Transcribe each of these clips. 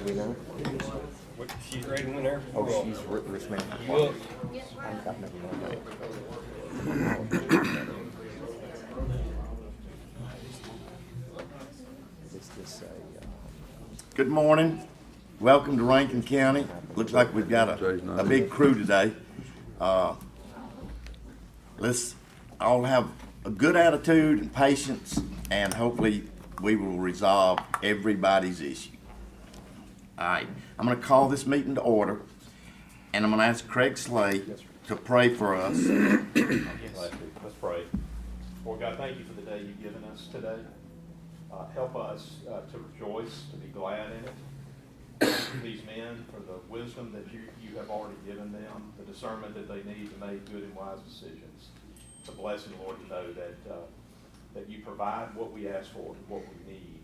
winner. What, she's ready to win there? Oh, she's risk management. Well, I've never known that. Is this Good morning. Welcome to Rankin County. Looks like we've got a big crew today. Let's all have a good attitude and patience, and hopefully we will resolve everybody's issue. All right, I'm going to call this meeting to order, and I'm going to ask Craig Slay to pray for us. Let's pray. Lord God, thank you for the day you've given us today. Help us to rejoice, to be glad in it. Thank you for these men, for the wisdom that you have already given them, the discernment that they need to make good and wise decisions. It's a blessing, Lord, to know that you provide what we ask for and what we need.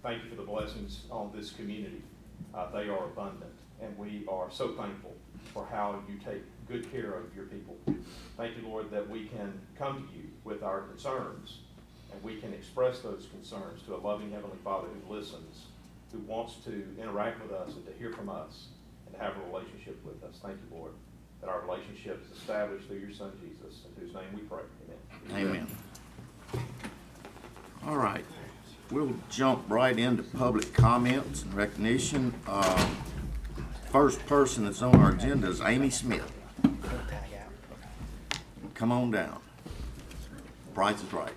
Thank you for the blessings on this community. They are abundant, and we are so thankful for how you take good care of your people. Thank you, Lord, that we can come to you with our concerns, and we can express those concerns to a loving Heavenly Father who listens, who wants to interact with us and to hear from us and to have a relationship with us. Thank you, Lord, that our relationship is established through your Son, Jesus, in whose name we pray. Amen. Amen. All right, we'll jump right into public comments and recognition. First person that's on our agenda is Amy Smith. Come on down. Price is right.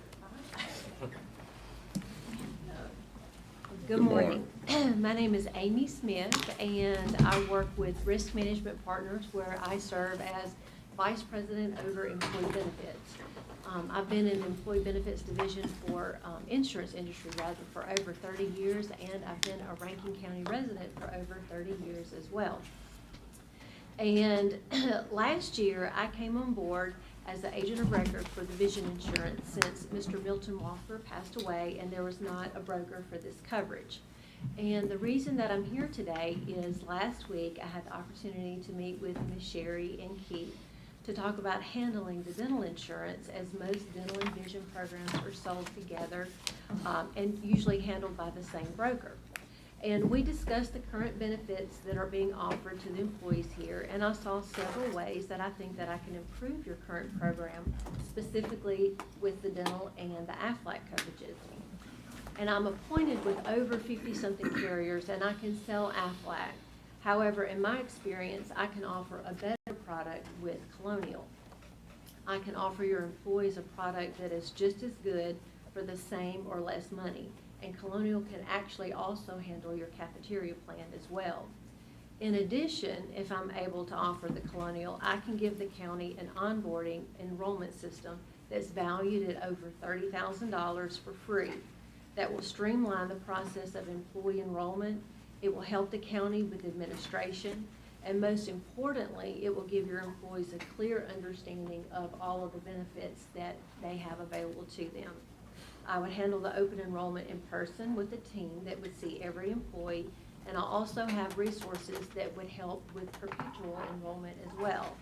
Good morning. My name is Amy Smith, and I work with Risk Management Partners, where I serve as Vice President over Employee Benefits. I've been in the Employee Benefits Division for insurance industry for over 30 years, and I've been a Rankin County resident for over 30 years as well. And last year, I came on board as the agent of record for Division Insurance since Mr. Milton Walker passed away and there was not a broker for this coverage. And the reason that I'm here today is last week I had the opportunity to meet with Ms. Sherry and Keith to talk about handling the dental insurance, as most dental and vision programs are sold together and usually handled by the same broker. And we discussed the current benefits that are being offered to the employees here, and I saw several ways that I think that I can improve your current program, specifically with the dental and the AFLAC coverages. And I'm appointed with over 50-something carriers, and I can sell AFLAC. However, in my experience, I can offer a better product with Colonial. I can offer your employees a product that is just as good for the same or less money. And Colonial can actually also handle your cafeteria plan as well. In addition, if I'm able to offer the Colonial, I can give the county an onboarding enrollment system that's valued at over $30,000 for free. That will streamline the process of employee enrollment. It will help the county with administration, and most importantly, it will give your employees a clear understanding of all of the benefits that they have available to them. I would handle the open enrollment in person with a team that would see every employee, and I'll also have resources that would help with perpetual enrollment as well.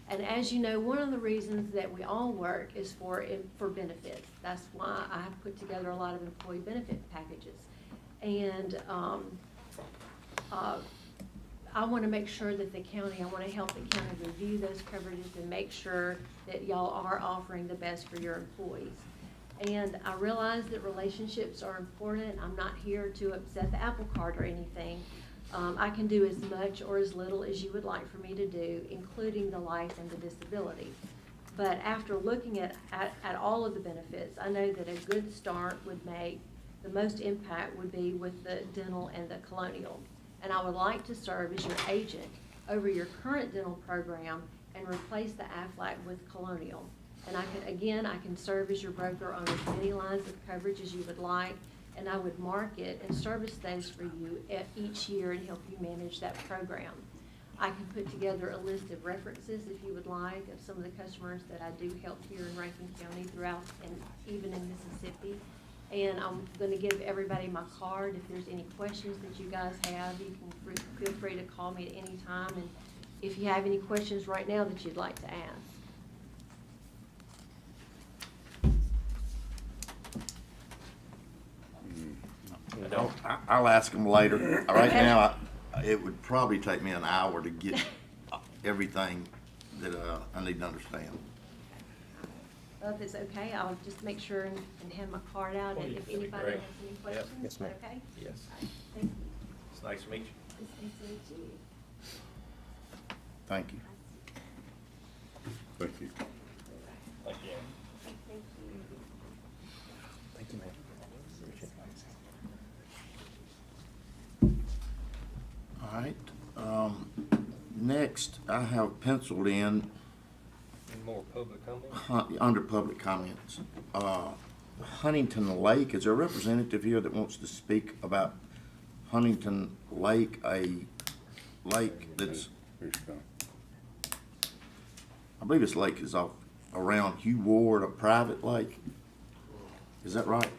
And as you know, one of the reasons that we all work is for benefits. That's why I have put together a lot of employee benefit packages. And I want to make sure that I want to help the county review those coverages and make sure that y'all are offering the best for your employees. And I realize that relationships are important. I'm not here to upset the apple cart or anything. I can do as much or as little as you would like for me to do, including the life and the disability. But after looking at all of the benefits, I know that a good start would make the most impact would be with the dental and the Colonial. And I would like to serve as your agent over your current dental program and replace the AFLAC with Colonial. And I can serve as your broker on as many lines of coverage as you would like, and I would market and service those for you each year and help you manage that program. I can put together a list of references if you would like of some of the customers that I do help here in Rankin County throughout and even in Mississippi. And I'm going to give everybody my card. If there's any questions that you guys have, you can feel free to call me at any time. And if you have any questions right now that you'd like to ask. I'll ask them later. Right now, it would probably take me an hour to get everything that I need to understand. Well, if it's okay, I'll just make sure and have my card out, and if Please, that'd be anybody great. has any questions, Yes, ma'am. okay? Yes. Thank you. It's nice to meet you. It's nice to meet you. Thank you. Thank you. Thank you. Thank you. Thank you, ma'am. All right. Next, I have penciled in Any more public comment? under public comments. Huntington Lake, is there a representative here that wants to speak about Huntington Lake, a lake that's, Here she comes. I believe this lake is off around Hugh Ward, a private lake? Is that right?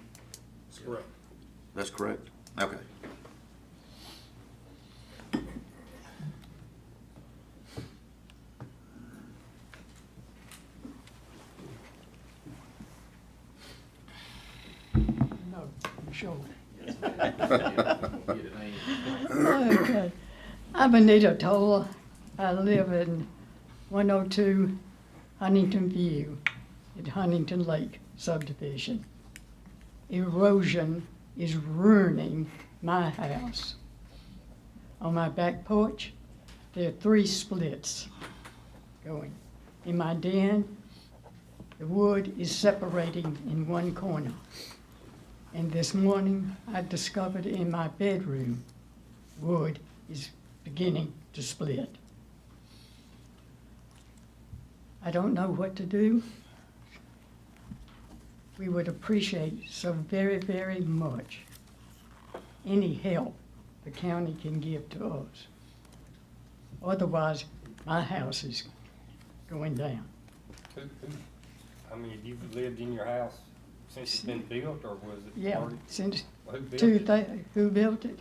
That's correct. That's correct? Okay. No, sure. Okay. I'm Anita Tola. I live in 102 Huntington View at Huntington Lake subdivision. Erosion is ruining my house. On my back porch, there are 3 splits going. In my den, the wood is separating in one corner. And this morning, I discovered in my bedroom, wood is beginning to split. I don't know what to do. We would appreciate so very, very much any help the county can give to us. Otherwise, my house is going down. I mean, have you lived in your house since it's been built, or was it Yeah, already? since Who built it? who built it?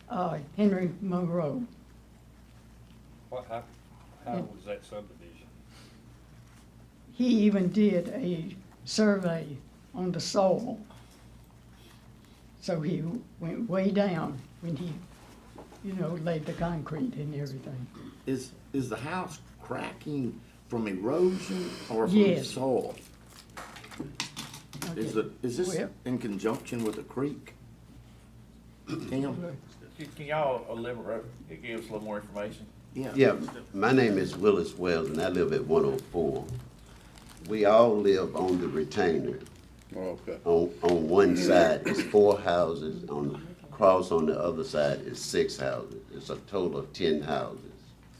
Yeah. Henry Monroe. How Yeah. was that subdivision? He even did a survey on the soil. So he went way down when he, laid the concrete and everything. Is the house cracking from erosion or from Yes. soil? Is this Well- in conjunction with a creek? Tim? Can y'all elaborate, give us a little more information? Yeah, my name is Willis Wells, and I live at 104. We all live on the retainer. Oh, okay. On one side is 4 houses, across on the other side is 6 houses. It's a total of 10 houses.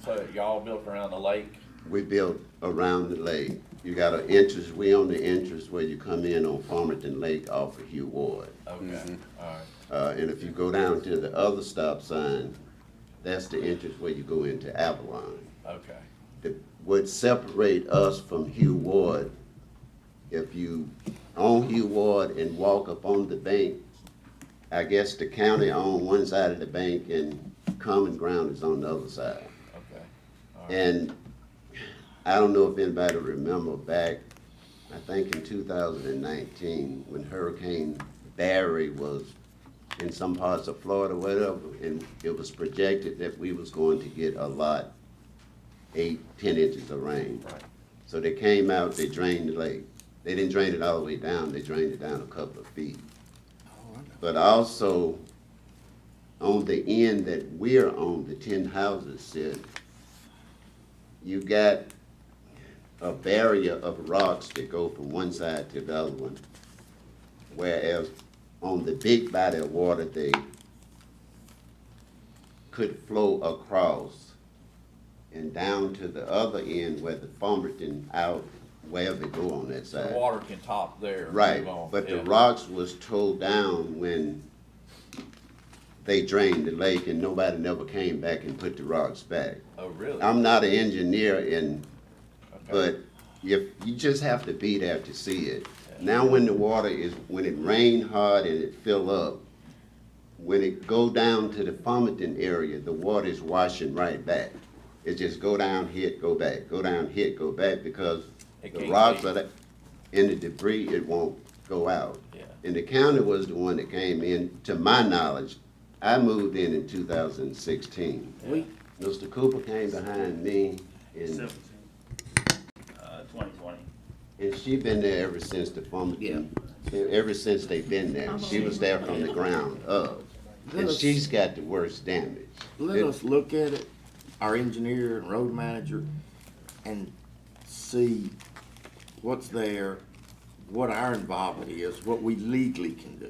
So y'all built around the lake? We built around the lake. You got an entrance, we on the entrance where you come in on Farmington Lake off of Hugh Ward. Okay, all right. And if you go down to the other stop sign, that's the entrance where you go into Avalon. Okay. What separate us from Hugh Ward, if you own Hugh Ward and walk up on the bank, I guess the county on one side of the bank and common ground is on the other side. Okay. All right. And I don't know if anybody remember back, I think in 2019, when Hurricane Barry was in some parts of Florida, whatever, and it was projected that we was going to get a lot, 8, 10 inches of rain. Right. So they came out, they drained the lake. They didn't drain it all the way down, they drained it down a couple of feet. But also, on the end that we're on, the 10 houses sit, you got a barrier of rocks that go from one side to the other one. Whereas on the big body of water, they could flow across and down to the other end where the Farmington out, wherever it go on that The side. water can top there. and Right, move on. but the Yeah. rocks was towed down when they drained the lake and nobody never came back and put the rocks back. Oh, really? I'm not an engineer and, Okay. but you just have to be there to see it. Now when the water is, when it rain hard and it fill up, when it go down to the Farmington area, the water is washing right back. It just go down, hit, go back, go down, hit, go back, because It the can't rocks leave. are in the debris, it won't go out. Yeah. And the county was the one that came in, to my knowledge. I moved in 2016. Mr. Cooper came behind me, and 2020. and she been there ever since the Farmington, ever since they been there. She was there from the ground up. And she's got the worst damage. Let us look at it, our engineer and road manager, and see what's there, what our involvement is, what we legally can do.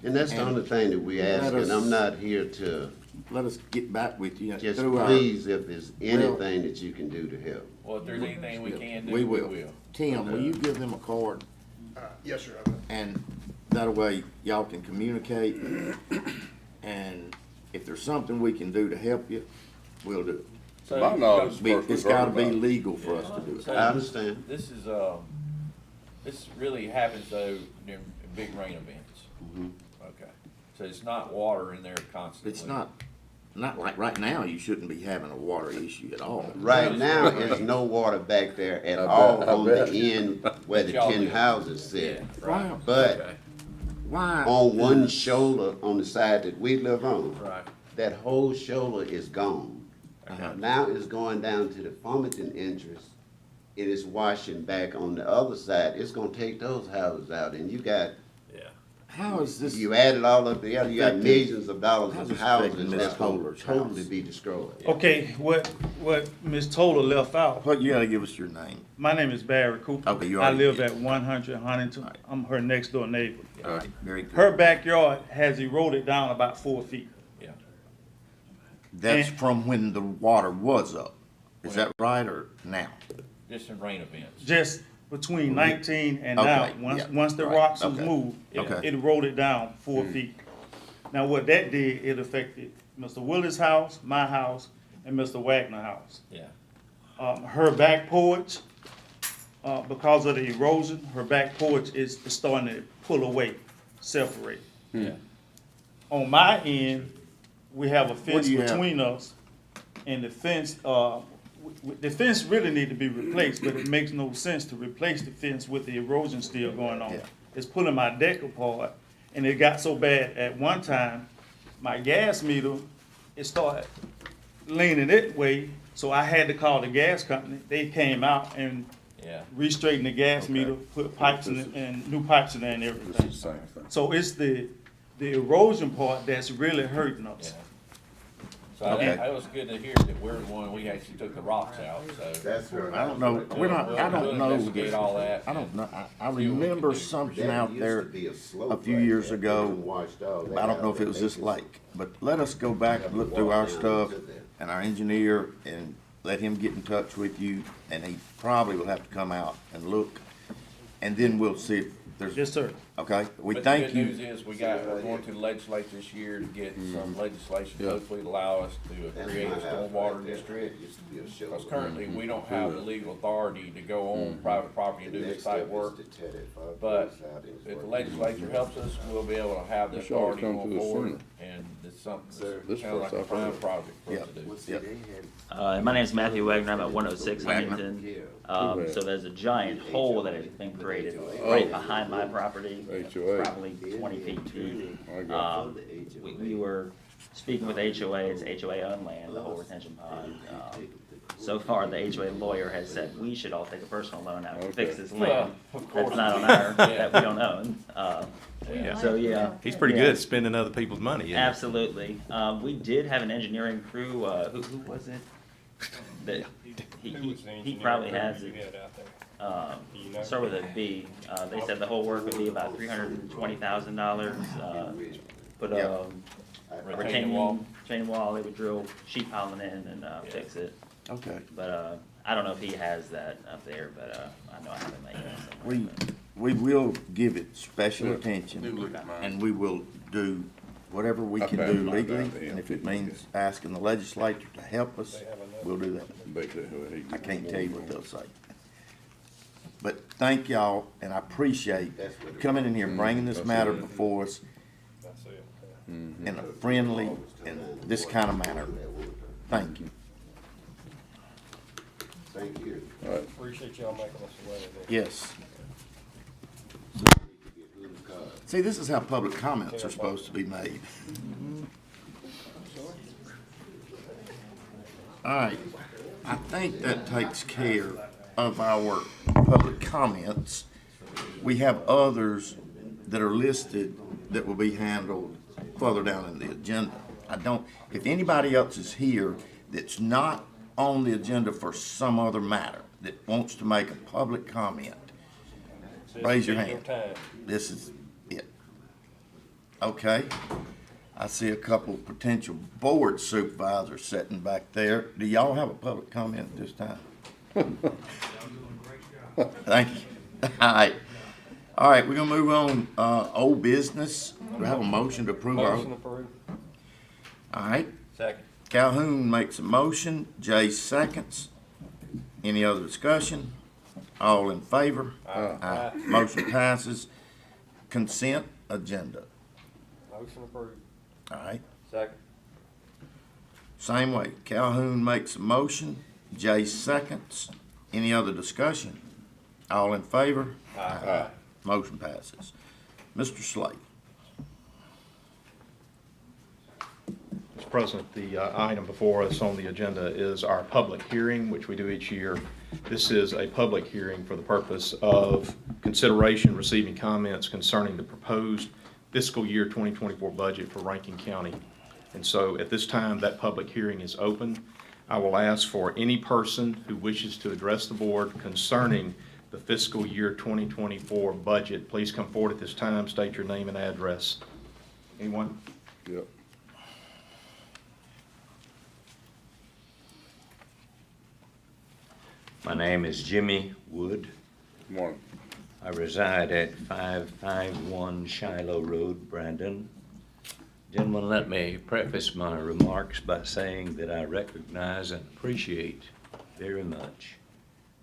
And that's the And only thing that we ask, let and us- I'm not here to, Let us get back with you just through our. please, if there's anything that you can do to help. Well, if there's anything we can do, We we will. will. Tim, will you give them a card? Yes, sir, I will. And that way y'all can communicate. And if there's something we can do to help you, we'll do it. So, My knowledge- It's gotta be legal for us to do it. So, I understand. This is, this really happens though during big rain events. Mhm. Okay. So it's not water in there constantly. It's not like right now, you shouldn't be having a water issue at all. Right now, there's no water back there at I all bet- I on bet. the end where the Y'all 10 do. houses sit. Yeah, right. Wow. But Okay. Why? on one shoulder, on the side that we live on, Right. that whole shoulder is gone. Uh-huh. Now it's going down to the Farmington entrance. It is washing back on the other side. It's gonna take those houses out, and you got, How is this? you add it all up together, you got affecting- millions of dollars how's of this affecting houses Ms. that's gonna Toler's totally house? be destroyed. Okay, what Ms. Toller left out, What, you gotta give us your name. my name is Barry Cooper. Okay, you I already live did. at 100 Huntington. All right. I'm her next door neighbor. All right, very good. Her backyard has eroded down about 4 feet. Yeah. That's from when the water was up. Is that right, or now? Just in rain events. Just between 19 and now, Okay, yeah, once the right, rocks was okay, moved, okay. it eroded down 4 feet. Now, what that did, it affected Mr. Willis' house, my house, and Mr. Wagner's house. Yeah. Her back porch, because of the erosion, her back porch is starting to pull away, separate. Yeah. On my end, we have a What fence do you have? between us, and the fence, the fence really need to be replaced, but it makes no sense to replace the fence with the erosion still going on. Yeah. It's pulling my deck apart, and it got so bad at one time, my gas meter, it started leaning that way, so I had to call the gas company. They came out and Yeah. re-straightened the gas Okay. meter, put pipes in it, and new pipes in there and This everything. is the same thing. So it's the erosion part that's really hurting us. Yeah. So Okay. that was good to hear that we're the one, we actually took the rocks out, so. That's right. I don't know, we're not, I don't We'll know. investigate all that. I don't know, I See what we can remember do. something That out used there to be a slope a few right years there. ago. They washed all that I don't know out if it was and this they just- lake, but let us go back and look through our stuff and our engineer and let him get in touch with you, and he probably will have to come out and look, and then we'll see if there's, Yes, sir. okay? We But thank the good news you. is, we're going to the legislature this year to get some legislation, Yeah. hopefully to allow us to That's create a my house stormwater right there. district. Used to be a shoulder. Because currently, we don't have the legal authority to go on private property and do The this next type step of work. is to tear that five But posts out and if the work. legislature helps us, we'll be able to have the This ought to authority come going to us forward, sooner. and it's something, This sounds like a first I've prime heard. project for us Yeah. to do. Well, see, Yep. they had- My name's Matthew Wagner. I'm at 106 Wagner. Huntington. Wagner. So there's a giant hole that has been created right behind my property. HOA. Probably 20 feet deep. I got We were speaking with HOA. It's HOA owned land, the whole retention pond. So far, the HOA lawyer has said we should all take a personal loan out to fix Okay. this Well, land. of course. That's not on our, Yeah. that we don't own. Yeah. So, yeah. He's pretty good at spending other people's money. isn't he? Absolutely. We did have an engineering crew, who was it? That, Who was the he engineer probably crew has you it. had out there? Do you know? Start with a B. They said the whole work would be about $320,000. Put Yeah. a Retaining wall. retaining wall. They would drill sheet piling in and fix it. Okay. But I don't know if he has that up there. But I know I have it in my email somewhere. We will give it special Yeah. attention, Do look at mine. and we will do whatever we I can passed do mine legally, down to him. and if it means asking the legislature to help us, we'll do that. Bet that he I get can't more tell you than what that. they'll say. But thank y'all, and I appreciate coming in here, bringing this matter before us That's it. in a friendly and this kind of manner. Thank you. Thank you. All right. Appreciate y'all making us aware of this. Yes. See, this is how public comments are supposed to be made. All right, I think that takes care of our public comments. We have others that are listed that will be handled further down in the agenda. If anybody else is here that's not on the agenda for some other matter, that wants to make a public comment, raise your hand. This is it. Okay. I see a couple of potential board supervisors sitting back there. Do y'all have a public comment at this time? Thank you. All right, we're gonna move on, old business. Do I have a motion to approve our? Motion approved. All right, Second. Calhoun makes a motion, Jay seconds. Any other discussion? All in favor? Aye. Motion passes. Consent agenda. Motion approved. All right, Second. same way. Calhoun makes a motion, Jay seconds. Any other discussion? All in favor? Aye. Motion passes. Mr. Slade. Mr. President, the item before us on the agenda is our public hearing, which we do each year. This is a public hearing for the purpose of consideration, receiving comments concerning the proposed fiscal year 2024 budget for Rankin County. And so at this time, that public hearing is open. I will ask for any person who wishes to address the board concerning the fiscal year 2024 budget. Please come forward at this time, state your name and address. Anyone? Yep. My name is Jimmy Wood. Good morning. I reside at 551 Shiloh Road, Brandon. Gentlemen, let me preface my remarks by saying that I recognize and appreciate very much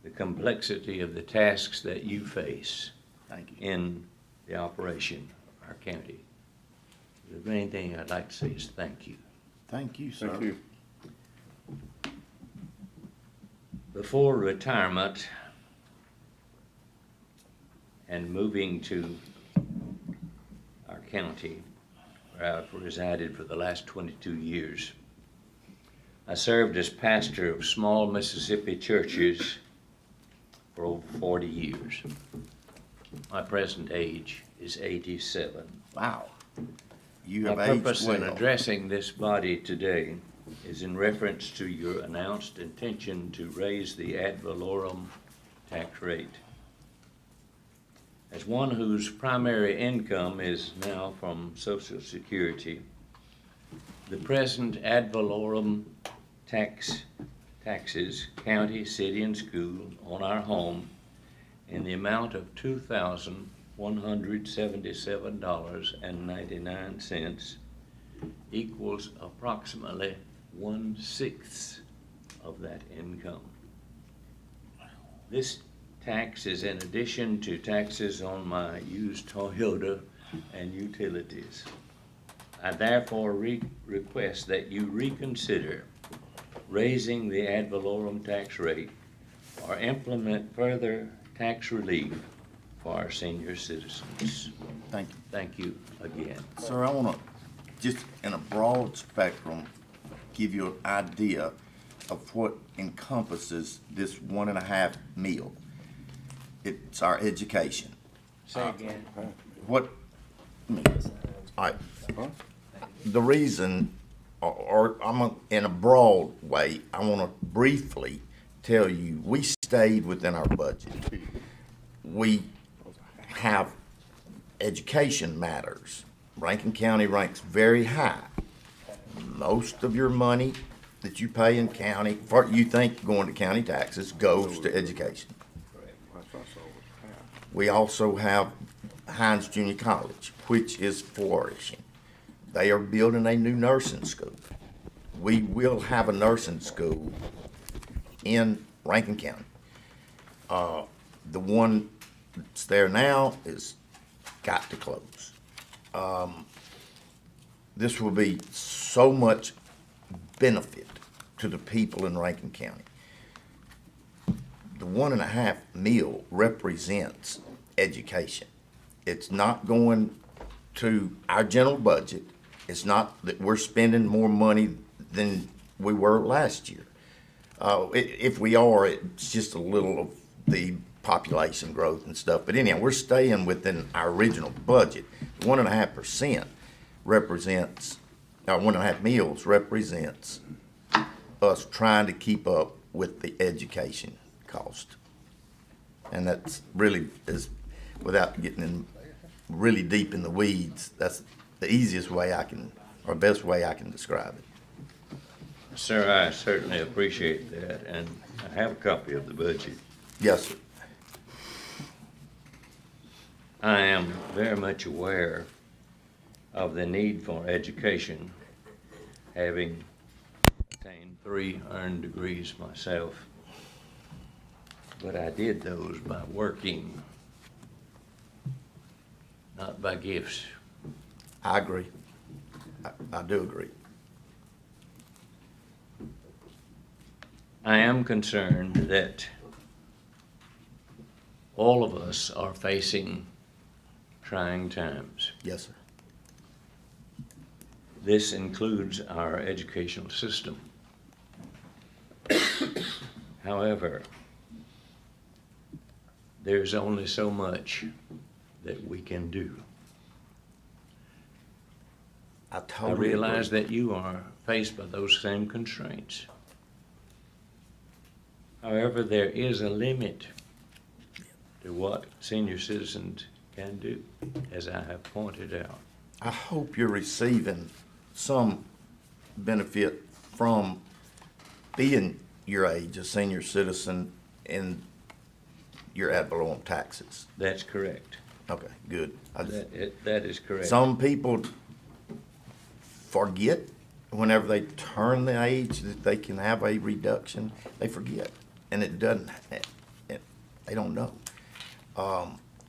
the complexity of the tasks that you face in the operation of our county. The main thing I'd like to say is thank you. Thank you, sir. Thank you. Before retirement and moving to our county, where I've resided for the last 22 years, I served as pastor of small Mississippi churches for over 40 years. My present age is 87. Wow. You have My aged purpose in well. addressing this body today is in reference to your announced intention to raise the ad valorem tax rate. As one whose primary income is now from Social Security, the present ad valorem taxes, county, city, and school on our home in the amount of $2,177.99 equals approximately 1/6 of that income. This tax is in addition to taxes on my used Toyota and utilities. I therefore request that you reconsider raising the ad valorem tax rate or implement further tax relief for our senior citizens. Thank you. Thank you again. Sir, I want to, just in a broad spectrum, give you an idea of what encompasses this 1.5 meal. It's our education. Say again. What, all right. The reason, or in a broad way, I want to briefly tell you, we stayed within our budget. We have education matters. Rankin County ranks very high. Most of your money that you pay in county, you think going to county taxes, goes to education. We also have Hines Junior College, which is flourishing. They are building a new nursing school. We will have a nursing school in Rankin County. The one that's there now is got to close. This will be so much benefit to the people in Rankin County. The 1.5 meal represents education. It's not going to our general budget. It's not that we're spending more money than we were last year. If we are, it's just a little of the population growth and stuff. But anyhow, we're staying within our original budget. 1.5% represents, 1.5 meals represents us trying to keep up with the education cost. And that's really is, without getting in really deep in the weeds, that's the easiest way I can, or best way I can describe it. Sir, I certainly appreciate that, and I have a copy of the budget. Yes, sir. I am very much aware of the need for education, having attained 3 earned degrees myself. But I did those by working, not by gifts. I agree. I do agree. I am concerned that all of us are facing trying times. Yes, sir. This includes our educational system. However, there's only so much that we can do. I I totally realize agree. that you are faced by those same constraints. However, there is a limit to what senior citizens can do, as I have pointed out. I hope you're receiving some benefit from being your age, a senior citizen, and your ad valorem taxes. That's correct. Okay, good. That is correct. Some people forget whenever they turn the age that they can have a reduction. They forget, and it doesn't. They don't know.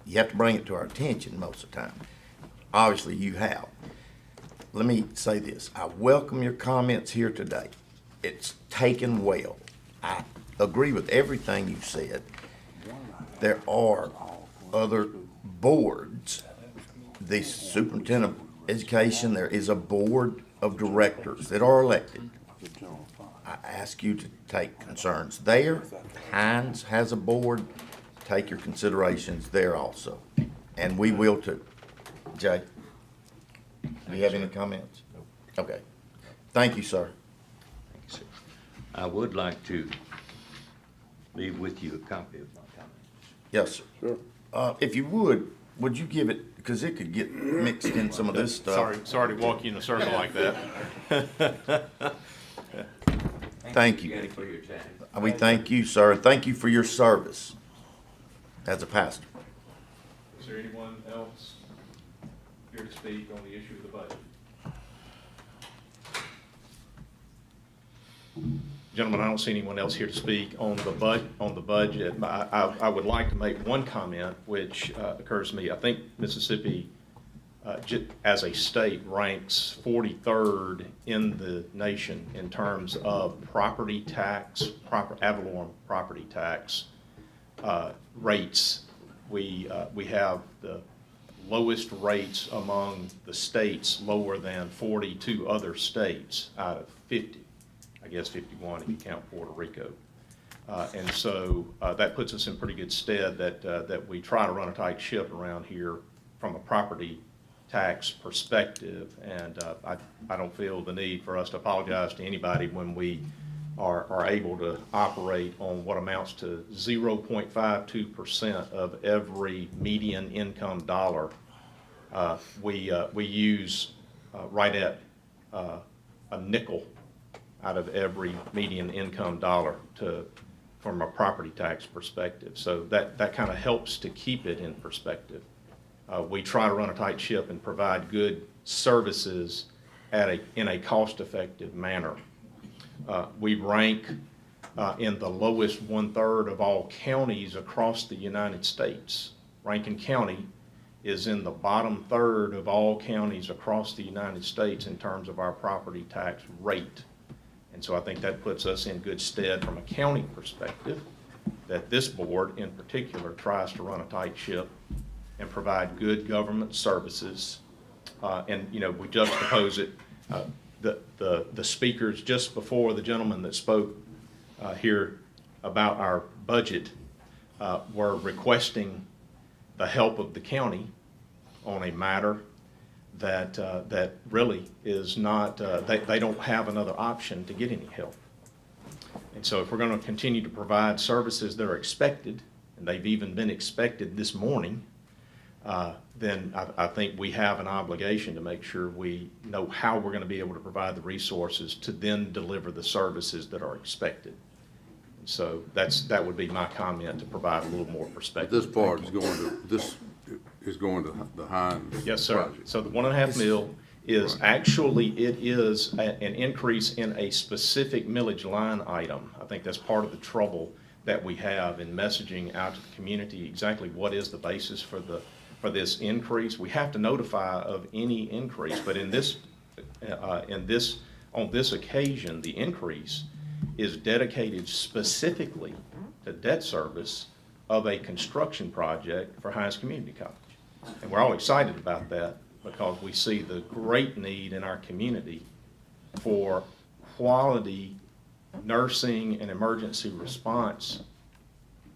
You have to bring it to our attention most of the time. Obviously, you have. Let me say this. I welcome your comments here today. It's taken well. I agree with everything you said. There are other boards. The superintendent of education, there is a board of directors that are elected. I ask you to take concerns there. Hines has a board. Take your considerations there also. And we will too. Jay, do you have any comments? Okay. Thank you, sir. Thank you, sir. I would like to leave with you a copy of my comments. Yes, sir. Sure. If you would you give it, because it could get mixed in some of this stuff. Sorry to walk you in a circle like that. Thank you. Again for your time. We thank you, sir. Thank you for your service as a pastor. Is there anyone else here to speak on the issue of the budget? Gentlemen, I don't see anyone else here to speak on the budget. I would like to make one comment which occurs to me. I think Mississippi, as a state, ranks 43rd in the nation in terms of property tax, ad valorem property tax rates. We have the lowest rates among the states, lower than 42 other states out of 50. I guess 51 if you count Puerto Rico. And so that puts us in pretty good stead that we try to run a tight ship around here from a property tax perspective. And I don't feel the need for us to apologize to anybody when we are able to operate on what amounts to 0.52% of every median income dollar. We use right at a nickel out of every median income dollar from a property tax perspective. So that kind of helps to keep it in perspective. We try to run a tight ship and provide good services in a cost-effective manner. We rank in the lowest 1/3 of all counties across the United States. Rankin County is in the bottom third of all counties across the United States in terms of our property tax rate. And so I think that puts us in good stead from a county perspective, that this board in particular tries to run a tight ship and provide good government services and, you know, we juxtapose it. The speakers just before the gentleman that spoke here about our budget were requesting the help of the county on a matter that really is not, they don't have another option to get any help. And so if we're going to continue to provide services that are expected, and they've even been expected this morning, then I think we have an obligation to make sure we know how we're going to be able to provide the resources to then deliver the services that are expected. And so that would be my comment, to provide a little more perspective. This part is going to the Hines. Yes, sir. project. So the 1.5 mil is actually, it is an increase in a specific millage line item. I think that's part of the trouble that we have in messaging out to the community exactly what is the basis for this increase. We have to notify of any increase, but on this occasion, the increase is dedicated specifically to debt service of a construction project for Hines Community College. And we're all excited about that because we see the great need in our community for quality nursing and emergency response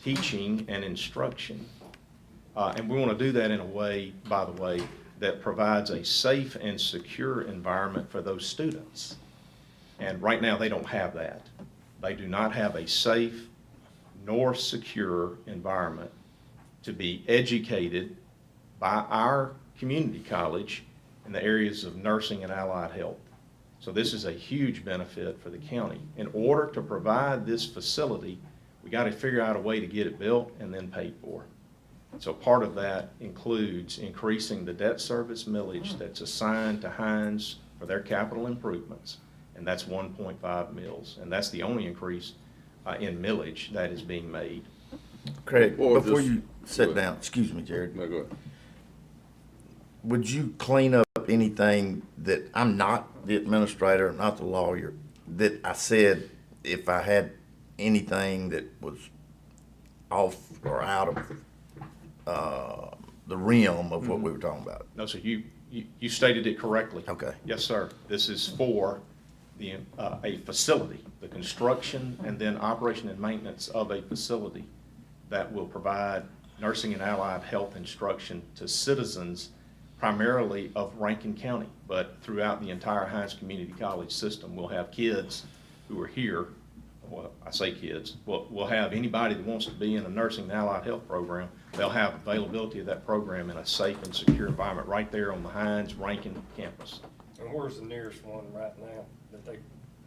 teaching and instruction. And we want to do that in a way, by the way, that provides a safe and secure environment for those students. And right now, they don't have that. They do not have a safe nor secure environment to be educated by our community college in the areas of nursing and allied health. So this is a huge benefit for the county. In order to provide this facility, we got to figure out a way to get it built and then paid for. So part of that includes increasing the debt service millage that's assigned to Hines for their capital improvements, and that's 1.5 mils. And that's the only increase in millage that is being made. Craig, Or before just- you sit down, excuse me, Jared, No, go ahead. would you clean up anything that, I'm not the administrator, not the lawyer, that I said if I had anything that was off or out of the realm of what we were talking about? No, sir, you stated it correctly. Okay. Yes, sir. This is for a facility, the construction and then operation and maintenance of a facility that will provide nursing and allied health instruction to citizens primarily of Rankin County, but throughout the entire Hines Community College system. We'll have kids who are here, well, I say kids, we'll have anybody that wants to be in a nursing and allied health program. They'll have availability of that program in a safe and secure environment right there on the Hines Rankin campus. And where's the nearest one right now that they?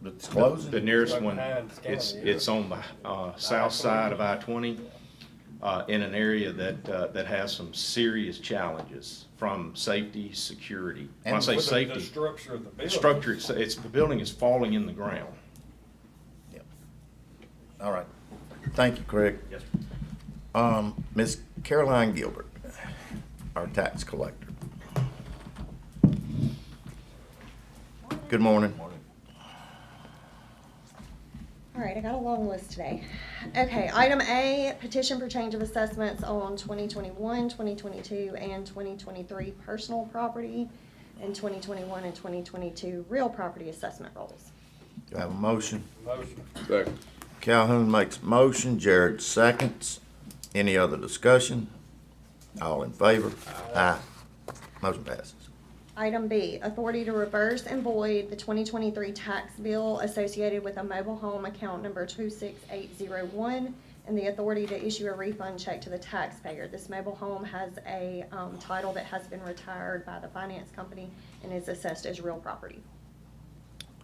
It's closing? The nearest Right one, behind the county, it's on the south side of I-20, in an area that has some serious challenges from safety, security. When I say With the safety, structure of the the building. structure, the building is falling in the ground. Yep. All right. Thank you, Craig. Yes, Ms. Caroline Gilbert, our tax collector. Good morning. All right, I got a long list today. Okay, item A, petition for change of assessments on 2021, 2022, and 2023 personal property, and 2021 and 2022 real property assessment rolls. Do I have a motion? Motion. Second. Calhoun makes a motion, Jared seconds. Any other discussion? All in favor? Aye. Motion passes. Item B, authority to reverse and void the 2023 tax bill associated with a mobile home account number 26801, and the authority to issue a refund check to the taxpayer. This mobile home has a title that has been retired by the finance company and is assessed as real property.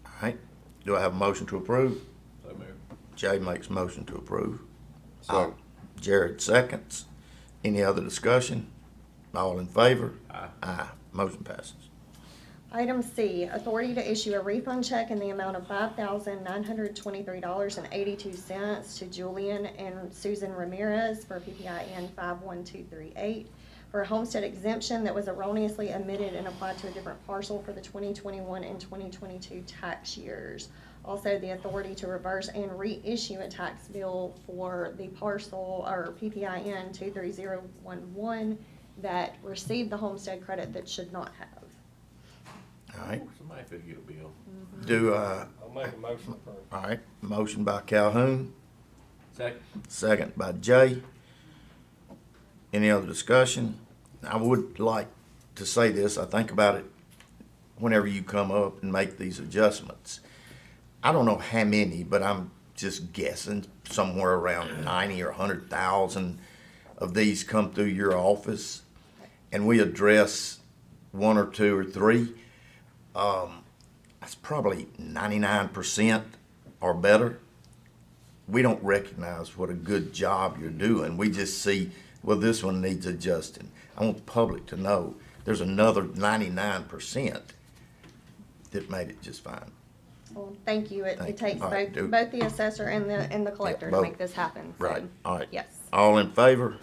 All right. Do I have a motion to approve? So moved. Jay makes a motion to approve. Second. Jared seconds. Any other discussion? All in favor? Aye. Aye. Motion passes. Item C, authority to issue a refund check in the amount of $5,923.82 to Julian and Susan Ramirez for PPIN 51238 for a homestead exemption that was erroneously omitted and applied to a different parcel for the 2021 and 2022 tax years. Also, the authority to reverse and reissue a tax bill for the parcel or PPIN 23011 that received the homestead credit that should not have. All right, Somebody could get a bill. do, I'll make a motion for it. all right, motion by Calhoun, Second. second by Jay. Any other discussion? I would like to say this, I think about it whenever you come up and make these adjustments. I don't know how many, but I'm just guessing somewhere around 90 or 100,000 of these come through your office, and we address one or two or three. That's probably 99% or better. We don't recognize what a good job you're doing. We just see, well, this one needs adjusting. I want the public to know there's another 99% that made it just fine. Well, thank you. Thank you. It takes All right, do- both the assessor and the collector to both. make this happen. So, Right, all right. Yes. All in favor?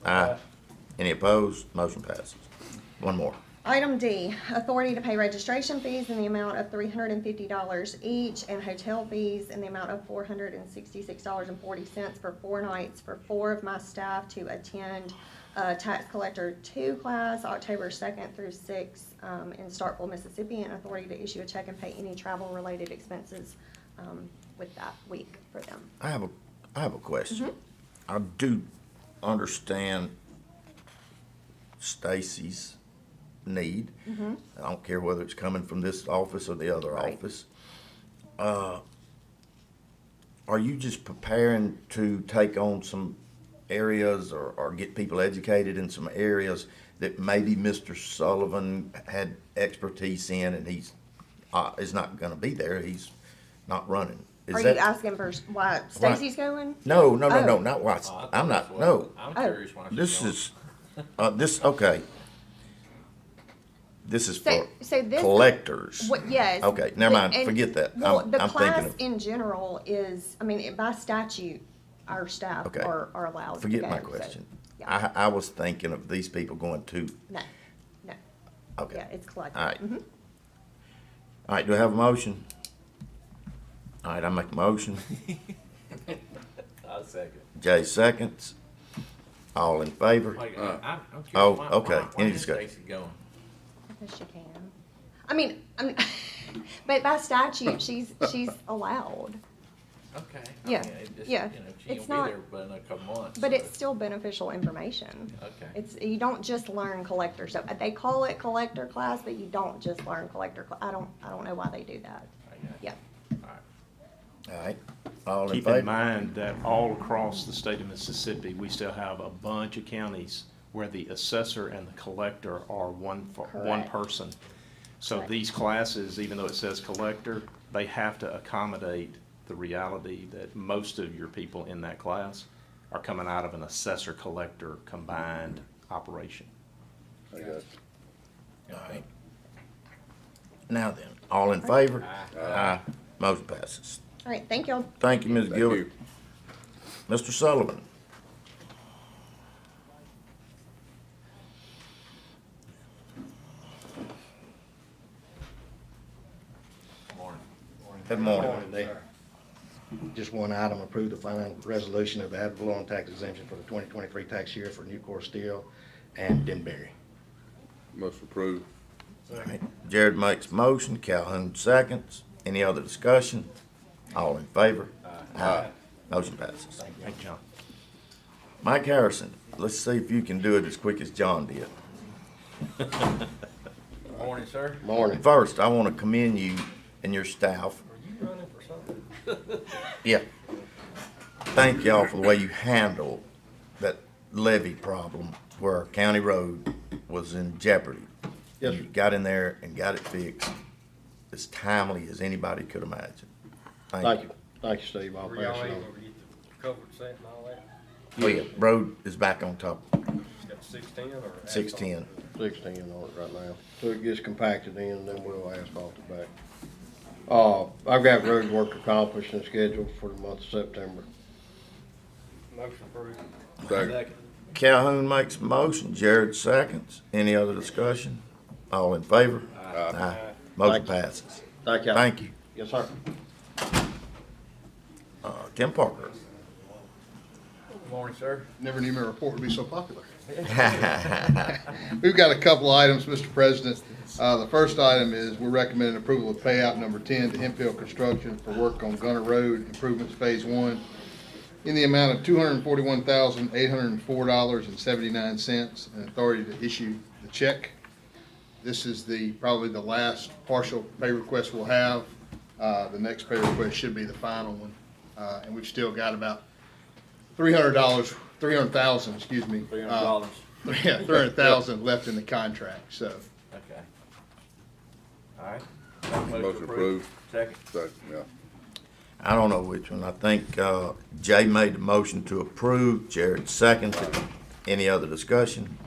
Aye. Any opposed? Motion passes. One more. Item D, authority to pay registration fees in the amount of $350 each and hotel fees in the amount of $466.40 for 4 nights for 4 of my staff to attend Tax Collector 2 class, October 2nd through 6th in Starkville, Mississippi, and authority to issue a check and pay any travel-related expenses with that week for them. I have a question. I do understand Stacy's need. I don't care whether it's coming from this office or the other Right. office. Are you just preparing to take on some areas or get people educated in some areas that maybe Mr. Sullivan had expertise in and he's is not gonna be there, he's not running? Are you asking for why Stacy's going? No, not Oh, why, I thought I'm that's not, what- no. I'm curious why she's This going. is, okay. This is for So this. collectors. What, yes. Okay, never mind, And- forget that. Well, I'm the thinking class of, in general is, I mean, by statute, our staff Okay. are allowed to forget go, my so, question. yeah. I was thinking of these people going to, No, no, okay. yeah, it's collective. All right. Mhm. All right, do I have a motion? All right, I make a motion. I'll second. Jay seconds. All in favor? Wait, I'm curious, Oh, why- okay. why Any is discussion? Stacy going? Because she can. I mean, but by statute, she's allowed. Okay. Yeah, it just, yeah. You know, she It's ain't gonna not- be there but in a couple months. But so- it's still beneficial information. Okay. It's, you don't just learn collector stuff. They call it collector class, but you don't just learn collector. I don't know why they do that. I got it. Yeah. All right. All right, all in Keep in favor? mind that all across the state of Mississippi, we still have a bunch of counties where the assessor and the collector are one Correct. person. So Correct. these classes, even though it says collector, they have to accommodate the reality that most of your people in that class are coming out of an assessor-collector combined operation. All right. Now then, all in favor? Aye. Motion passes. All right, thank you. Thank you, Ms. Thank Gilbert. Mr. Sullivan? Morning. Good morning. Sir. Just one item, approve the final resolution of ad valorem tax exemption for the 2023 tax year for Newcore Steel and Denbury. Most approved. All right. Jared makes motion, Calhoun seconds. Any other discussion? All in favor? Aye. Motion passes. Thank you, John. Mike Harrison, let's see if you can do it as quick as John did. Morning, sir. Morning. First, I want to commend you and your staff. Are you running for something? Yeah. Thank y'all for the way you handled that levee problem where County Road was in jeopardy. Yes, You sir. got in there and got it fixed as timely as anybody could imagine. Thank you. Thank you, Steve. I'll Were pass y'all it able on. to get the culvert set and all that? Oh, yeah, road is back on top, Got 610 or? 610. 16 on it right now. So it gets compacted in and then we'll asphalt it back. I've got road work accomplished and scheduled for the month of September. Motion approved. Second. Calhoun makes a motion, Jared seconds. Any other discussion? All in favor? Aye. Motion Thank you. passes. Thank you. Thank you. Yes, sir. Tim Parker. Good morning, sir. Never knew my report would be so popular. We've got a couple items, Mr. President. The first item is we're recommending approval of payout number 10 to Hemphill Construction for work on Gunner Road Improvements Phase 1 in the amount of $241,804.79 and authority to issue the check. This is probably the last partial pay request we'll have. The next pay request should be the final one. And we've still got about $300,000, excuse me. $300. Yeah, 300,000 left in the contract, so. Okay. All right. Motion approved. Second. Second, yeah. I don't know which one. I think Jay made the motion to approve, Jared seconded. Any other discussion?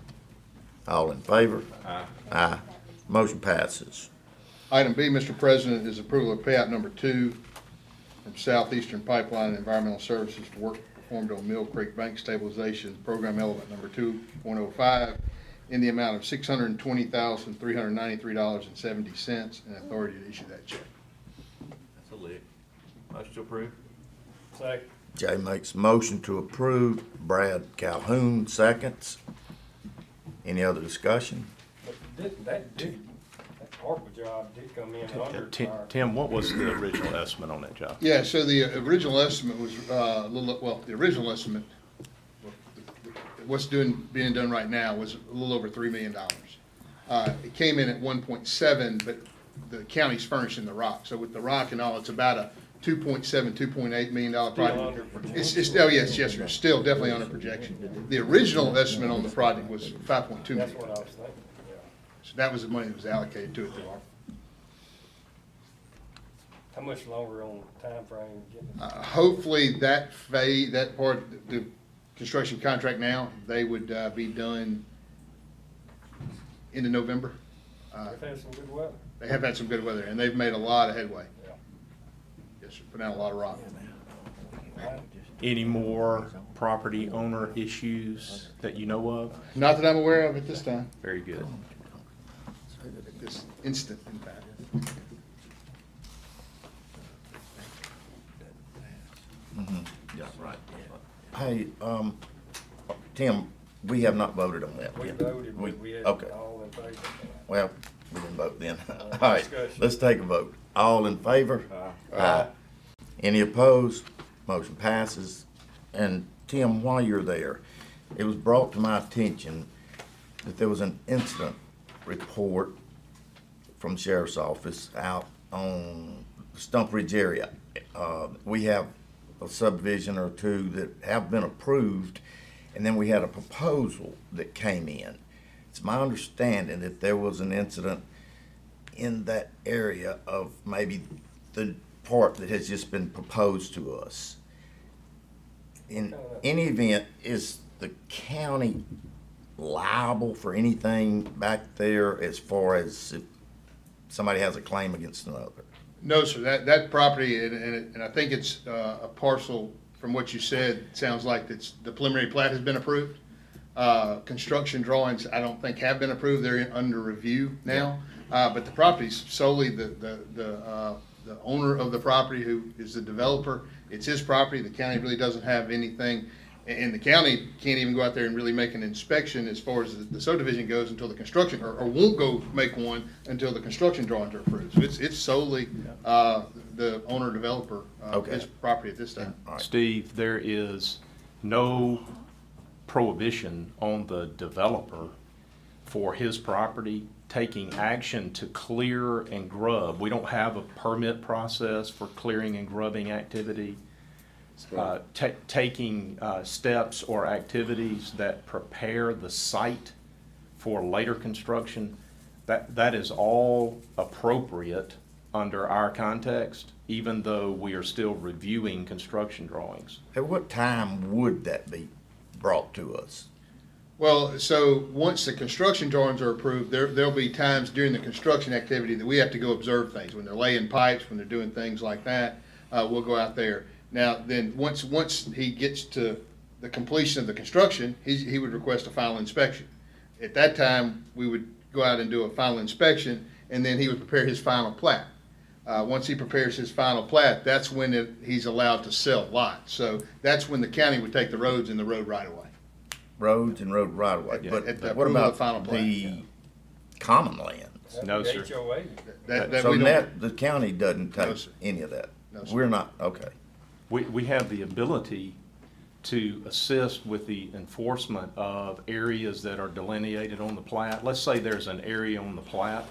All in favor? Aye. Aye. Motion passes. Item B, Mr. President, is approval of payout number 2 from Southeastern Pipeline and Environmental Services for work performed on Mill Creek Bank Stabilization Program Element number 2.05 in the amount of $620,393.70 and authority to issue that check. That's a lick. Motion to approve. Second. Jay makes a motion to approve. Brad Calhoun seconds. Any other discussion? But that ARPA job did come in under our. Tim, what was the original estimate on that job? Yeah, so the original estimate was the original estimate, what's being done right now was a little over $3 million. It came in at 1.7, but the county's furnishing the rock. So with the rock and all, it's about a $2.8 million project. under projection. It's yes, sir. It's still definitely under projection. The original estimate on the project was $5.2 million. That's what I was thinking, yeah. So that was the money that was allocated to it through ARPA. How much longer on timeframe getting? Hopefully that part, the construction contract now, they would be done into November. They've had some good weather. They have had some good weather, and they've made a lot of headway. Yeah. Yes, sir, put down a lot of rock. Any more property owner issues that you know of? Not that I'm aware of at this time, Very good. this instant, in fact. Yeah, right. Hey, Tim, we have not voted on that We yet. voted, but we had Okay. all in favor. Well, we didn't vote then. All right, discussion. let's take a vote. All in favor? Aye. Any opposed? Motion passes. And Tim, while you're there, it was brought to my attention that there was an incident report from the Sheriff's Office out on Stump Ridge area. We have a subdivision or two that have been approved, and then we had a proposal that came in. It's my understanding that there was an incident in that area of maybe the part that has just been proposed to us. In any event, is the county liable for anything back there as far as if somebody has a claim against another? No, sir, that property, and I think it's a parcel, from what you said, sounds like the preliminary plat has been approved. Construction drawings, I don't think have been approved, they're under review now. But the property's solely the owner of the property who is the developer. It's his property, the county really doesn't have anything, and the county can't even go out there and really make an inspection as far as the subdivision goes until the construction, or won't go make one until the construction drawings are approved. So it's solely the owner developer of his property at this time. Steve, there is no prohibition on the developer for his property taking action to clear and grub. We don't have a permit process for clearing and grubbing activity. Taking steps or activities that prepare the site for later construction, that is all appropriate under our context, even though we are still reviewing construction drawings. At what time would that be brought to us? Well, so once the construction drawings are approved, there'll be times during the construction activity that we have to go observe things. When they're laying pipes, when they're doing things like that, we'll go out there. Now, then, once he gets to the completion of the construction, he would request a final inspection. At that time, we would go out and do a final inspection, and then he would prepare his final plat. once he prepares his final plat, that's when he's allowed to sell lots. So that's when the county would take the roads and the road right away. Roads and road right of way, At the but what approval of about the final plat, the common lands? No, sir. HOA. That So we don't, that, the county doesn't No, take sir. any of that? No, sir. We're not, okay. We have the ability to assist with the enforcement of areas that are delineated on the plat. Let's say there's an area on the plat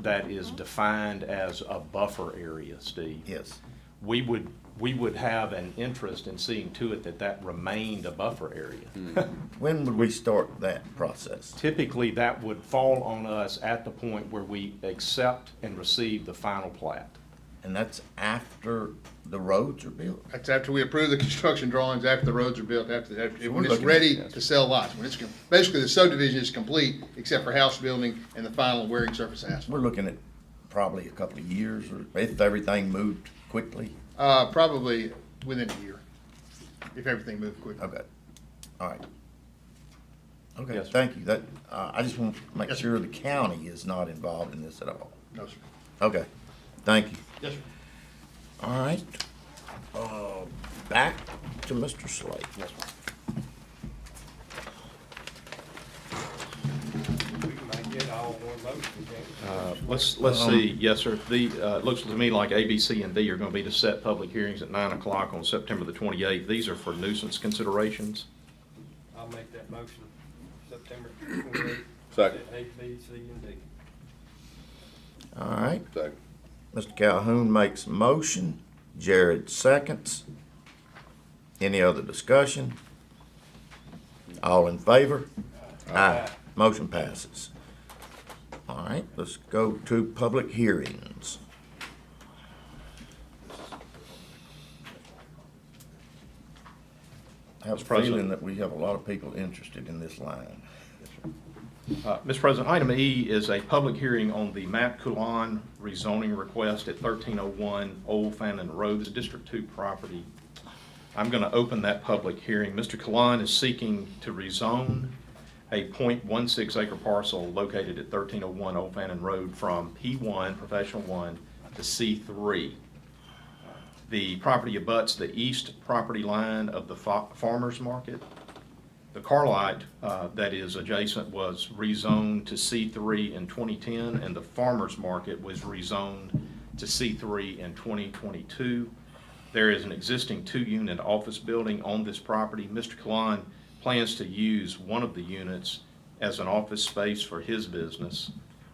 that is defined as a buffer area, Steve. Yes. We would have an interest in seeing to it that that remained a buffer area. When would we start that process? Typically, that would fall on us at the point where we accept and receive the final plat. And that's after the roads are built? that's after we approve the construction drawings, after the roads are built, when we're it's looking ready at- to sell lots. When it's, basically, the subdivision is complete, except for house building and the final wearing surface asphalt. We're looking at probably a couple of years, or if everything moved quickly? Probably within a year, if everything moved quickly. Okay, all right. Okay, Yes, sir. thank you. That, I just want to make Yes, sir. sure the county is not involved in this at all. No, sir. Okay, thank you. Yes, sir. All right, back to Mr. Slate. Yes, sir. We might get all one motion, can't we? Let's see, yes, sir. It looks to me like A, B, C, and D are gonna be to set public hearings at 9 o'clock on September the 28th. These are for nuisance considerations. I'll make that motion, September 28th. Second. A, B, C, and D. All right, Second. Mr. Calhoun makes a motion, Jared seconds. Any other discussion? All in favor? Aye. Motion passes. All right, let's go to public hearings. I have a Mr. President. feeling that we have a lot of people interested in this line. Mr. President, item E is a public hearing on the Matt Coulon rezoning request at 1301 Old Fannin Road, the District 2 property. I'm going to open that public hearing. Mr. Coulon is seeking to rezone a .16 acre parcel located at 1301 Old Fannin Road from P1, Professional 1, to C3. The property abuts the east property line of the farmer's market. The car lot that is adjacent was rezoned to C3 in 2010, and the farmer's market was rezoned to C3 in 2022. There is an existing 2-unit office building on this property. Mr. Coulon plans to use one of the units as an office space for his business.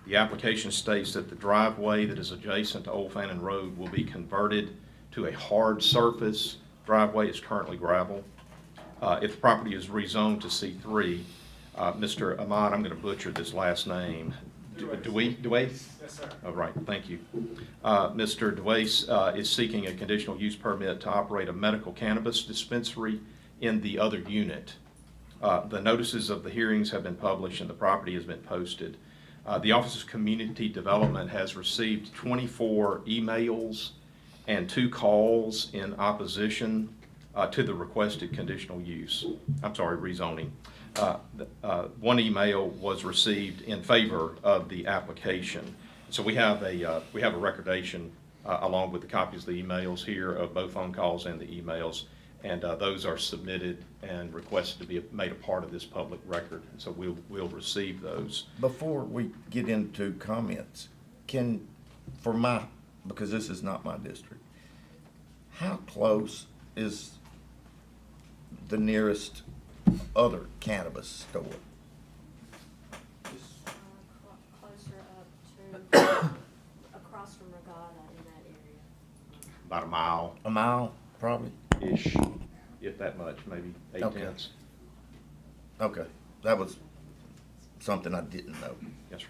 The application states that the driveway that is adjacent to Old Fannin Road will be converted to a hard surface. Driveway is currently gravel. If the property is rezoned to C3, Mr. Ahmad, I'm going to butcher this last name. Dewey? Yes, sir. Oh, right, thank you. Mr. Dewey is seeking a conditional use permit to operate a medical cannabis dispensary in the other unit. The notices of the hearings have been published and the property has been posted. The Office of Community Development has received 24 emails and 2 calls in opposition to the requested conditional use. I'm sorry, rezoning. One email was received in favor of the application. So we have a recordation along with the copies of the emails here of both phone calls and the emails, and those are submitted and requested to be made a part of this public record. So we'll receive those. Before we get into comments, because this is not my district, how close is the nearest other cannabis store? Closer up to, across from Regatta in that area. About a mile. A mile, probably? Ish, if that much, maybe 8 Okay. tenths. Okay, that was something I didn't know. Yes, sir.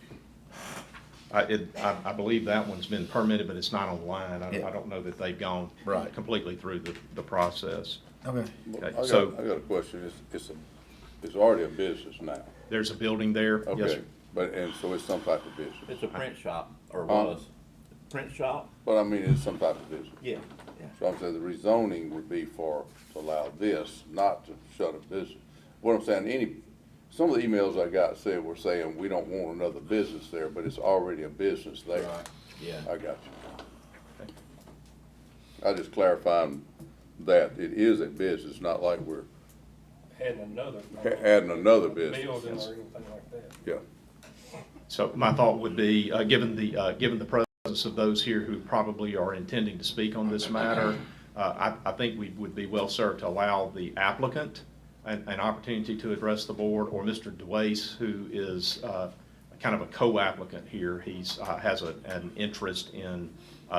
I believe that one's been permitted, but it's not online. Yeah. I don't know that they've gone Right. completely through the process. Okay. Okay, I so got a question. It's already a business now. there's a building there. Yes, Okay, sir. but, and so it's some type of business. It's a print shop, or Huh? was. Print shop? But I mean, it's some type of business. Yeah, yeah. So I'm saying the rezoning would be to allow this, not to shut a business. What I'm saying, some of the emails I got were saying, we don't want another business there, but it's already a business there. Right, yeah. I got you. I just clarifying that it is a business, not like we're Adding another. adding another business. Building or anything like that. Yeah. So my thought would be, given the presence of those here who probably are intending to speak on this matter, I think we would be well served to allow the applicant an opportunity to address the board, or Mr. DeWace, who is kind of a co-applicant here. He's has an interest in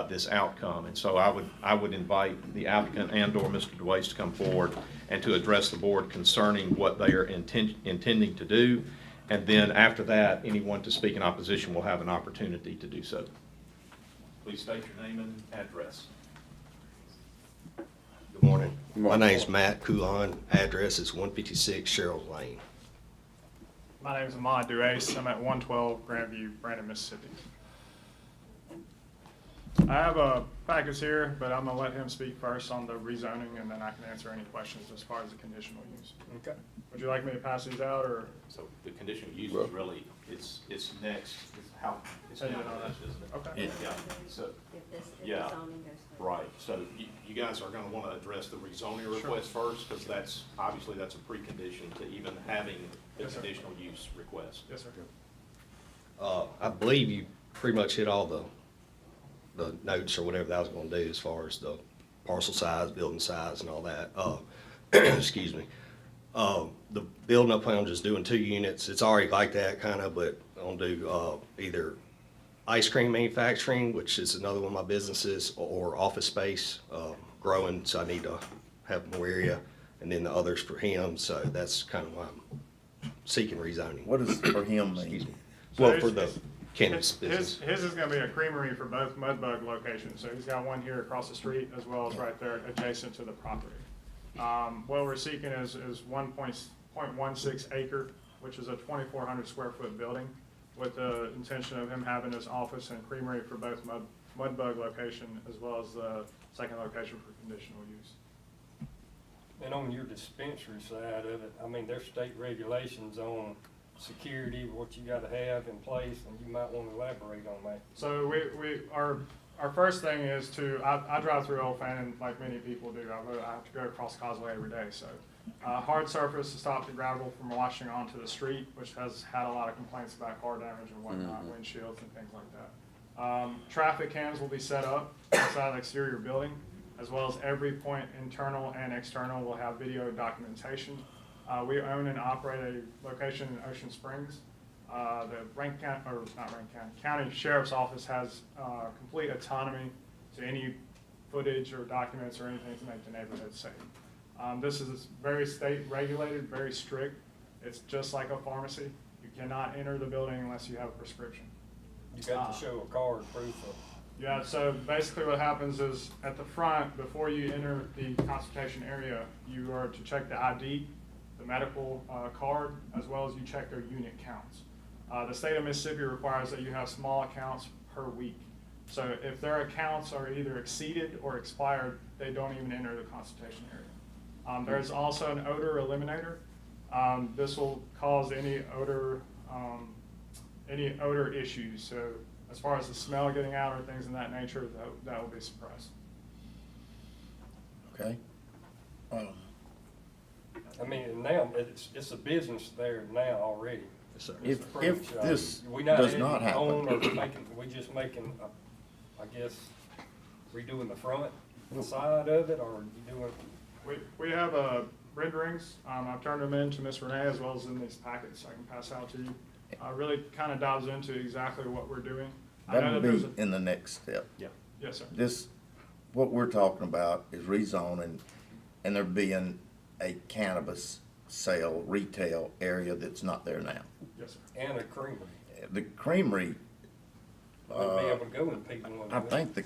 this outcome, and so I would invite the applicant and/or Mr. DeWace to come forward and to address the board concerning what they are intending to do. And then after that, anyone to speak in opposition will have an opportunity to do so. Please state your name and address. Good morning. My name's Matt Coulon. Address is 156 Sherrill Lane. My name is Ahmad Duace. I'm at 112 Grandview, Brandon, Mississippi. I have a package here, but I'm gonna let him speak first on the rezoning, and then I can answer any questions as far as the conditional use. Okay. Would you like me to pass these out, or? So the conditional use is really, it's next, it's how, it's Hey, now, you know that. isn't it? Okay. Yeah, so, If yeah, the zoning goes through. right. So you guys are gonna wanna address the rezoning request first, because that's, obviously, that's a precondition to even having the Yes, sir. conditional use request. Yes, sir. I believe you pretty much hit all the notes or whatever that I was gonna do as far as the parcel size, building size and all that. Excuse me. The building I plan on just doing 2 units. It's already like that kinda, but I'm gonna do, either ice cream manufacturing, which is another one of my businesses, or office space, growing, so I need to have more area, and then the others for him, so that's kind of why I'm seeking rezoning. What does for him Excuse mean? me. Well, for the cannabis His business. is gonna be a creamery for both Mudbug locations, so he's got one here across the street as well as right there adjacent to the property. What we're seeking is 1.16 acre, which is a 2,400 square foot building, with the intention of him having his office and creamery for both Mudbug location as well as the second location for conditional use. And on your dispensary side of it, I mean, there's state regulations on security, what you gotta have in place, and you might wanna elaborate on that. So our first thing is I drive through Old Fannin like many people do. I have to go across Causeway every day, so hard surface to stop the gravel from washing onto the street, which has had a lot of complaints about car damage and whatnot, windshields and things like that. Traffic cams will be set up inside the exterior building, as well as every point, internal and external, will have video documentation. We own and operate a location in Ocean Springs. The County Sheriff's Office has complete autonomy to any footage or documents or anything to make the neighborhood safe. This is very state regulated, very strict. It's just like a pharmacy. You cannot enter the building unless you have a prescription. You got to show a card proof of. Yeah, so basically what happens is at the front, before you enter the consultation area, you are to check the ID, the medical card, as well as you check their unit counts. The state of Mississippi requires that you have small accounts per week. So if their accounts are either exceeded or expired, they don't even enter the consultation area. There's also an odor eliminator. This will cause any odor issues. So as far as the smell getting out or things in that nature, that will be suppressed. Okay. I mean, now, it's a business there now already. Yes, sir. It's If approved, so this we does not happen. We just making, I guess, redoing the front side of it, or you doing? We have renderings. I've turned them in to Ms. Renee as well as in these packets I can pass out to you. Really kind of dives into exactly what we're doing. I know That that would be in the next step. Yeah. Yes, sir. This, what we're talking about is rezoning, and there being a cannabis sale, retail area that's not there now. Yes, sir. And a creamery. The creamery, We'll be able to go and pick one. I think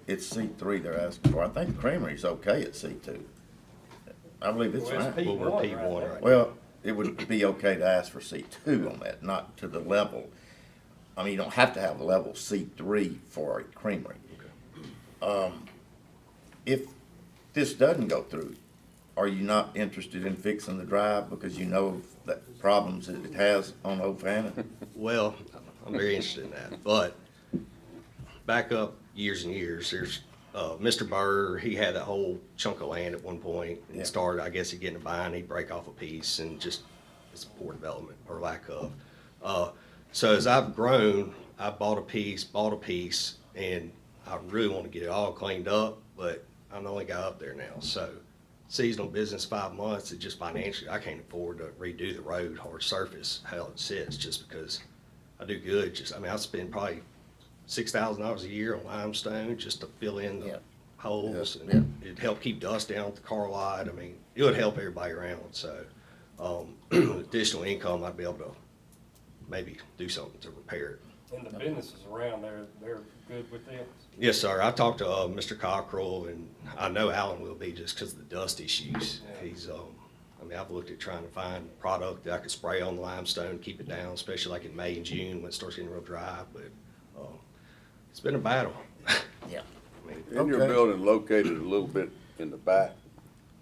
it's C3 they're asking for. I think the creamery's okay at C2. I believe it's Well, right. it's Well, we're P1 P1 right right Well, it would be okay to ask for C2 on that, not to the level. I mean, you don't have to have a level C3 for a creamery. If this doesn't go through, are you not interested in fixing the drive because you know the problems that it has on Old Fannin? Well, I'm very interested in that, but back up years and years, there's Mr. Burr, he had a whole chunk of land at one point and Yeah. started, I guess he'd get in a bind, he'd break off a piece and just, it's poor development or lack of. So as I've grown, I bought a piece, and I really want to get it all cleaned up, but I'm only got up there now. So seasonal business 5 months, it just financially, I can't afford to redo the road, hard surface, how it sits, just because I do good. I spend probably $6,000 a year on limestone just to fill in the holes, and it'd help keep dust down at the car lot. I mean, it would help everybody around, so, additional income, I'd be able to maybe do something to repair it. And the businesses around there, they're good with this? Yes, sir. I talked to, Mr. Cockrell, and I know Alan will be just because of the dust issues. He's, I've looked at trying to find product that I could spray on the limestone, keep it down, especially like in May and June when it starts getting real dry, but, it's been a battle. Yeah. And your building located a little bit in the back?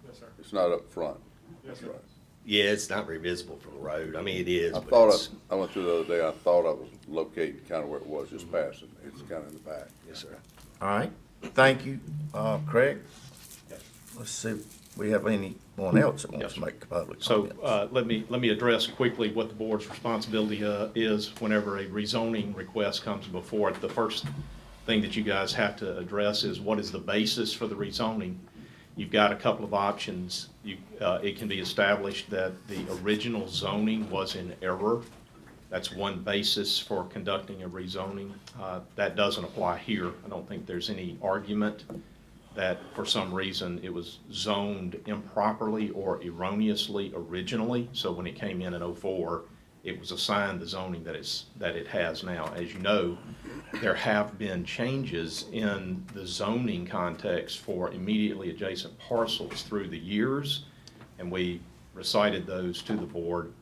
Yes, sir. It's not up front? Yes, sir. Right. Yeah, it's not very visible from the road. I mean, it is, I but thought, it's, I went through the other day, I thought I was located kind of where it was, just passing. It's kind of in the back. yes, sir. All right, thank you, Craig. Let's see if we have anyone else that wants to make a public So comment. let me address quickly what the board's responsibility is whenever a rezoning request comes before it. The first thing that you guys have to address is what is the basis for the rezoning. You've got a couple of options. It can be established that the original zoning was in error. That's one basis for conducting a rezoning. That doesn't apply here. I don't think there's any argument that for some reason it was zoned improperly or erroneously originally. So when it came in 04, it was assigned the zoning that it has now. As you know, there have been changes in the zoning context for immediately adjacent parcels through the years, and we recited those to the board.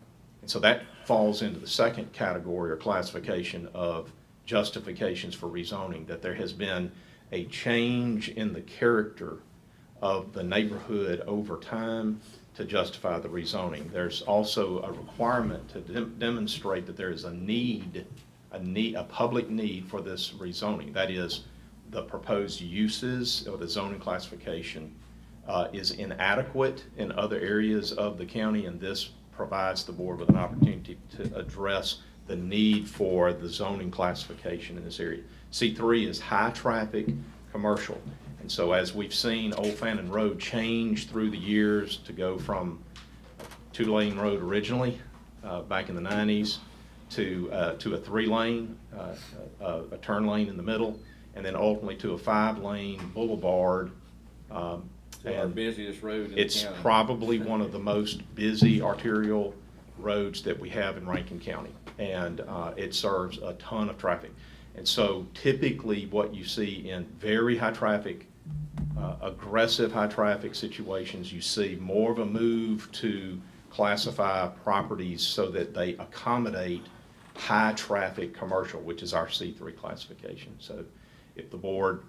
And so that falls into the second category or classification of justifications for rezoning, that there has been a change in the character of the neighborhood over time to justify the rezoning. There's also a requirement to demonstrate that there is a public need for this rezoning. That is, the proposed uses or the zoning classification is inadequate in other areas of the county, and this provides the board with an opportunity to address the need for the zoning classification in this area. C3 is high traffic commercial. And so as we've seen Old Fannin Road change through the years to go from 2-lane road originally, back in the 90s, to a 3-lane, a turn lane in the middle, and then ultimately to a 5-lane boulevard. Our busiest road in the It's county. probably one of the most busy arterial roads that we have in Rankin County, and it serves a ton of traffic. And so typically what you see in very high traffic, aggressive high traffic situations, you see more of a move to classify properties so that they accommodate high traffic commercial, which is our C3 classification. So if the board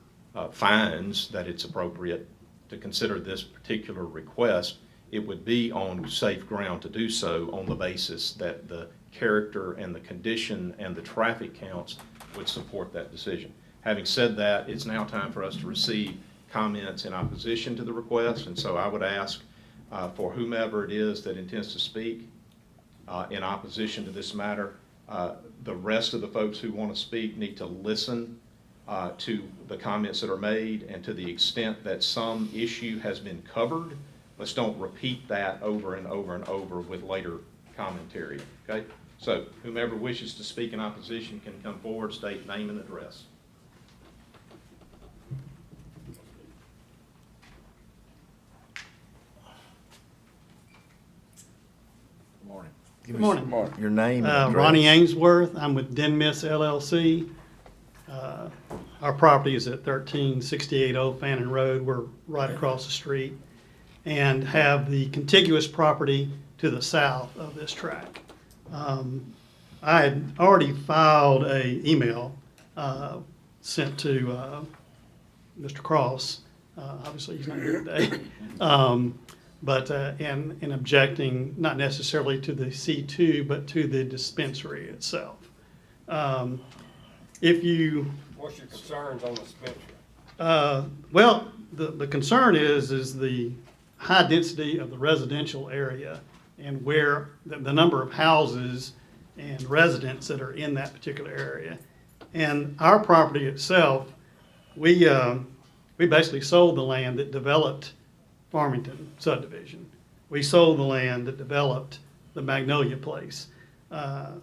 finds that it's appropriate to consider this particular request, it would be on safe ground to do so on the basis that the character and the condition and the traffic counts would support that decision. Having said that, it's now time for us to receive comments in opposition to the request, and so I would ask for whomever it is that intends to speak in opposition to this matter, the rest of the folks who want to speak need to listen to the comments that are made, and to the extent that some issue has been covered, let's don't repeat that over and over and over with later commentary, okay? So whomever wishes to speak in opposition can come forward, state name and address. Good morning. Your name and address. Ronnie Ainsworth. I'm with Denmis LLC. Our property is at 1368 Old Fannin Road. We're right across the street and have the contiguous property to the south of this tract. I had already filed a email sent to Mr. Cross. Obviously, he's not here today. But in objecting not necessarily to the C2, but to the dispensary itself. If you, What's your concerns on the dispensary? Well, the concern is the high density of the residential area and where the number of houses and residents that are in that particular area. And our property itself, we basically sold the land that developed Farmington subdivision. We sold the land that developed the Magnolia Place.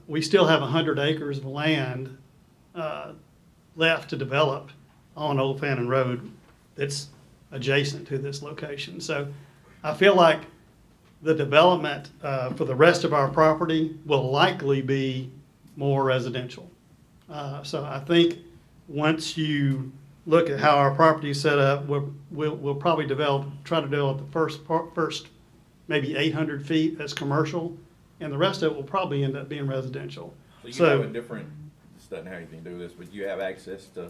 We still have 100 acres of land left to develop on Old Fannin Road that's adjacent to this location. So I feel like the development for the rest of our property will likely be more residential. So I think once you look at how our property is set up, we'll probably try to develop the first maybe 800 feet as commercial, and the rest of it will probably end up being residential. So you have a different, this doesn't have anything to do with this, but you have access to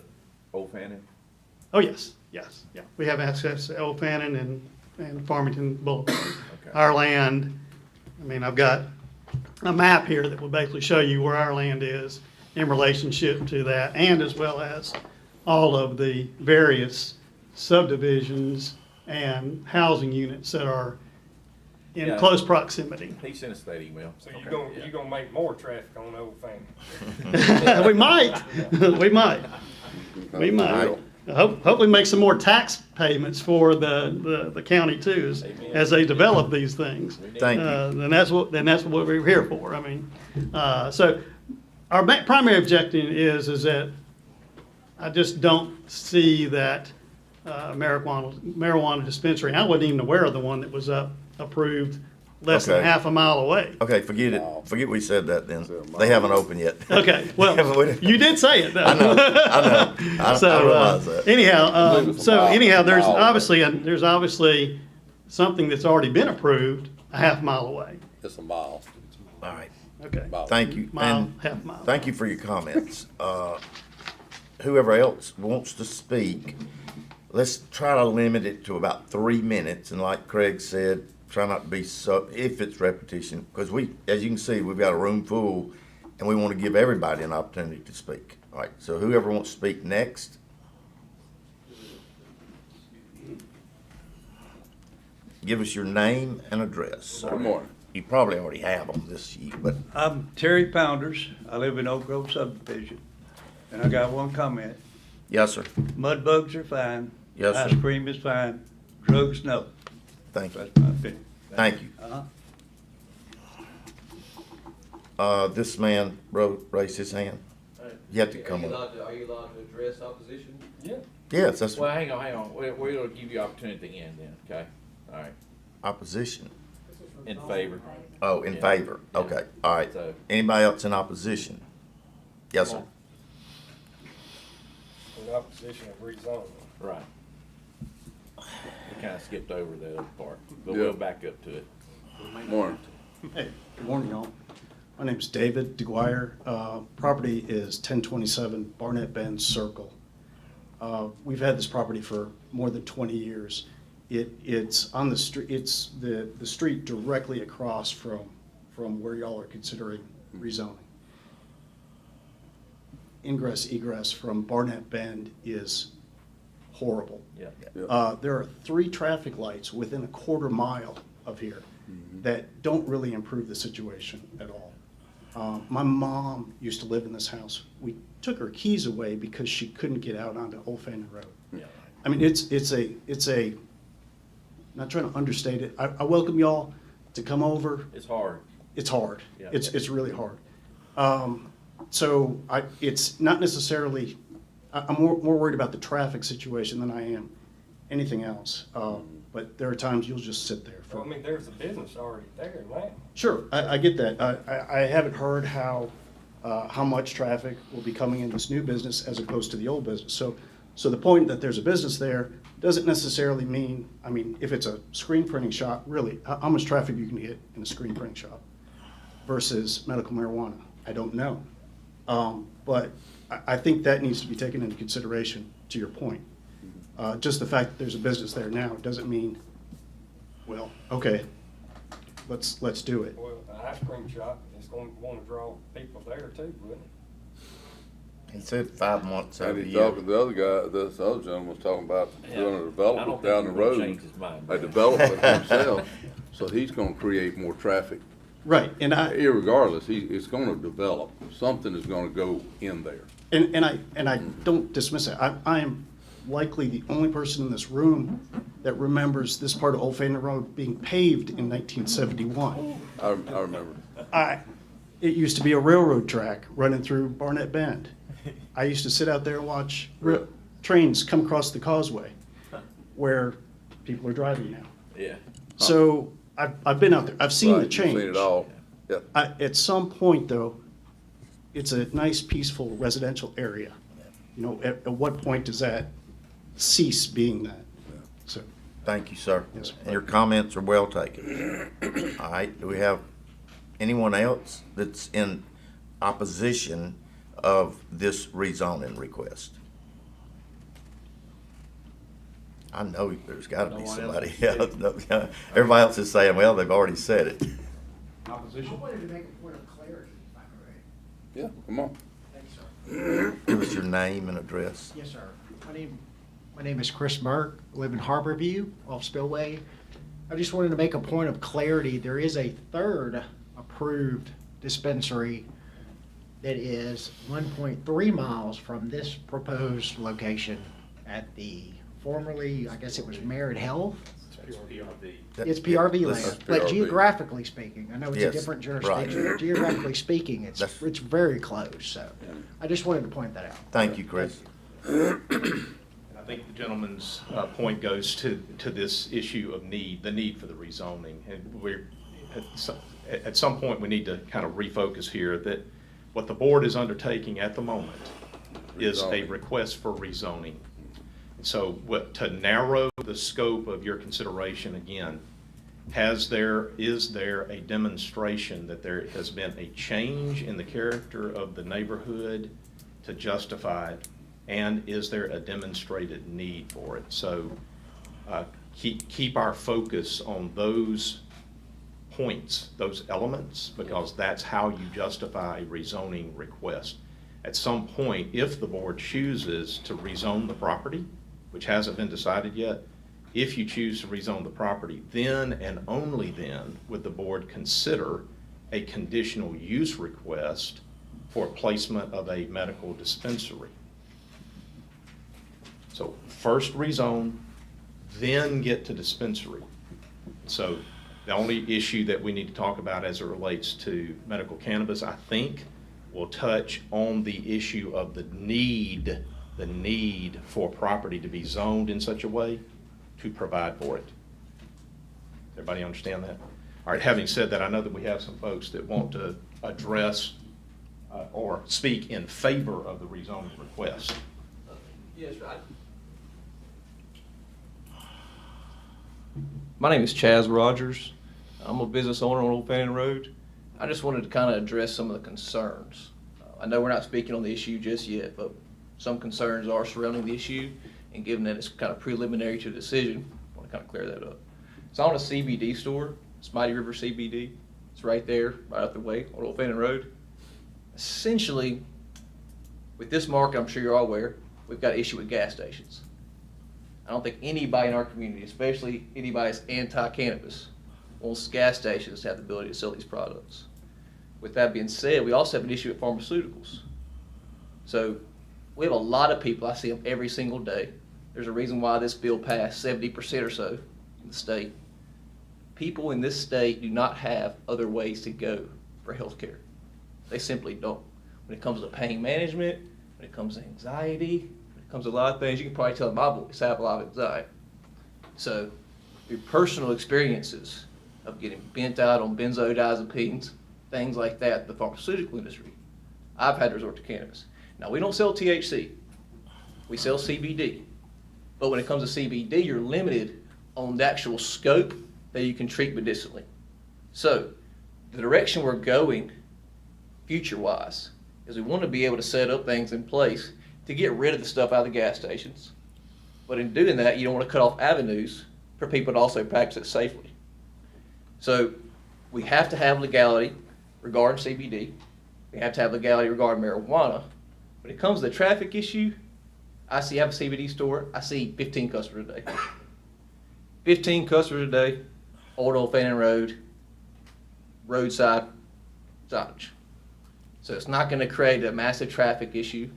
Old Fannin? Oh, yes, yeah. We have access to Old Fannin and Farmington Boulevard. Okay. Our land, I mean, I've got a map here that will basically show you where our land is in relationship to that, and as well as all of the various subdivisions and housing units that are in close proximity. He sent us that email. So you're gonna make more traffic on Old Fannin? We might, we might. Hopefully make some more tax payments for the county too, as they develop these things. Thank you. Then that's what we're here for. I mean, so our primary objective is that I just don't see that marijuana dispensary, and I wasn't even aware of the one that was approved less than Okay. half a mile away. Okay, forget it. Forget we said that then. They haven't opened yet. Okay, well, you did say it though. I know. I realize that. Anyhow, there's Mile there's obviously something that's already been approved a half mile away. It's a mile. All right. Okay. Thank you. Mile, And half mile. thank you for your comments. Whoever else wants to speak, let's try to limit it to about 3 minutes. And like Craig said, try not to be if it's repetition, because as you can see, we've got a room full and we want to give everybody an opportunity to speak. All right, so whoever wants to speak next. Give us your name and address, sir. Good morning. You probably already have on this sheet, but I'm Terry Pounders. I live in Oak Grove subdivision. And I got one comment. yes, sir. Mud bugs are fine. Yes, Ice sir. cream is fine. Drugs, no. Thank you. That's my opinion. Thank you. This man raised his hand. You have to come on. Are you allowed to address opposition? Yeah. Yes, that's Well, hang on. We'll give you opportunity at the end then, okay? All right. opposition. In favor. Oh, in Yeah. favor. Yeah. Okay, all right. So- Anybody else in opposition? Yes, sir. In opposition of rezoning. Right. We kinda skipped over the other part, but Yeah. we'll back up to it. Morning. Hey, good morning, y'all. My name's David DeGuire. Property is 1027 Barnett Bend Circle. We've had this property for more than 20 years. It's on the street, it's the street directly across from where y'all are considering rezoning. Ingress egress from Barnett Bend is horrible. Yeah. There are 3 traffic lights within a quarter mile of here that don't really improve the situation at all. My mom used to live in this house. We took her keys away because she couldn't get out onto Old Fannin Road. Yeah. I mean, it's a, not trying to understate it. I welcome y'all to come over. It's hard. It's hard. Yeah. It's really hard. So it's not necessarily, I'm more worried about the traffic situation than I am anything else. But there are times you'll just sit there for. Well, I mean, there's a business already there now. Sure, I get that. I haven't heard how much traffic will be coming in this new business as opposed to the old business. So the point that there's a business there doesn't necessarily mean, I mean, if it's a screen printing shop, really, how much traffic you can get in a screen printing shop versus medical marijuana, I don't know. But I think that needs to be taken into consideration, to your point. Just the fact that there's a business there now doesn't mean, well, okay, let's do it. Well, an ice cream shop is going to want to draw people there too, wouldn't it? He said 5 months out And of the he's year. talking, the other guy, this other gentleman was talking about doing a I don't development think down the he's gonna road, change his mind, a Brad. development himself, so he's gonna create more traffic. Right, and Irregardless, it's gonna develop, something is gonna go in there. And I don't dismiss it. I am likely the only person in this room that remembers this part of Old Fannin Road being paved in 1971. I remember. It used to be a railroad track running through Barnett Bend. I used to sit out there and watch trains come across the causeway where people are driving now. Yeah. So I've been out there. I've seen the Right, you've change. seen it all. Yep. At some point, though, it's a nice, peaceful residential area. You know, at what point does that cease being that? So, Thank you, sir. Yes, sir. And your comments are well taken. All right, do we have anyone else that's in opposition of this rezoning request? I know there's gotta be somebody else. Everybody else is saying, well, they've already said it. Opposition? wanted to make a point of clarity, if I could. Yeah, come on. Thanks, sir. Give us your name and address. Yes, sir. My name is Chris Merck. I live in Harborview off Spillway. I just wanted to make a point of clarity. There is a third approved dispensary that is 1.3 miles from this proposed location at the formerly, I guess it was Merit Health. It's PRV This is land, but PRV. geographically speaking, I know it's a Yes, different right. jurisdiction, but geographically speaking, it's very close, so I just wanted to point that out. Thank you, Chris. I think the gentleman's point goes to this issue of need, the need for the rezoning. And we're, at some point, we need to kind of refocus here that what the board is undertaking at the moment is a Rezoning. request for rezoning. So to narrow the scope of your consideration again, is there a demonstration that there has been a change in the character of the neighborhood to justify it? And is there a demonstrated need for it? So keep our focus on those points, those elements, because that's how you justify a rezoning request. At some point, if the board chooses to rezone the property, which hasn't been decided yet, if you choose to rezone the property, then and only then would the board consider a conditional use request for placement of a medical dispensary. So first rezone, then get to dispensary. So the only issue that we need to talk about as it relates to medical cannabis, I think, will touch on the issue of the need for property to be zoned in such a way to provide for it. Everybody understand that? All right, having said that, I know that we have some folks that want to address or speak in favor of the rezoning request. Yes, right. My name is Chaz Rogers. I'm a business owner on Old Fannin Road. I just wanted to kind of address some of the concerns. I know we're not speaking on the issue just yet, but some concerns are surrounding the issue, and given that it's kind of preliminary to the decision, I want to kind of clear that up. It's on a CBD store. It's Mighty River CBD. It's right there, right up the way on Old Fannin Road. Essentially, with this market, I'm sure you're all aware, we've got an issue with gas stations. I don't think anybody in our community, especially anybody that's anti-cannabis, wants gas stations to have the ability to sell these products. With that being said, we also have an issue with pharmaceuticals. So we have a lot of people, I see them every single day. There's a reason why this bill passed 70% or so in the state. People in this state do not have other ways to go for health care. They simply don't. When it comes to pain management, when it comes to anxiety, when it comes to a lot of things, you can probably tell in my voice I have a lot of anxiety. So through personal experiences of getting bent out on benzodiazepines, things like that, the pharmaceutical industry, I've had to resort to cannabis. Now, we don't sell THC. We sell CBD. But when it comes to CBD, you're limited on the actual scope that you can treat medicinally. So the direction we're going future-wise is we want to be able to set up things in place to get rid of the stuff out of the gas stations. But in doing that, you don't want to cut off avenues for people to also practice it safely. So we have to have legality regarding CBD. We have to have legality regarding marijuana. When it comes to the traffic issue, I have a CBD store, I see 15 customers a day. 15 customers a day, Old Fannin Road, roadside signage. So it's not gonna create a massive traffic issue.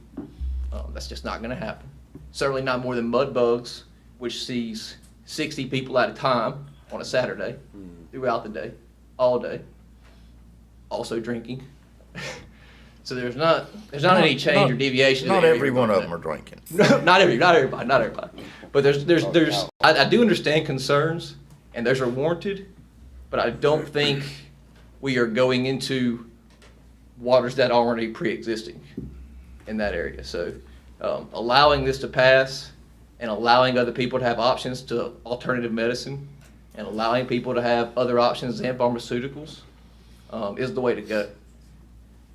That's just not gonna happen. Certainly not more than mud bugs, which sees 60 people at a time on a Saturday, throughout the day, all day. Also drinking. So there's not any change or deviation. Not every one of them are drinking. No, not everybody. But I do understand concerns, and those are warranted, but I don't think we are going into waters that are already pre-existing in that area. So allowing this to pass and allowing other people to have options to alternative medicine and allowing people to have other options than pharmaceuticals is the way to go.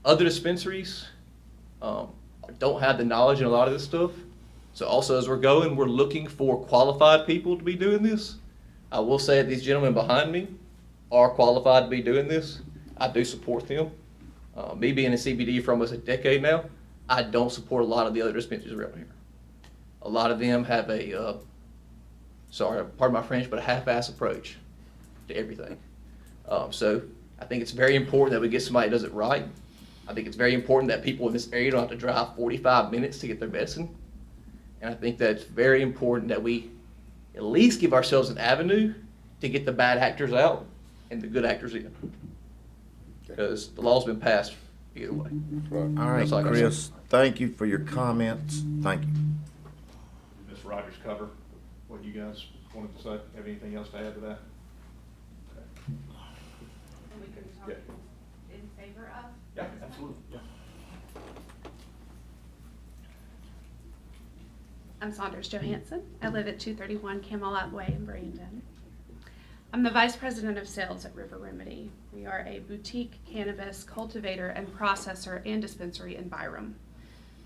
Other dispensaries don't have the knowledge in a lot of this stuff. So also as we're going, we're looking for qualified people to be doing this. I will say that these gentlemen behind me are qualified to be doing this. I do support them. Me being in CBD for almost a decade now, I don't support a lot of the other dispensaries around here. A lot of them have a, sorry, pardon my French, but a half-ass approach to everything. So I think it's very important that we get somebody that does it right. I think it's very important that people in this area don't have to drive 45 minutes to get their medicine. And I think that it's very important that we at least give ourselves an avenue to get the bad actors out and the good actors in. Because the law's been passed either way. All right, Chris, thank you for your comments. Thank you. Did Ms. Rogers cover what you guys wanted to say? Have anything else to add to that? And we can talk Yeah. in favor of? Yeah, absolutely. Yeah. I'm Saunders Johansson. I live at 231 Camelot Way in Brandon. I'm the Vice President of Sales at River Remedy. We are a boutique cannabis cultivator and processor and dispensary in Byram.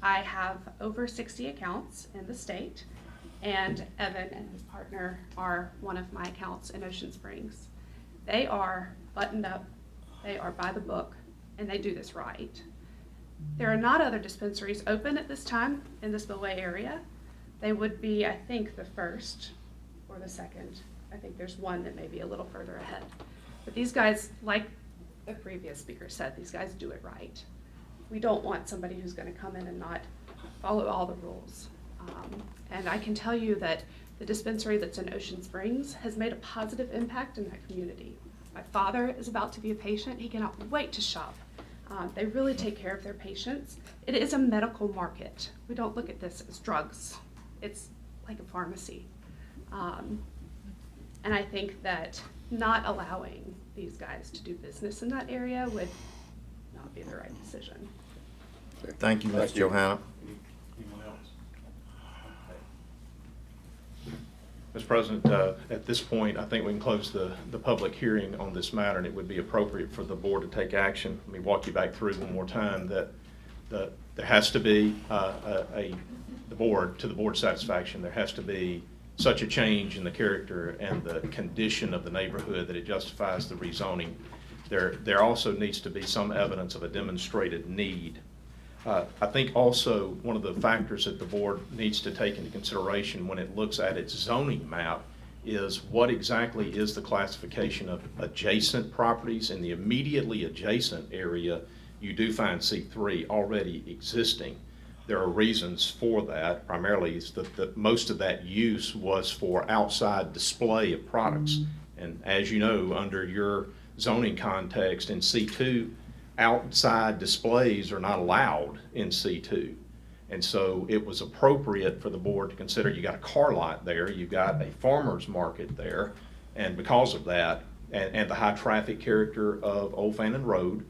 I have over 60 accounts in the state, and Evan and his partner are one of my accounts in Ocean Springs. They are buttoned up, they are by the book, and they do this right. There are not other dispensaries open at this time in the Spillway area. They would be, I think, the first or the second. I think there's one that may be a little further ahead. But these guys, like the previous speaker said, these guys do it right. We don't want somebody who's going to come in and not follow all the rules. And I can tell you that the dispensary that's in Ocean Springs has made a positive impact in that community. My father is about to be a patient. He cannot wait to shop. They really take care of their patients. It is a medical market. We don't look at this as drugs. It's like a pharmacy. And I think that not allowing these guys to do business in that area would not be the right decision. Thank you, Ms. Johanna. Anyone else? Mr. President, at this point, I think we can close the public hearing on this matter, and it would be appropriate for the board to take action. Let me walk you back through one more time that there has to be the board's satisfaction, there has to be such a change in the character and the condition of the neighborhood that it justifies the rezoning. There also needs to be some evidence of a demonstrated need. I think also one of the factors that the board needs to take into consideration when it looks at its zoning map is what exactly is the classification of adjacent properties. In the immediately adjacent area, you do find C3 already existing. There are reasons for that. Primarily is that most of that use was for outside display of products. And as you know, under your zoning context in C2, outside displays are not allowed in C2. And so it was appropriate for the board to consider, you got a car lot there, you've got a farmer's market there, and because of that, and the high traffic character of Old Fannin Road,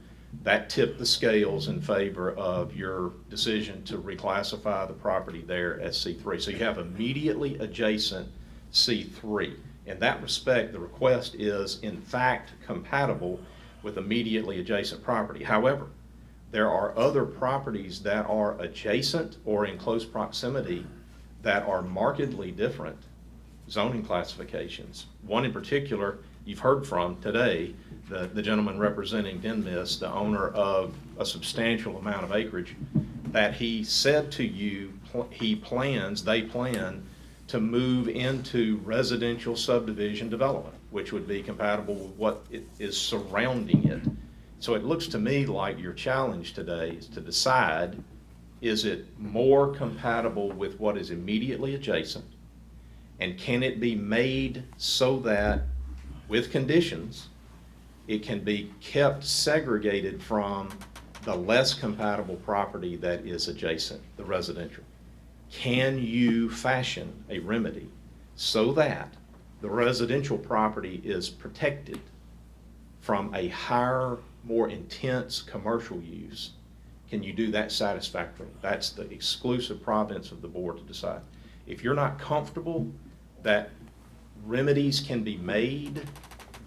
that tipped the scales in favor of your decision to reclassify the property there as C3. So you have immediately adjacent C3. In that respect, the request is in fact compatible with immediately adjacent property. However, there are other properties that are adjacent or in close proximity that are markedly different zoning classifications. One in particular you've heard from today, the gentleman representing Denmis, the owner of a substantial amount of acreage. that he said to you, they plan to move into residential subdivision development, which would be compatible with what is surrounding it. So it looks to me like your challenge today is to decide, is it more compatible with what is immediately adjacent? And can it be made so that, with conditions, it can be kept segregated from the less compatible property that is adjacent, the residential? Can you fashion a remedy so that the residential property is protected from a higher, more intense commercial use? Can you do that satisfactorily? That's the exclusive province of the board to decide. If you're not comfortable that remedies can be made,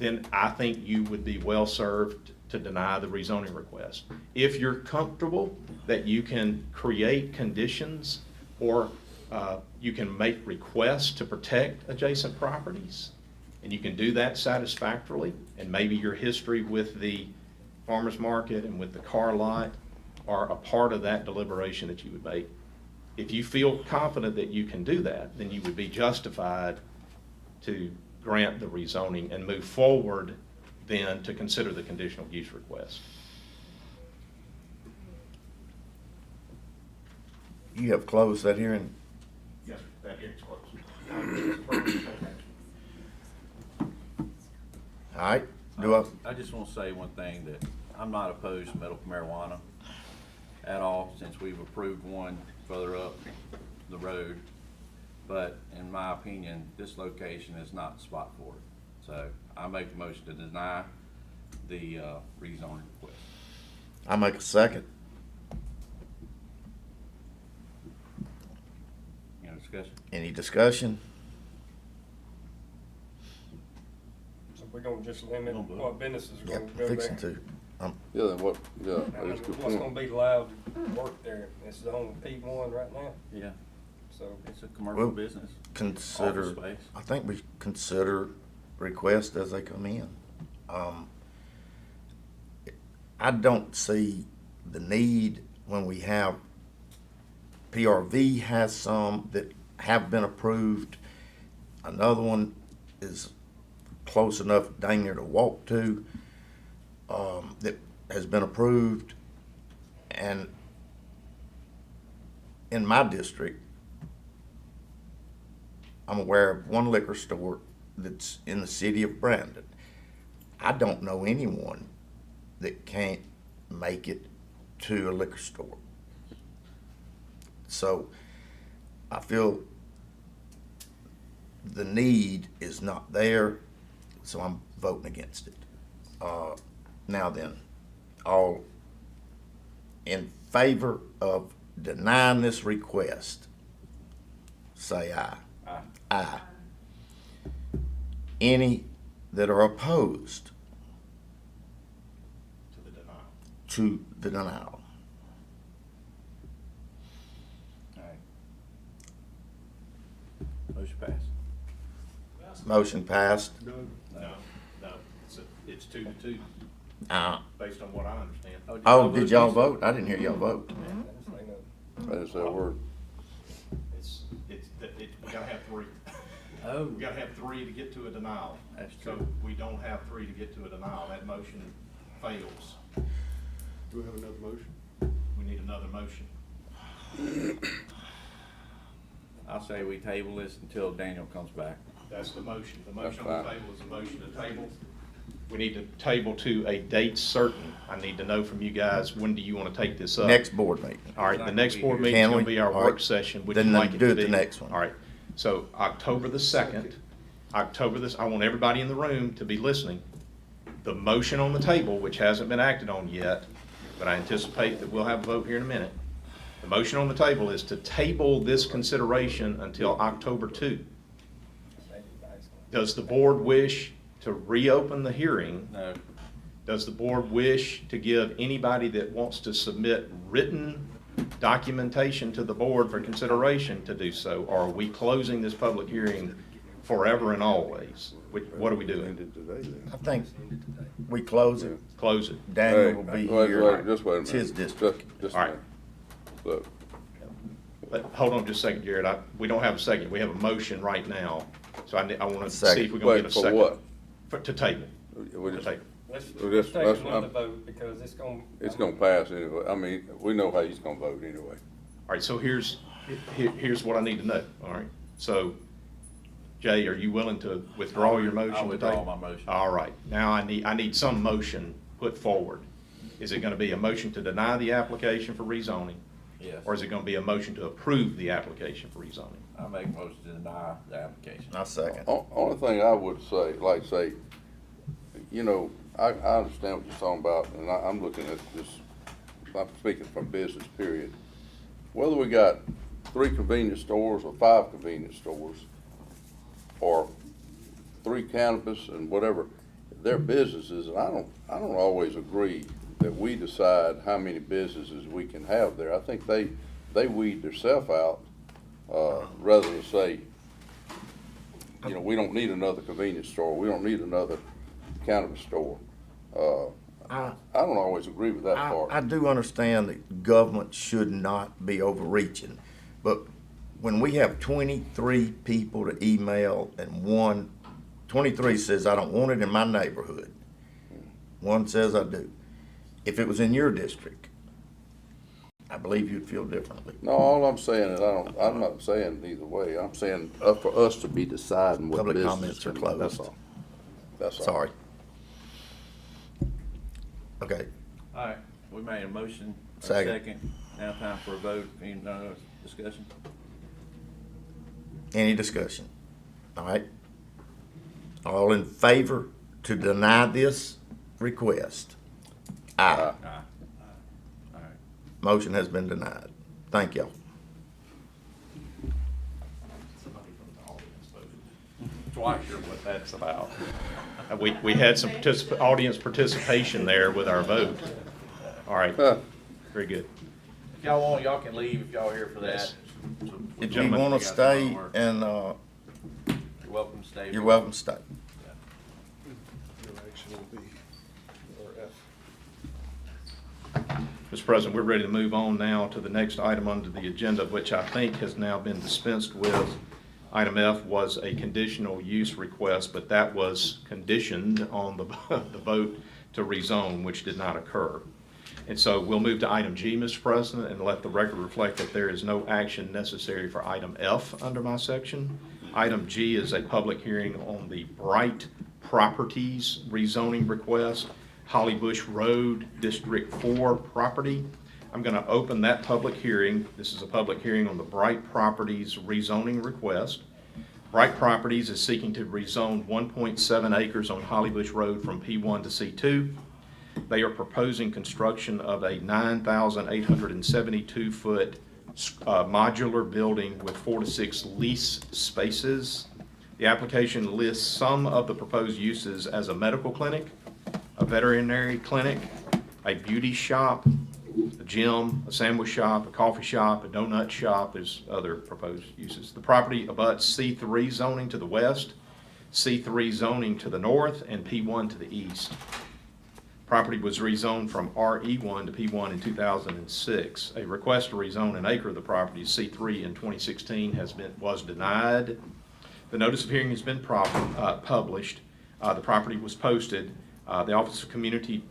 then I think you would be well served to deny the rezoning request. If you're comfortable that you can create conditions or you can make requests to protect adjacent properties, and you can do that satisfactorily, and maybe your history with the farmer's market and with the car lot are a part of that deliberation that you would make. If you feel confident that you can do that, then you would be justified to grant the rezoning and move forward then to consider the conditional use request. You have closed that hearing? Yes, sir. That hearing's closed. All right, I just want to say one thing, that I'm not opposed to medical marijuana at all, since we've approved one further up the road. But in my opinion, this location is not the spot for it. So I make the motion to deny the rezoning request. I make a second. Any discussion? Any discussion? So we're gonna just limit what businesses are Yep, gonna go fixing there. to. Yeah, then what, yeah, I mean, that's a good what's gonna point. be allowed to work there? It's on P1 right now, Yeah, so. it's a commercial Well, business. Consider, Office space. I think we consider requests as they come in. I don't see the need when we have, PRV has some that have been approved. Another one is close enough dang near to walk to, that has been approved. And in my district, I'm aware of one liquor store that's in the city of Brandon. I don't know anyone that can't make it to a liquor store. So I feel the need is not there, so I'm voting against it. Now then, all in favor of denying this request, say aye. Aye. Aye. Any that are opposed To the denial. to the denial? All right. Motion passed. Motion passed. No, it's 2-2, based on what I understand. Oh, did y'all vote? I didn't hear y'all vote. I didn't say a word. We gotta have 3. Oh. We gotta have 3 to get to a denial. That's So true. we don't have 3 to get to a denial. That motion fails. Do we have another motion? We need another motion. I'll say we table this until Daniel comes back. That's the motion. The That's motion on the fine. table is a motion to table. We need to table to a date certain. I need to know from you guys, when do you want to take this up? Next board meeting. All right, the next board Can meeting is we? going to be our All work right. session. Would Then you like it do to it the be? next one. All right, so October the 2nd, I want everybody in the room to be listening. The motion on the table, which hasn't been acted on yet, but I anticipate that we'll have a vote here in a minute. The motion on the table is to table this consideration until October 2. Does the board wish to reopen the hearing? No. Does the board wish to give anybody that wants to submit written documentation to the board for consideration to do so? Or are we closing this public hearing forever and always? What are we doing? I think we close it. Close it. Daniel will be Wait, here. just wait a It's minute. his district. Just a All right. minute. So, But hold on just a second, Jared. We don't have a second. We have a motion right now. So I want to see if we can Wait, get a for second. what? To table. We just, table. Let's We just- take let's- another vote because it's gonna pass anyway. I mean, we know how he's gonna vote anyway. All right, so here's what I need to know, all right? So, Jay, are you willing to withdraw your motion? I'll to withdraw table? my motion. All right, now I need some motion put forward. Is it gonna be a motion to deny the application for rezoning? Yes. Or is it gonna be a motion to approve the application for rezoning? I make a motion to deny the application. I second. Only thing I would say, you know, I understand what you're talking about, and I'm looking at this, I'm speaking from business period. Whether we got 3 convenience stores or 5 convenience stores, or 3 cannabis and whatever, they're businesses, and I don't always agree that we decide how many businesses we can have there. I think they weed themselves out, rather than say, you know, we don't need another convenience store, we don't need another cannabis store. I don't always agree with that part. I do understand that government should not be overreaching, but when we have 23 people to email and 23 says, I don't want it in my neighborhood. One says I do. If it was in your district, I believe you'd feel differently. No, all I'm saying is I'm not saying either way. I'm saying for us to be deciding what Public business. comments are can- closed. That's all. That's all. Sorry. Okay, All right, we made a motion, a Second. second. Now time for a vote. Any other discussion? any discussion? All right. All in favor to deny this request? Aye. Aye. All right. Motion has been denied. Thank y'all. Twice. What that's about. We had some audience participation there with our vote. All right, very good. If y'all want, y'all can leave if y'all here for that. Yes. If you Gentlemen, want you to guys stay wanna work. and, You're welcome to stay. you're welcome to stay. Mr. President, we're ready to move on now to the next item under the agenda, which I think has now been dispensed with. Item F was a conditional use request, but that was conditioned on the vote to rezone, which did not occur. And so we'll move to item G, Mr. President, and let the record reflect that there is no action necessary for item F under my section. Item G is a public hearing on the Bright Properties rezoning request, Holly Bush Road, District 4 property. I'm going to open that public hearing. This is a public hearing on the Bright Properties rezoning request. Bright Properties is seeking to rezone 1.7 acres on Holly Bush Road from P1 to C2. They are proposing construction of a 9,872-foot modular building with 4 to 6 lease spaces. The application lists some of the proposed uses as a medical clinic, a veterinary clinic, a beauty shop, a gym, a sandwich shop, a coffee shop, a donut shop. There's other proposed uses. The property abuts C3 zoning to the west, C3 zoning to the north, and P1 to the east. Property was rezoned from RE1 to P1 in 2006. A request to rezone an acre of the property to C3 in 2016 was denied. The notice of hearing has been published. The property was posted. The Office of Community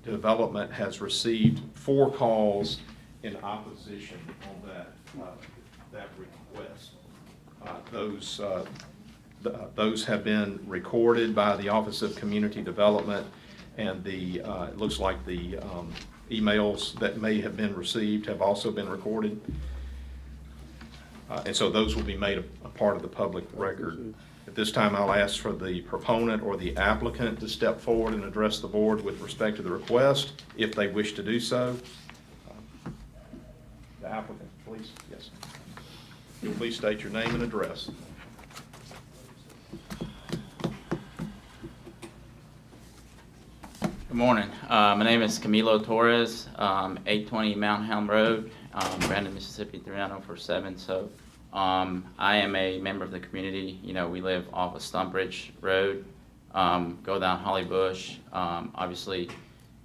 Development has received 4 calls in opposition on that request. Those have been recorded by the Office of Community Development, and it looks like the emails that may have been received have also been recorded. And so those will be made a part of the public record. At this time, I'll ask for the proponent or the applicant to step forward and address the board with respect to the request, if they wish to do so. The applicant, please. Yes. Please state your name and address. Good morning. My name is Camilo Torres, 820 Mount Helm Road, Brandon, Mississippi 39047. So I am a member of the community. You know, we live off of Stumpridge Road, go down Holly Bush. Obviously,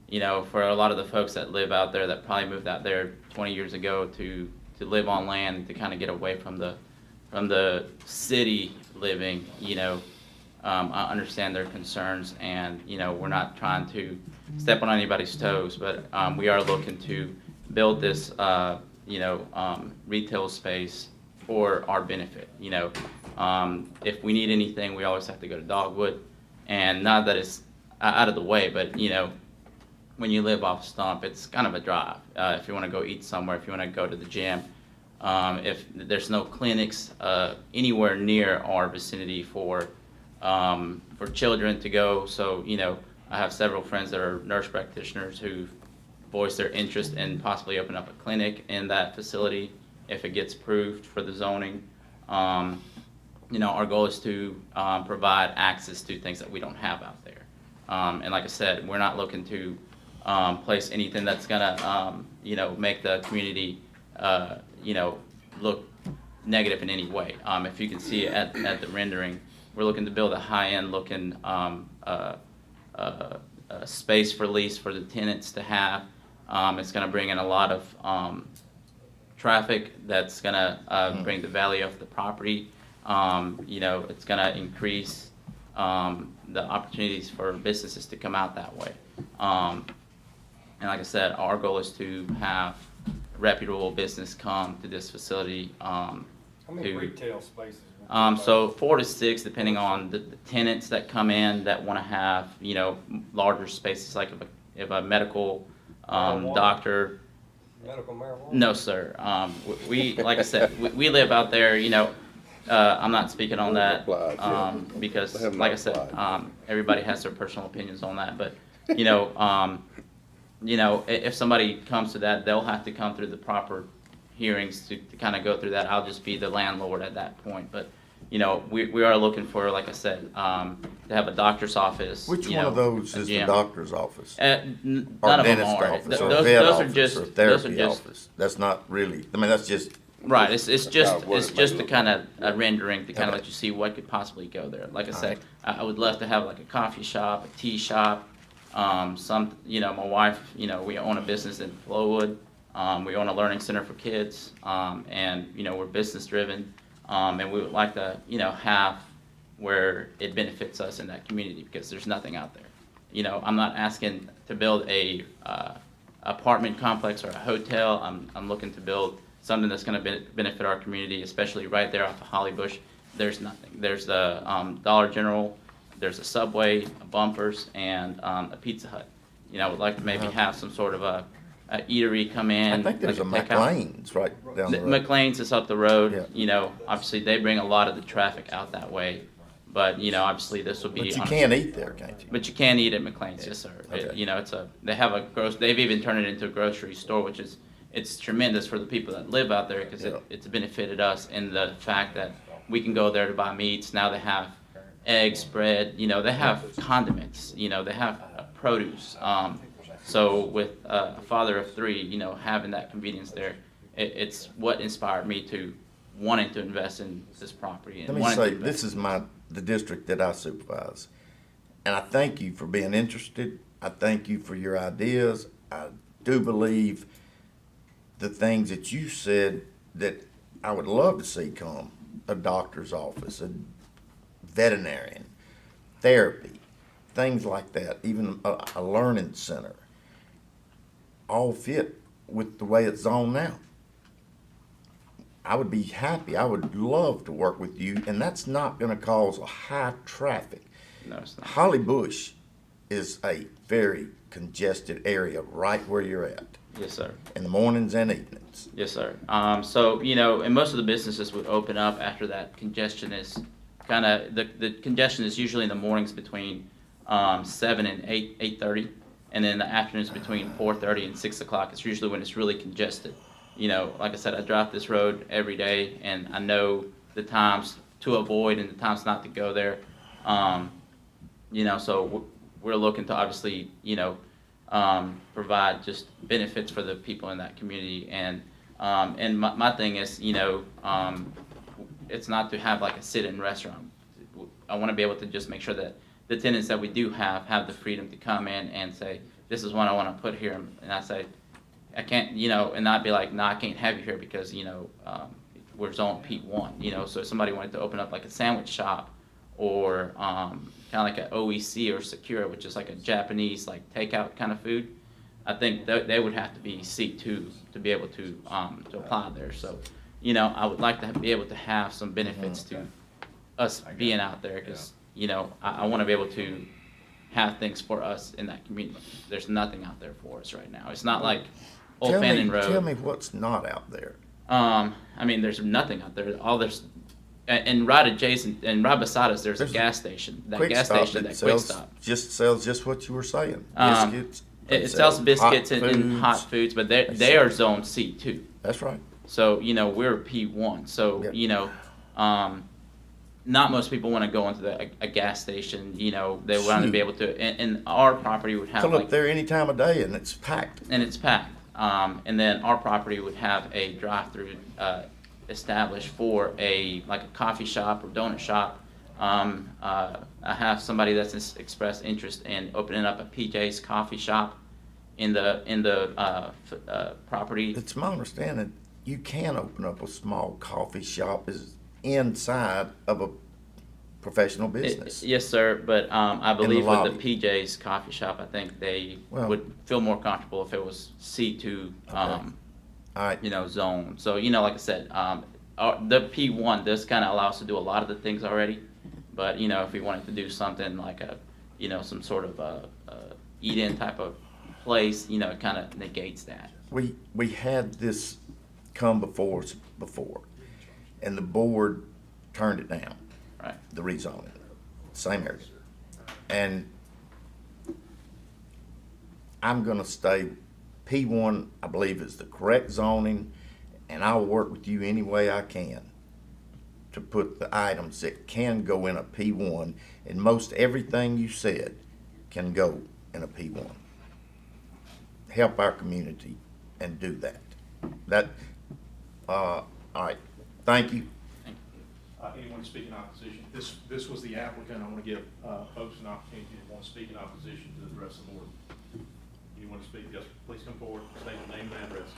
you know, for a lot of the folks that live out there that probably moved out there 20 years ago to live on land, to kind of get away from the city living, you know, I understand their concerns, and, you know, we're not trying to step on anybody's toes, but we are looking to build this, you know, retail space for our benefit. You know, if we need anything, we always have to go to Dogwood, and not that it's out of the way, but, you know, when you live off Stump, it's kind of a drive. If you want to go eat somewhere, if you want to go to the gym, if there's no clinics anywhere near our vicinity for children to go. So, you know, I have several friends that are nurse practitioners who voice their interest in possibly opening up a clinic in that facility if it gets approved for the zoning. You know, our goal is to provide access to things that we don't have out there. And like I said, we're not looking to place anything that's gonna, you know, make the community, you know, look negative in any way. If you can see at the rendering, we're looking to build a high-end looking space for lease for the tenants to have. It's gonna bring in a lot of traffic that's gonna bring the value of the property. You know, it's gonna increase the opportunities for businesses to come out that way. And like I said, our goal is to have reputable business come to this facility. How many retail spaces? So 4 to 6, depending on the tenants that come in that want to have, you know, larger spaces, like if a medical doctor. Medical marijuana? No, sir. We like I said, we live out there. You know, I'm not speaking on that because, like I said, everybody has their personal opinions on that. But you know, if somebody comes to that, they'll have to come through the proper hearings to kind of go through that. I'll just be the landlord at that point. But you know, we are looking for, like I said, to have a doctor's office. Which one of those is the doctor's office? None or of them dentist are. office, or Those vet are office, just or those are therapy just office? That's not really, I mean, that's just. right. It's just the kind of rendering to kind of Okay. let you see what could possibly go there. Like I said, I would love to have like a coffee shop, a tea shop. Some, you know, my wife, you know, we own a business in Flowwood. We own a learning center for kids, and you know, we're business driven, and we would like to, you know, have where it benefits us in that community, because there's nothing out there. You know, I'm not asking to build a apartment complex or a hotel. I'm looking to build something that's going to benefit our community, especially right there off of Holly Bush. There's nothing. There's the Dollar General, there's a Subway, a Bumpers, and a Pizza Hut. You know, I would like to maybe have some sort of a eatery come in. I think there's like a McLean's right down the road. McLean's is up the road. Yeah. You know, obviously they bring a lot of the traffic out that way. But, you know, obviously this will be. But you can't eat there, can't you? But you can eat at McLean's, yes, sir. Okay. You know, they've even turned it into a grocery store, which is, it's tremendous for the people that live out there, because it's benefited us in the fact that we can go there to buy meats. Now they have eggs, bread, you know, they have condiments, you know, they have produce. So with a father of 3, you know, having that convenience there, it's what inspired me to wanting to invest in this property. And Let me wanting say, to this is the district that I supervise. And I thank you for being interested. I thank you for your ideas. I do believe the things that you said that I would love to see come. A doctor's office, a veterinarian, therapy, things like that, even a learning center, all fit with the way it's zoned now. I would be happy. I would love to work with you, and that's not going to cause a high traffic. No, it's not. Holly Bush is a very congested area right where you're at. Yes, sir. In the mornings and evenings. Yes, sir. So, you know, and most of the businesses would open up after that congestion is kind of, the congestion is usually in the mornings between 7 and 8:30, and then the afternoons between 4:30 and 6 o'clock. It's usually when it's really congested. You know, like I said, I drive this road every day, and I know the times to avoid and the times not to go there. You know, so we're looking to obviously, you know, provide just benefits for the people in that community. And my thing is, you know, it's not to have like a sit-in restaurant. I want to be able to just make sure that the tenants that we do have the freedom to come in and say, this is what I want to put here, and I say, I can't, you know, and not be like, no, I can't have you here because, you know, we're zone P1, you know, so if somebody wanted to open up like a sandwich shop or kind of like an OEC or Secura, which is like a Japanese like takeout kind of food, I think they would have to be C2 to be able to apply there. So, you know, I would like to be able to have some benefits to us being out there because, you know, I want to be able to have things for us in that community. There's nothing out there for us right now. It's not like Old Fannin Road. Tell me what's not out there. I mean, there's nothing out there. All there's, and right adjacent and right beside us, there's a gas station. That Quick gas Stop station, that that Quick sells, Stop. just sells just what you were saying. Biscuits. It sells biscuits hot and hot foods, but they are zone C2. That's right. So, you know, we're P1. So, Yep. you know, not most people want to go into a gas station. You know, they want to be able to, and our property would have Pull like, up there any time of day and it's packed. and it's packed. And then our property would have a drive-through established for like a coffee shop or donut shop. I have somebody that's expressed interest in opening up a PJ's coffee shop in the property. It's my understanding you can open up a small coffee shop is inside of a professional business. Yes, sir, but I believe with lobby. the PJ's coffee shop, I think they would feel more comfortable if it was C2, Alright. you know, zone. So, you know, like I said, the P1 does kind of allow us to do a lot of the things already, but, you know, if we wanted to do something like you know, some sort of eat-in type of place, you know, it kind of negates that. We had this come before us before, and the board turned it down. Right. The rezoning, same area. And I'm gonna stay, P1, I believe is the correct zoning, and I'll work with you any way I can to put the items that can go in a P1, and most everything you said can go in a P1. Help our community and do that. All right, thank you. Anyone to speak in opposition? This was the applicant. I want to give folks an opportunity to want to speak in opposition to the rest of the board. Anyone to speak? Yes, please come forward, state your name and address.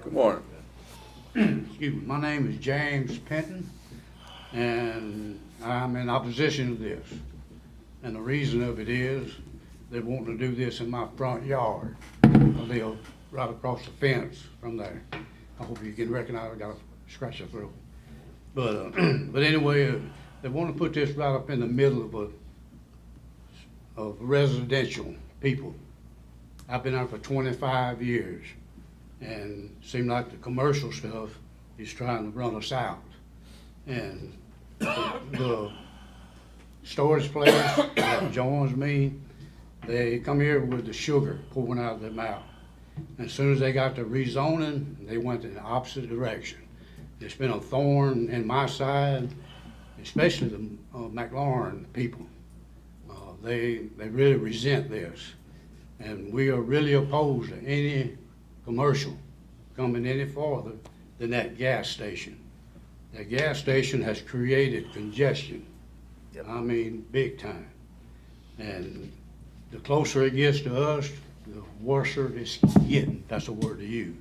Good morning. Excuse me, my name is James Penton, and I'm in opposition to this. And the reason of it is, they're wanting to do this in my front yard. I live right across the fence from there. I hope you can recognize, I got a scratch of throat. But, but anyway, they want to put this right up in the middle of residential people. I've been out for 25 years, and it seemed like the commercial stuff is trying to run us out. And the storage place that joins me, they come here with the sugar pouring out of their mouth. As soon as they got the rezoning, they went in the opposite direction. It's been a thorn in my side, especially the McLaurin people. They really resent this. And we are really opposed to any commercial coming any farther than that gas station. That gas station has created congestion. I mean, big time. And the closer it gets to us, the worse it's getting. That's the word to use.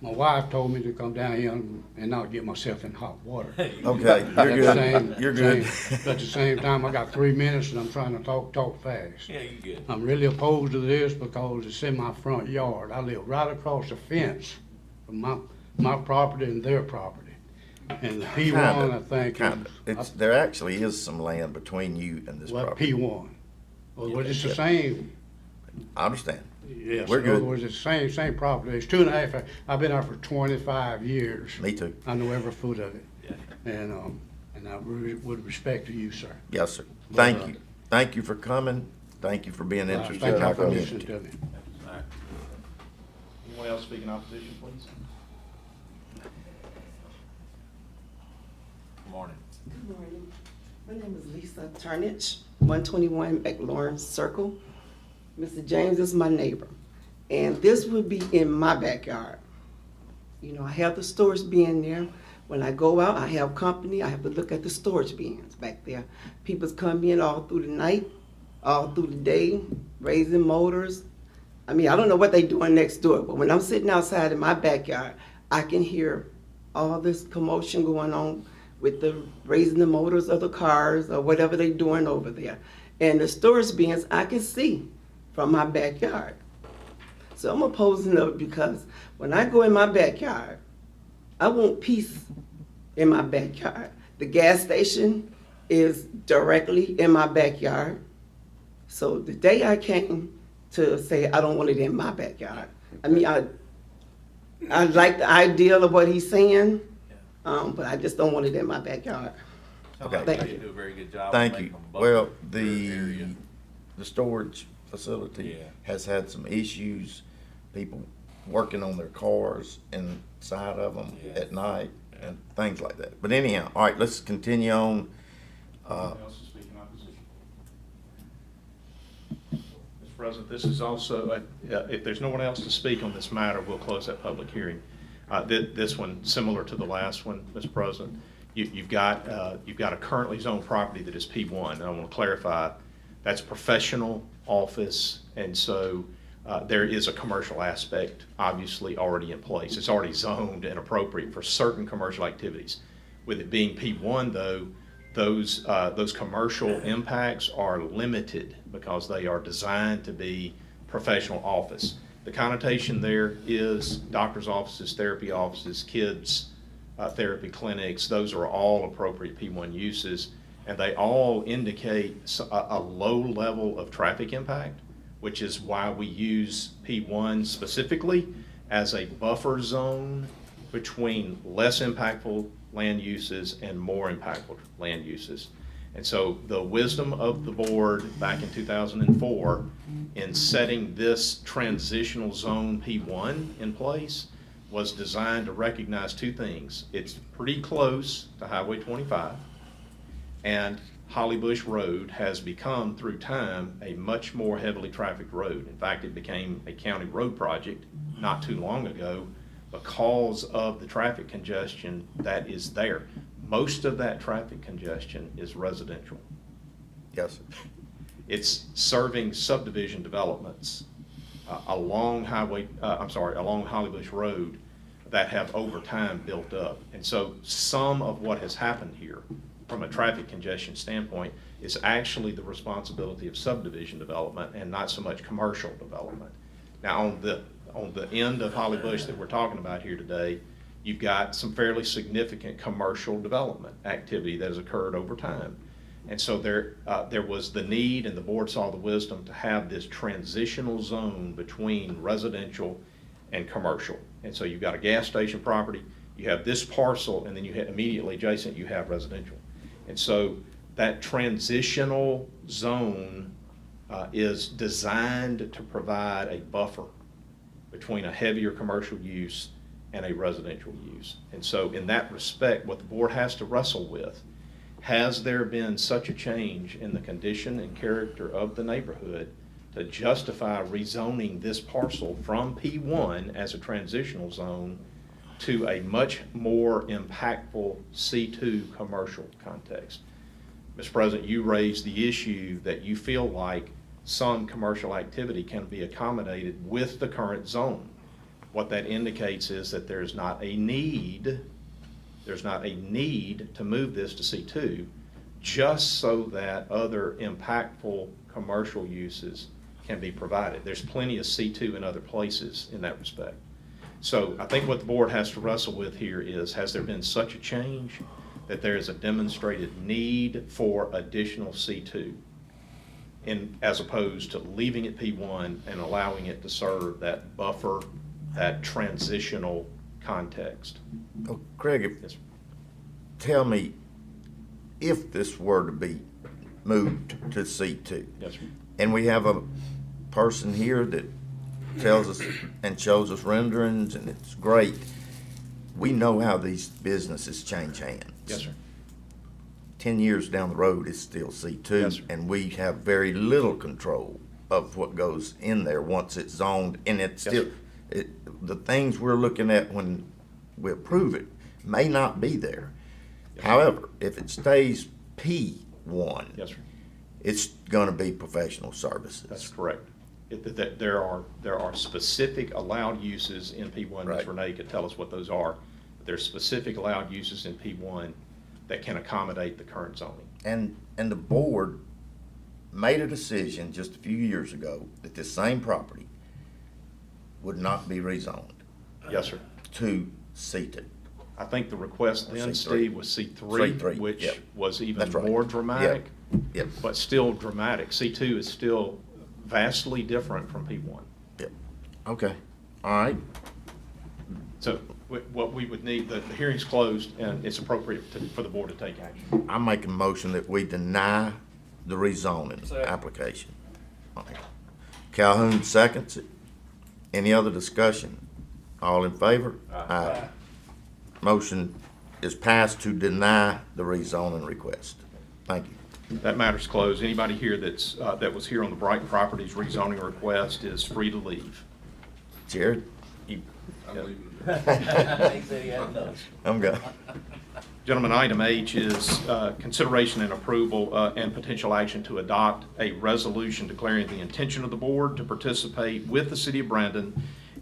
My wife told me to come down here and not get myself in hot water. Okay, you're good. You're good. But at the same time, I got 3 minutes and I'm trying to talk fast. Yeah, you're good. I'm really opposed to this because it's in my front yard. I live right across the fence from my property and their property. And the P1, I think, There actually is some land between you and this well, property. P1. Well, it's the same. I understand. Yes, We're in other good. words, it's the same property. It's 2.5. I've been out for 25 years. Me too. I know every foot of it. And I would respect to you, sir. Yes, sir. Thank you. Thank you for coming. Thank you for being interested Thank in you our for listening community. to me. Anyone else speak in opposition, please? Good morning. Good morning. My name is Lisa Turnage, 121 McLaurin Circle. Mr. James is my neighbor, and this would be in my backyard. You know, I have the storage bin there. When I go out, I have company. I have to look at the storage bins back there. People come in all through the night, all through the day, raising motors. I mean, I don't know what they doing next door, but when I'm sitting outside in my backyard, I can hear all this commotion going on with the raising the motors of the cars or whatever they doing over there. And the storage bins I can see from my backyard. So I'm opposing it because when I go in my backyard, I want peace in my backyard. The gas station is directly in my backyard. So the day I came to say I don't want it in my backyard, I mean, I like the ideal of what he's saying, but I just don't want it in my backyard. Okay. Thank You you. do a very good job. of Thank making you. them both Well, in their area. the storage facility Yeah. has had some issues, people working on their cars inside of them Yeah. at night and things like that. But anyhow, all right, let's continue on. Anyone else to speak in opposition? Mr. President, this is also, if there's no one else to speak on this matter, we'll close that public hearing. This one, similar to the last one, Mr. President, you've got a currently zoned property that is P1. And I want to clarify, that's professional office, and so there is a commercial aspect obviously already in place. It's already zoned and appropriate for certain commercial activities. With it being P1 though, those commercial impacts are limited because they are designed to be professional office. The connotation there is doctor's offices, therapy offices, kids therapy clinics. Those are all appropriate P1 uses, and they all indicate a low level of traffic impact, which is why we use P1 specifically as a buffer zone between less impactful land uses and more impactful land uses. And so the wisdom of the board back in 2004 in setting this transitional zone P1 in place was designed to recognize two things. It's pretty close to Highway 25, and Holly Bush Road has become, through time, a much more heavily trafficked road. In fact, it became a county road project not too long ago because of the traffic congestion that is there. Most of that traffic congestion is residential. Yes, sir. It's serving subdivision developments along Holly Bush Road that have over time built up. And so some of what has happened here from a traffic congestion standpoint is actually the responsibility of subdivision development and not so much commercial development. Now on the end of Holly Bush that we're talking about here today, you've got some fairly significant commercial development activity that has occurred over time. And so there was the need, and the board saw the wisdom to have this transitional zone between residential and commercial. And so you've got a gas station property, you have this parcel, and then you have immediately adjacent, you have residential. And so that transitional zone is designed to provide a buffer between a heavier commercial use and a residential use. And so in that respect, what the board has to wrestle with, has there been such a change in the condition and character of the neighborhood to justify rezoning this parcel from P1 as a transitional zone to a much more impactful C2 commercial context? Mr. President, you raised the issue that you feel like some commercial activity can be accommodated with the current zone. What that indicates is that there's not a need to move this to C2 just so that other impactful commercial uses can be provided. There's plenty of C2 in other places in that respect. So I think what the board has to wrestle with here is, has there been such a change that there is a demonstrated need for additional C2, as opposed to leaving it P1 and allowing it to serve that buffer, that transitional context? Oh, Craig, tell me, if this were to be moved to C2, Yes, sir. and we have a person here that tells us and shows us renderings, and it's great, we know how these businesses change hands. Yes, sir. 10 years down the road, it's still C2, Yes, sir. and we have very little control of what goes in there once it's zoned, and it's Yes, still, sir. the things we're looking at when we approve it may not be there. Yes, sir. However, if it stays P1, Yes, sir. it's gonna be professional services. That's correct. That there are specific allowed uses in P1. Ms. Right. Renee could tell us what those are. There's specific allowed uses in P1 that can accommodate the current zoning. And the board made a decision just a few years ago that this same property would not be rezoned Yes, sir. to C2. I think the request Or then, C3. Steve, was C3, C3, which yep. was even That's right. more dramatic, Yep. but still dramatic. C2 is still vastly different from P1. Yep. Okay, all right. So what we would need, the hearing's closed, and it's appropriate for the board to take action. I make a motion that we deny the rezoning Second. application. Calhoun seconds it. Any other discussion? All in favor? Aye. Motion is passed to deny the rezoning request. Thank you. That matter's closed. Anybody here that was here on the Brighton Properties rezoning request is free to leave. Jared? I'm good. Gentlemen, item H is consideration and approval and potential action to adopt a resolution declaring the intention of the board to participate with the city of Brandon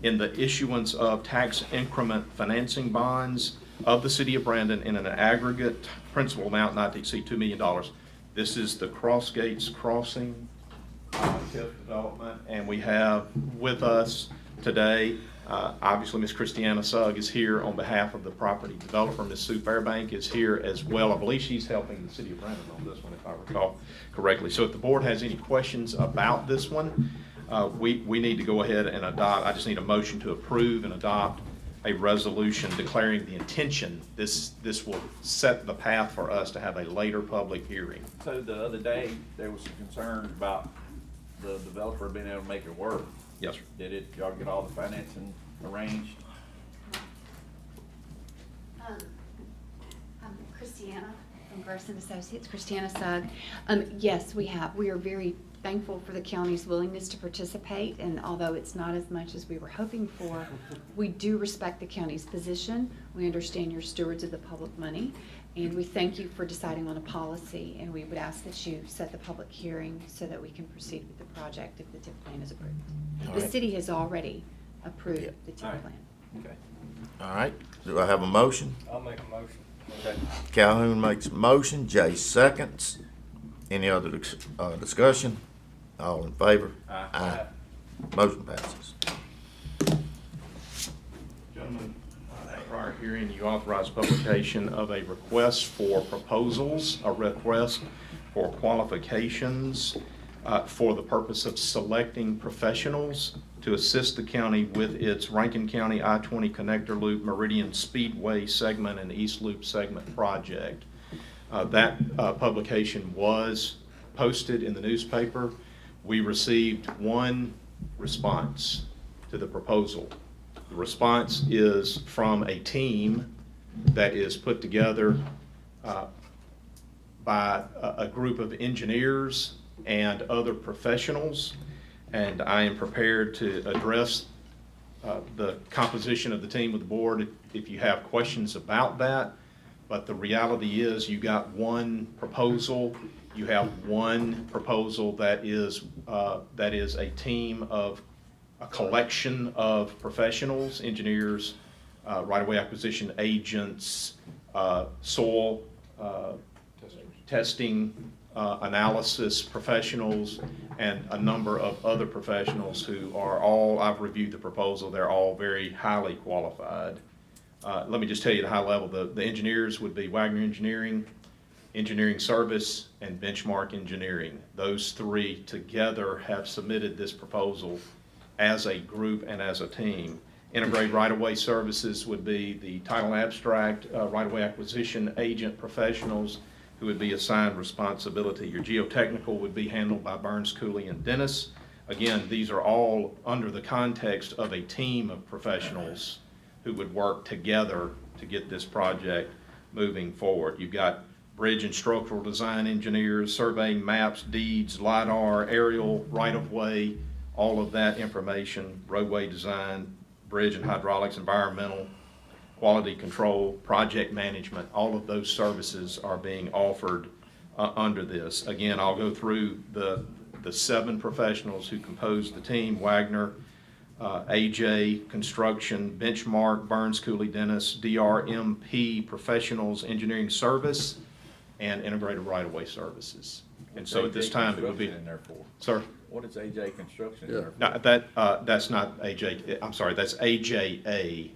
in the issuance of tax increment financing bonds of the city of Brandon in an aggregate principal amount not to exceed $2 million. This is the Cross Gates Crossing TIF development, and we have with us today, obviously, Ms. Christiana Sugg is here on behalf of the property developer. Ms. Sue Fairbank is here as well. I believe she's helping the city of Brandon on this one, if I recall correctly. So if the board has any questions about this one, we need to go ahead and adopt. I just need a motion to approve and adopt a resolution declaring the intention. This will set the path for us to have a later public hearing. So the other day, there was some concern about the developer being able to make it work. Yes, sir. Did y'all get all the financing arranged? I'm Christiana from Gerson Associates, Christiana Sugg. Yes, we have. We are very thankful for the county's willingness to participate, and although it's not as much as we were hoping for, we do respect the county's position. We understand you're stewards of the public money, and we thank you for deciding on a policy, and we would ask that you set the public hearing so that we can proceed with the project if the TIF plan is approved. All The right. city has already approved Yep. the TIF All right. plan. Okay. All right, do I have a motion? I'll make a motion. Okay. Calhoun makes a motion, Jay seconds. Any other discussion? All in favor? Aye. Motion passes. Gentlemen, at prior hearing, you authorized publication of a request for proposals, a request for qualifications for the purpose of selecting professionals to assist the county with its Rankin County I-20 Connector Loop Meridian Speedway segment and East Loop segment project. That publication was posted in the newspaper. We received one response to the proposal. The response is from a team that is put together by a group of engineers and other professionals, and I am prepared to address the composition of the team with the board if you have questions about that. But the reality is you got one proposal. You have one proposal that is a team of a collection of professionals, engineers, right-of-way acquisition agents, soil testing analysis professionals, and a number of other professionals who are all, I've reviewed the proposal, they're all very highly qualified. Let me just tell you at a high level, the engineers would be Wagner Engineering, Engineering Service, and Benchmark Engineering. Those three together have submitted this proposal as a group and as a team. Integrated right-of-way services would be the title abstract, right-of-way acquisition agent professionals who would be assigned responsibility. Your geotechnical would be handled by Burns, Cooley, and Dennis. Again, these are all under the context of a team of professionals who would work together to get this project moving forward. You've got bridge and structural design engineers, surveying maps, deeds, LiDAR, aerial, right-of-way, all of that information, roadway design, bridge and hydraulics, environmental, quality control, project management, all of those services are being offered under this. Again, I'll go through the 7 professionals who compose the team: Wagner, AJ Construction, Benchmark, Burns Cooley Dennis, DRMP Professionals Engineering Service, and Integrated Right-of-Way Services. And so at this time, it would be. In there for? Sir? What is AJ Construction in there for? No, that's not AJ, I'm sorry, that's AJA.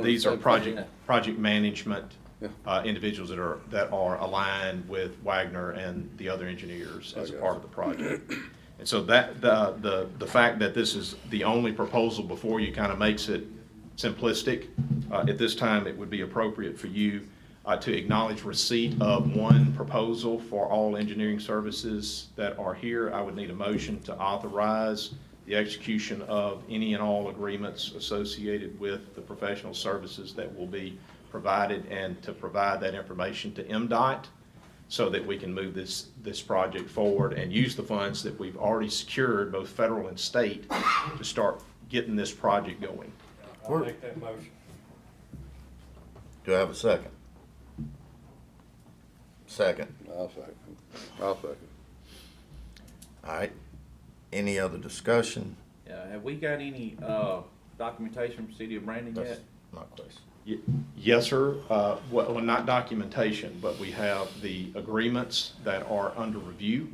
These are project management individuals that are aligned with Wagner and the other engineers as a part of the project. And so that, the fact that this is the only proposal before you kind of makes it simplistic. At this time, it would be appropriate for you to acknowledge receipt of one proposal for all engineering services that are here. I would need a motion to authorize the execution of any and all agreements associated with the professional services that will be provided, and to provide that information to MDOT so that we can move this project forward and use the funds that we've already secured, both federal and state, to start getting this project going. I'll make that motion. Do I have a second? Second. I'll second. All right. Any other discussion? Have we got any, documentation from City of Brandon yet? That's my question. Yes, sir. Well, not documentation, but we have the agreements that are under review.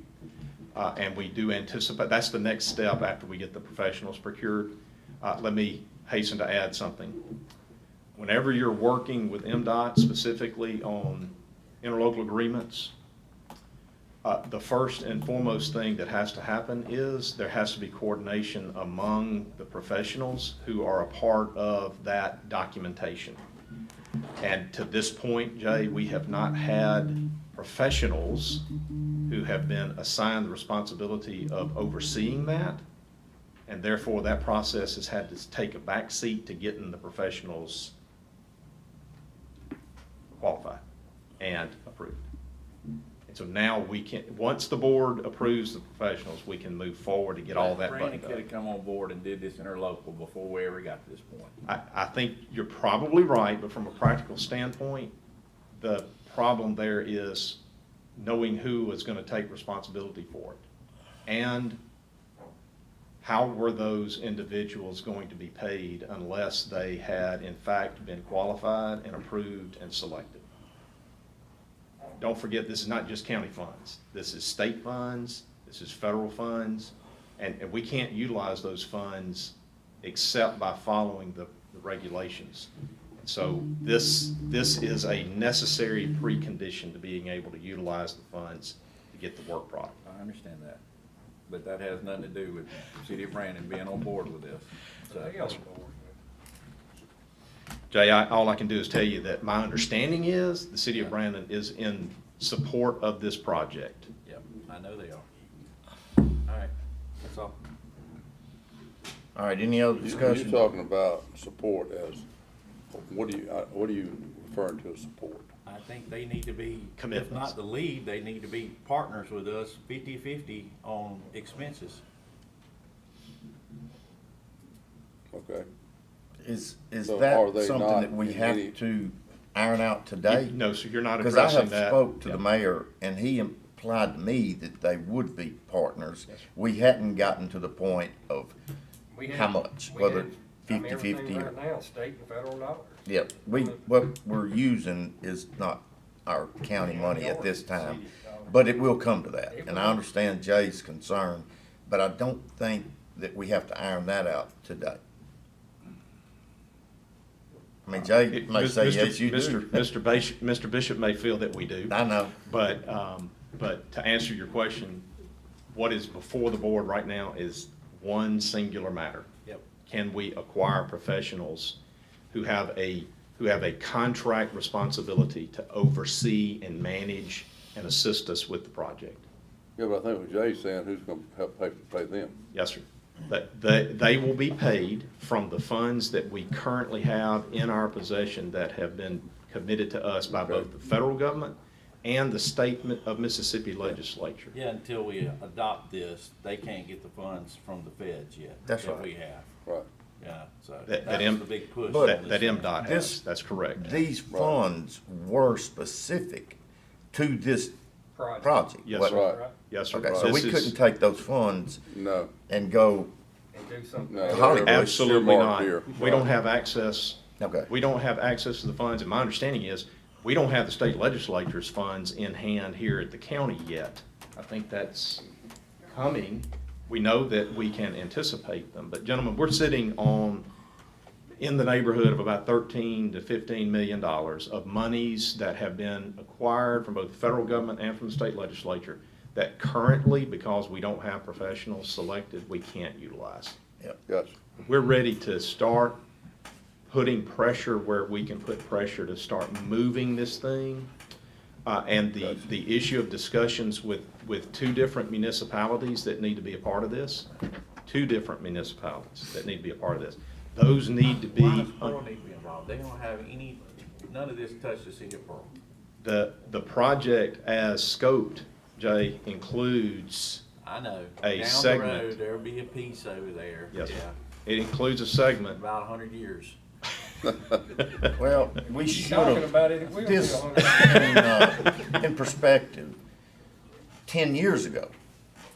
And we do anticipate, that's the next step after we get the professionals procured. Let me hasten to add something. Whenever you're working with MDOT specifically on interlocal agreements, the first and foremost thing that has to happen is there has to be coordination among the professionals who are a part of that documentation. And to this point, Jay, we have not had professionals who have been assigned the responsibility of overseeing that. And therefore, that process has had to take a back seat to getting the professionals qualified and approved. And so now we can, once the board approves the professionals, we can move forward to get all that Brandon buttoned could have up. come on board and did this interlocal before we ever got to this point. I think you're probably right, but from a practical standpoint, the problem there is knowing who is going to take responsibility for it. And how were those individuals going to be paid unless they had in fact been qualified and approved and selected? Don't forget, this is not just county funds. This is state funds, this is federal funds, and we can't utilize those funds except by following the regulations. So this is a necessary precondition to being able to utilize the funds to get the work product. I understand that, but that has nothing to do with the City of Brandon being on board with this. So, They on board. Jay, all I can do is tell you that my understanding is the City of Brandon is in support of this project. yep, I know they are. All right, that's all. All right, any other You're discussion? talking about support as, what are you referring to as support? I think they need to be, if Commitments. not the lead, they need to be partners with us 50-50 on expenses. Okay. Is So are that they something not that we in have any- to iron out today? No, sir, you're not Because I addressing have that. spoke to Yep. the mayor, and he implied to me that they would be partners. We hadn't gotten to the point of We how had- much, we whether had- 50-50 everything or. right now, state and federal dollars. Yep, what we're using is not our county money at this time, but it will come to that. And I understand Jay's concern, but I don't think that we have to iron that out today. I mean, Jay may say, yes, you do. Mr. Bishop may feel that we do. I know. But to answer your question, what is before the board right now is one singular matter. Yep. Can we acquire professionals who have a contract responsibility to oversee and manage and assist us with the project? Yeah, but I think what Jay's saying, who's gonna help pay them? Yes, sir. They will be paid from the funds that we currently have in our possession that have been committed to us by both the federal government and the state of Mississippi legislature. Yeah, until we adopt this, they can't get the funds from the feds yet. That's that right. we have. Right. Yeah, so That that's M- the big push. But on That this. MDOT has, that's correct. These funds were specific to this Project. project. Yes, What- sir. Right. Yes, sir. Okay, so we This is- couldn't take those funds No, and go, And do something. no. Hollywood. they're Absolutely earmarked not. here. We don't have access. okay. We don't have access to the funds, and my understanding is, we don't have the state legislature's funds in hand here at the county yet. I think that's coming. We know that we can anticipate them, but gentlemen, we're sitting on, in the neighborhood of about $13 to $15 million of monies that have been acquired from both the federal government and from the state legislature that currently, because we don't have professionals selected, we can't utilize. Yes, We're ready to start putting pressure where we can put pressure to start moving this thing. And the issue of discussions with two different municipalities that need to be a part of this, two different municipalities that need to be a part of this. Those need to be. Why does Pearl need to be involved? They don't have none of this touch the city of Pearl. The project as scoped, Jay, includes I know. a Down segment. the road, there'll be a piece over there. Yes, sir. Yeah, It includes a segment. about 100 years. Well, we He's should talking have, about it, it will be this, 100. in perspective, 10 years ago,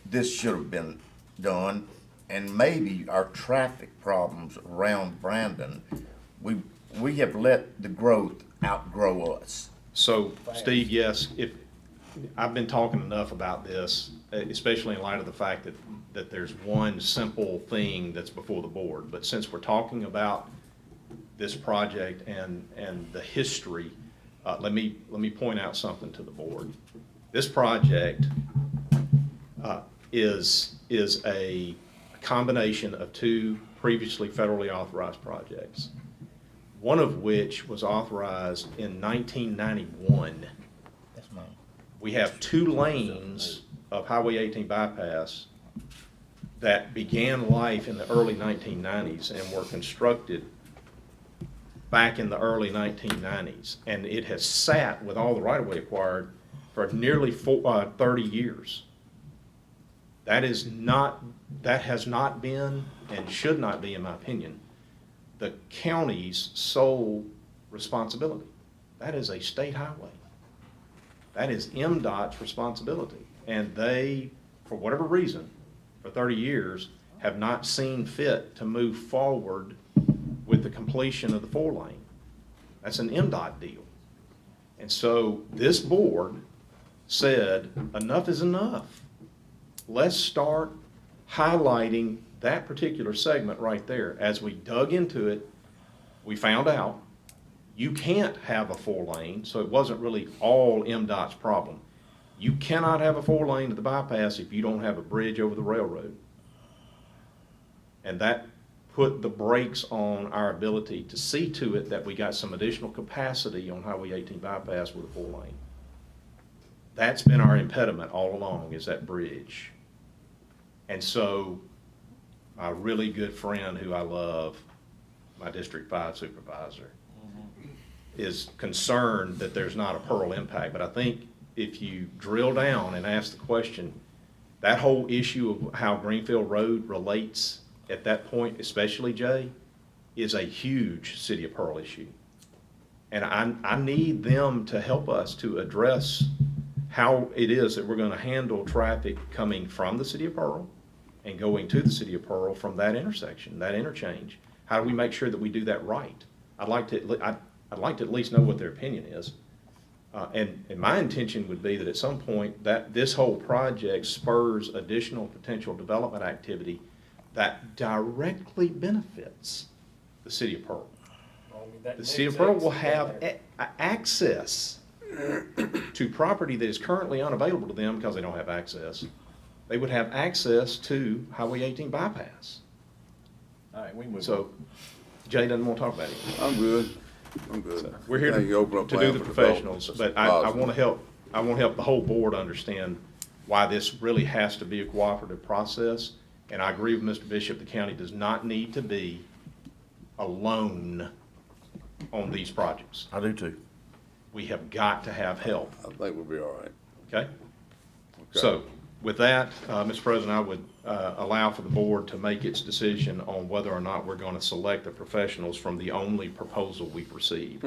this should have been done, and maybe our traffic problems around Brandon, we have let the growth outgrow us. So, Steve, yes, I've been talking enough about this, especially in light of the fact that there's one simple thing that's before the board. But since we're talking about this project and the history, let me point out something to the board. This project is a combination of two previously federally authorized projects, one of which was authorized in 1991. That's mine. We have 2 lanes of Highway 18 bypass that began life in the early 1990s and were constructed back in the early 1990s. And it has sat with all the right-of-way acquired for nearly 30 years. That has not been and should not be, in my opinion, the county's sole responsibility. That is a state highway. That is MDOT's responsibility. And they, for whatever reason, for 30 years, have not seen fit to move forward with the completion of the 4-lane. That's an MDOT deal. And so this board said, enough is enough. Let's start highlighting that particular segment right there. As we dug into it, we found out you can't have a 4-lane, so it wasn't really all MDOT's problem. You cannot have a 4-lane to the bypass if you don't have a bridge over the railroad. And that put the brakes on our ability to see to it that we got some additional capacity on Highway 18 bypass with a 4-lane. That's been our impediment all along, is that bridge. And so my really good friend who I love, my District 5 supervisor, is concerned that there's not a Pearl impact. But I think if you drill down and ask the question, that whole issue of how Greenfield Road relates at that point, especially, Jay, is a huge City of Pearl issue. And I need them to help us to address how it is that we're gonna handle traffic coming from the City of Pearl and going to the City of Pearl from that intersection, that interchange. How do we make sure that we do that right? I'd like to at least know what their opinion is. And my intention would be that at some point that this whole project spurs additional potential development activity that directly benefits the City of Pearl. The City of Pearl will have access to property that is currently unavailable to them because they don't have access. They would have access to Highway 18 bypass. All right, we can move on. So Jay doesn't want to talk about it. I'm good. I'm good. So we're here Now you open up to do plan the for professionals, development. but I Positive. want to help. I want to help the whole board understand why this really has to be a cooperative process. And I agree with Mr. Bishop, the county does not need to be alone on these projects. I do too. We have got to have help, I think we'll be all right. okay? So with that, Mr. President, I would allow for the board to make its decision on whether or not we're going to select the professionals from the only proposal we've received.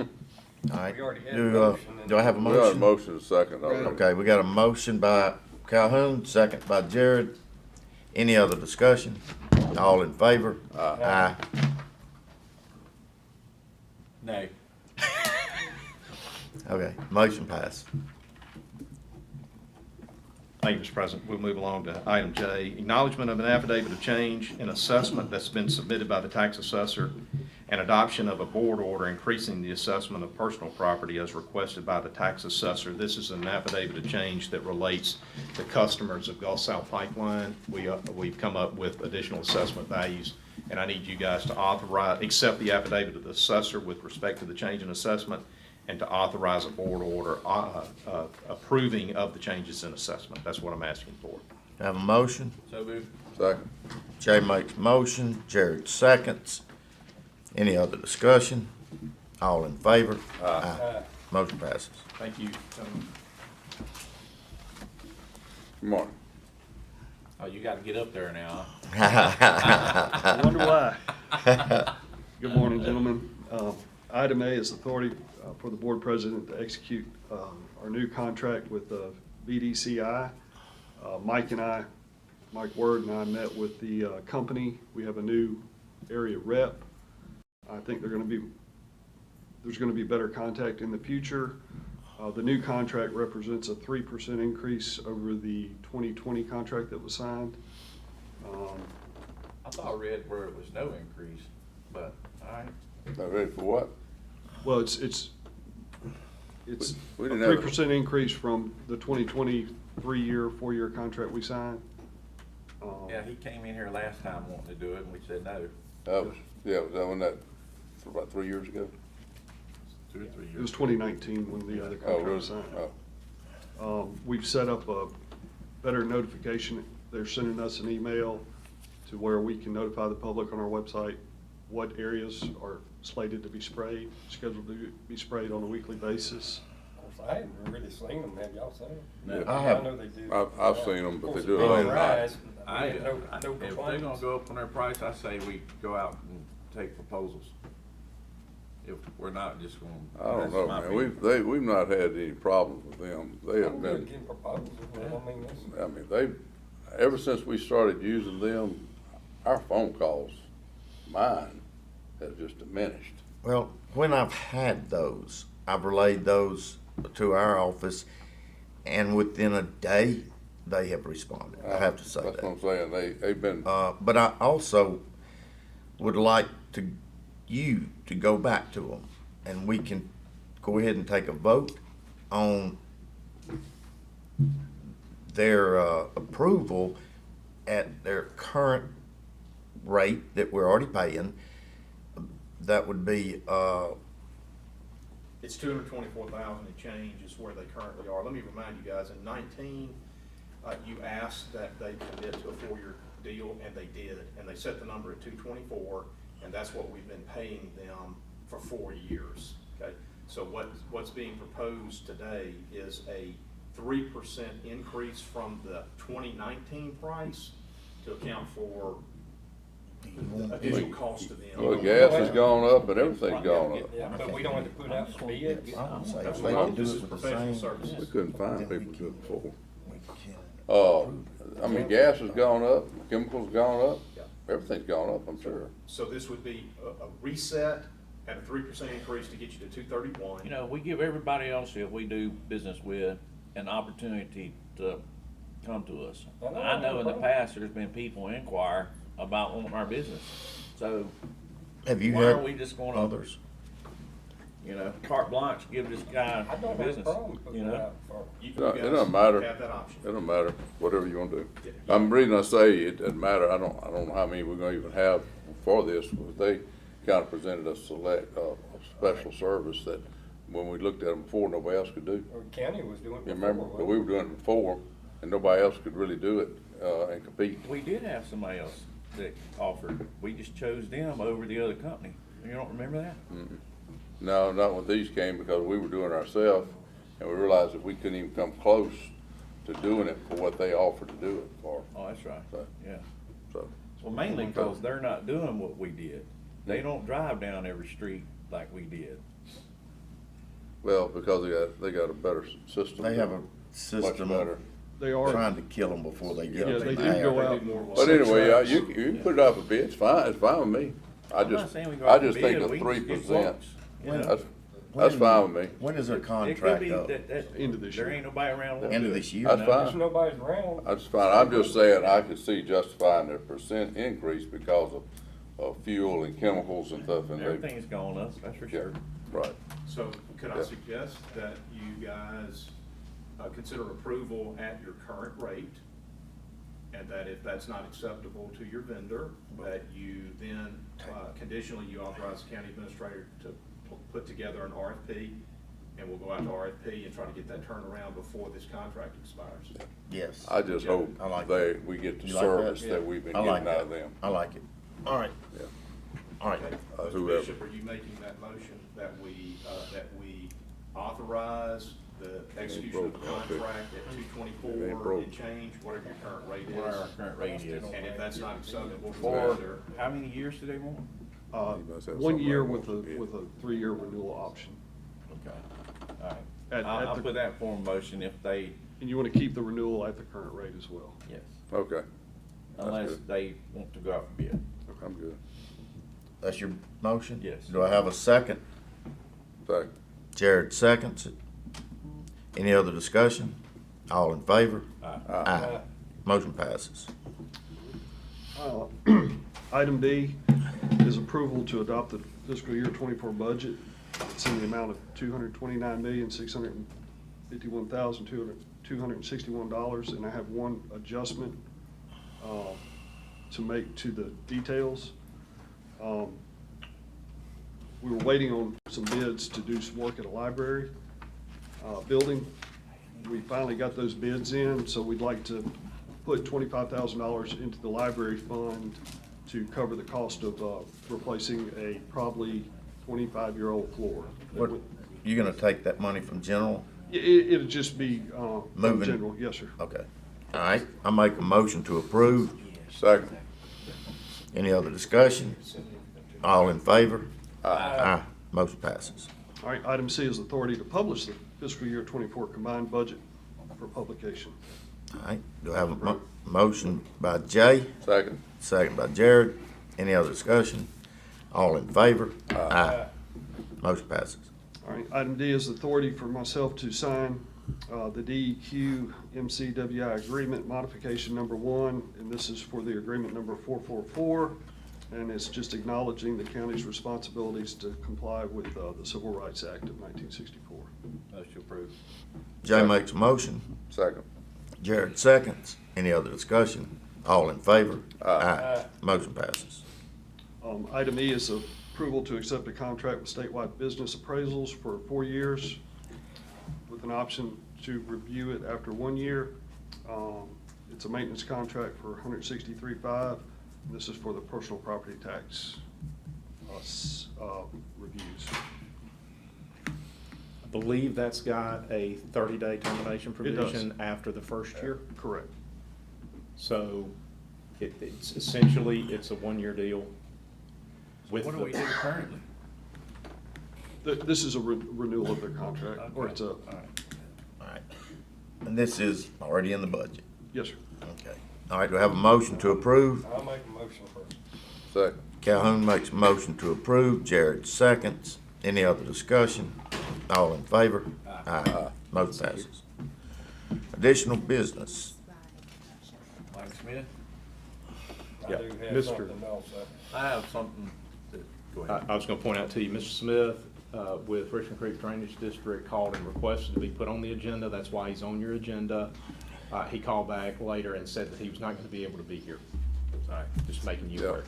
All right. We already had a Do, motion and- do I have a We got a motion? motion and a second already. Okay, we got a motion by Calhoun, second by Jared. Any other discussion? All in favor? Aye. Nay. Okay, motion passed. Thank you, Mr. President. We'll move along to item J. Acknowledgement of an affidavit of change in assessment that's been submitted by the tax assessor and adoption of a board order increasing the assessment of personal property as requested by the tax assessor. This is an affidavit of change that relates to customers of Gulf South Pipeline. We've come up with additional assessment values, and I need you guys to accept the affidavit of the assessor with respect to the change in assessment and to authorize a board order approving of the changes in assessment. That's what I'm asking for. Have a motion? So moved. Second. Jay makes motion, Jared seconds. Any other discussion? All in favor? Aye. Motion passes. Thank you, gentlemen. Good morning. Oh, you gotta get up there now. I wonder why. Good morning, gentlemen. Item A is authority for the board president to execute our new contract with BDCI. Mike Word and I met with the company. We have a new area rep. I think there's going to be better contact in the future. The new contract represents a 3% increase over the 2020 contract that was signed. I thought I read where it was no increase, but, all right. Not ready for what? Well, it's We a didn't have 3% increase from the 2020 4-year contract we signed. Yeah, he came in here last time wanting to do it, and we said no. That was, yeah, was that one that, about 3 years ago? 2 or 3 years. It was 2019 when the other contract was signed. We've set up a better notification. They're sending us an email to where we can notify the public on our website what areas are slated to be sprayed, scheduled to be sprayed on a weekly basis. Of course, I haven't really seen them, have y'all seen them? No. I have. know they do. I've seen them, but they do it Of course, late it's at rise, I, we get no if they're complaints. gonna go up on their price, I say we go out and take proposals. If we're not just gonna. I don't that's know, my man. opinion. We've not had any problems with them. They have I'm been, good getting proposals, but I mean, that's. I mean, ever since we started using them, our phone calls, mine, have just diminished. Well, when I've had those, I've relayed those to our office, and within a day, they have responded. I have to say that. That's what I'm saying. They've been, But I also would like you to go back to them, and we can go ahead and take a vote on their approval at their current rate that we're already paying. That would be, It's $224,000 and change is where they currently are. Let me remind you guys, in 19, you asked that they commit to a 4-year deal, and they did, and they set the number at 224, and that's what we've been paying them for 4 years, okay? So what's being proposed today is a 3% increase from the 2019 price to account for the additional cost to them. well, gas has gone up and everything's gone up. Yeah, but we don't have to put out bids. I would say That's if they what could do this it is with the professional same. services. We couldn't find people to do it before. we can I mean, gas has gone up, chemicals gone up, Yeah. everything's gone up, I'm sure. So this would be a reset at a 3% increase to get you to 231. You know, we give everybody else that we do business with an opportunity to come to us. I know in the past, there's been people inquire about wanting our business. So Have you why had are we just gonna, others? you know, carte blanche, give this guy I don't have a business, problem you putting it know? out for. You It don't guys matter. have that option. It don't matter, whatever you wanna do. I'm reason I say it doesn't matter, I don't know how many we're gonna even have for this, but they kinda presented a special service that when we looked at them before, nobody else could do. Or county was doing it You before. remember, but we were doing it before, and nobody else could really do it, and compete. We did have somebody else that offered, we just chose them over the other company. You don't remember that? No, not when these came, because we were doing it ourselves, and we realized that we couldn't even come close to doing it for what they offered to do it for. Oh, that's right, So, yeah. so, Well, mainly because they're not doing what we did. They don't drive down every street like we did. Well, because they got a better system. They have a Much system better. of They are, trying to kill them before they get yeah, them. they do go out. But anyway, you can put it out for bid, it's fine with me. I'm not saying we go I out for just think bid, the we three just get percent, quotes, you know? that's fine with me. When is their It could contract be up? that End of this there year. ain't nobody around. End of this year? That's There's fine, nobody's around. that's fine, I'm just saying, I could see justifying their percent increase because of fuel and chemicals and stuff, and they, Everything's gone up, that's for sure. right. So could I Yeah. suggest that you guys consider approval at your current rate? And that if that's not acceptable to your vendor, that you then conditionally, you authorize the county administrator to put together an RFP, and we'll go out to RFP and try to get that turned around before this contract expires. Yes. I just hope I like we get the You like that? service that we've been I like getting out of that. them. I like it. All right. Yeah. All right. Mr. Whoever. Bishop, are you making that motion that we authorize the execution of the contract at $224 and change, whatever your current rate What our is? current rate is. And if that's not acceptable to For the vendor, how many years do they want? He must have 1 something year like with that. a 3-year renewal option. Okay, all right. At I'll the- put that form motion if they, And you want to keep the renewal at the current rate as well. yes, Okay, unless good. they want to go out for bid. I'm good. That's your motion? Yes. Do I have a second? Second. Jared seconds it. Any other discussion? All in favor? Aye. Motion passes. Item D is approval to adopt the fiscal year 24 budget. It's in the amount of $229,651,261, and I have one adjustment to make to the details. We were waiting on some bids to do some work at a library building. We finally got those bids in, so we'd like to put $25,000 into the library fund to cover the cost of replacing a probably 25-year-old floor. What, you gonna take that money from general? It'll just be from Moving. general, yes, sir. Okay. All right, I make a motion to approve. Second. Any other discussion? All in favor? Aye. Motion passes. All right, item C is authority to publish the fiscal year 24 combined budget for publication. All right, do I have a motion by Jay? Second. Second by Jared. Any other discussion? All in favor? Aye. Motion passes. All right, item D is authority for myself to sign the DEQ MCWI agreement modification number 1, and this is for the agreement number 444, and it's just acknowledging the county's responsibilities to comply with the Civil Rights Act of 1964. Motion approved. Jay makes a motion. Second. Jared seconds. Any other discussion? All in favor? Aye. Motion passes. Item E is approval to accept a contract with statewide business appraisals for 4 years with an option to review it after 1 year. It's a maintenance contract for $163,500. This is for the personal property tax reviews. I believe that's got a 30-day termination It does. provision after the first year. Correct. So it's essentially, it's a 1-year deal. With What do the- we do currently? This is a renewal of their contract, or Okay. it's a, All right. All right. And this is already in the budget. yes, sir. Okay. All right, do I have a motion to approve? I'll make a motion first. Second. Calhoun makes a motion to approve. Jared seconds. Any other discussion? All in favor? Aye. Motion passes. Additional business. Mike Smith? I Yeah, do have Mr. something else. I have something to, go ahead. I was going to point out to you, Mr. Smith, with Richmond Creek Drainage District, called and requested to be put on the agenda. That's why he's on your agenda. He called back later and said that he was not going to be able to be here. All right, just making you Yeah. aware.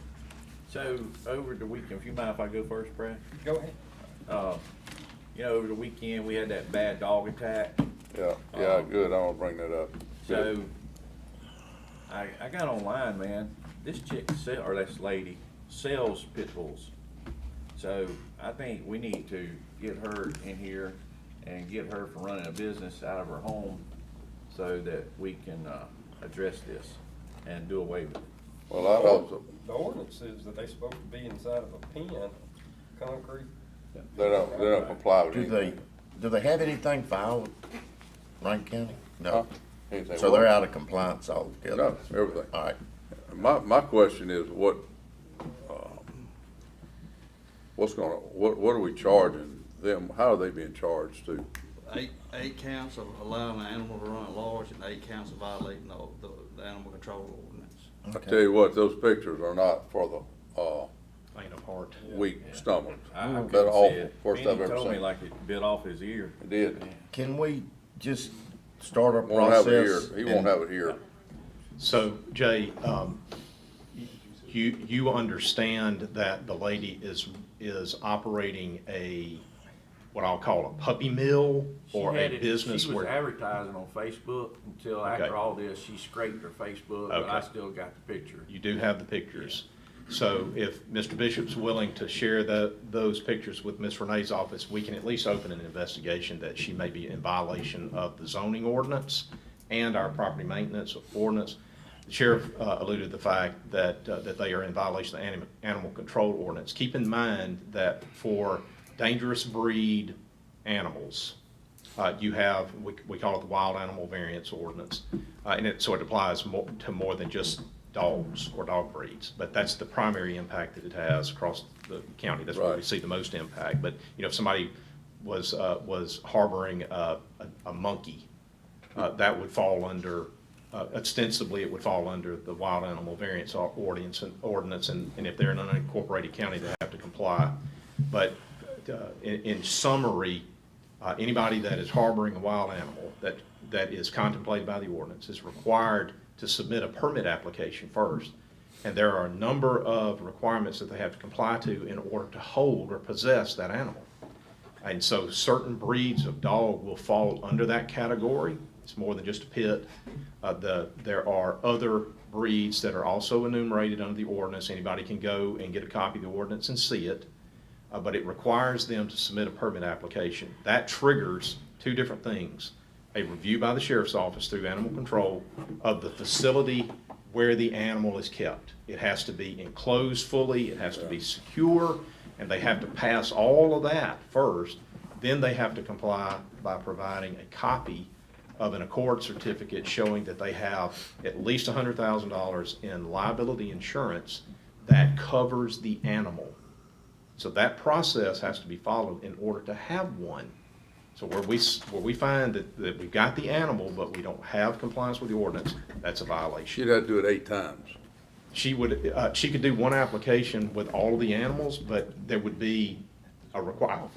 So, over the weekend, if you mind if I go first, Brad? Go ahead. You know, over the weekend, we had that bad dog attack. Yeah, good, I want to bring that up. So, I got online, man, this chick or this lady sells pit bulls. So, I think we need to get her in here and get her from running a business out of her home so that we can, address this and do away with it. Well, I also, The ordinance says that they're supposed to be inside of a pen, concrete. they don't comply with Do anything. do they have anything filed with Rankin County? No. Huh? Anything So what? they're out of compliance altogether? No, everything. All right. My question is what are we charging them? How are they being charged to? Eight counts of allowing an animal to run at large and 8 counts of violating the animal control ordinance. I tell you what, those pictures are not for the, Faint of heart. weak stomach. I That couldn't see awful, it. first Benny I've ever told me seen. like it bit off his ear. It did. Can we just start our Won't have it here. process? He won't have it here. So, Jay, you understand that the lady is operating what I'll call a puppy mill or a business She was where, advertising on Facebook until Okay. after all this, she scraped her Facebook, but I Okay. still got the picture. you do have the pictures. So if Mr. Bishop's willing to share those pictures with Ms. Renee's office, we can at least open an investigation that she may be in violation of the zoning ordinance and our property maintenance ordinance. The sheriff alluded to the fact that they are in violation of the animal control ordinance. Keep in mind that for dangerous breed animals, you have, we call it the wild animal variance ordinance. So it applies to more than just dogs or dog breeds, but that's the primary impact that it has across the county. That's where we see the most impact. But, if somebody was harboring a monkey, that would fall under, ostensibly it would fall under the wild animal variance ordinance, and if they're in an unincorporated county, they have to comply. But in summary, anybody that is harboring a wild animal that is contemplated by the ordinance is required to submit a permit application first. And there are a number of requirements that they have to comply to in order to hold or possess that animal. And so certain breeds of dog will fall under that category. It's more than just a pit. There are other breeds that are also enumerated under the ordinance. Anybody can go and get a copy of the ordinance and see it. But it requires them to submit a permit application. That triggers two different things: a review by the sheriff's office through animal control of the facility where the animal is kept. It has to be enclosed fully, it has to be secure, and they have to pass all of that first. Then they have to comply by providing a copy of an accord certificate showing that they have at least $100,000 in liability insurance that covers the animal. So that process has to be followed in order to have one. So where we find that we've got the animal, but we don't have compliance with the ordinance, that's a violation. She'd have to do it 8 times. She could do one application with all of the animals, but there would be a requirement.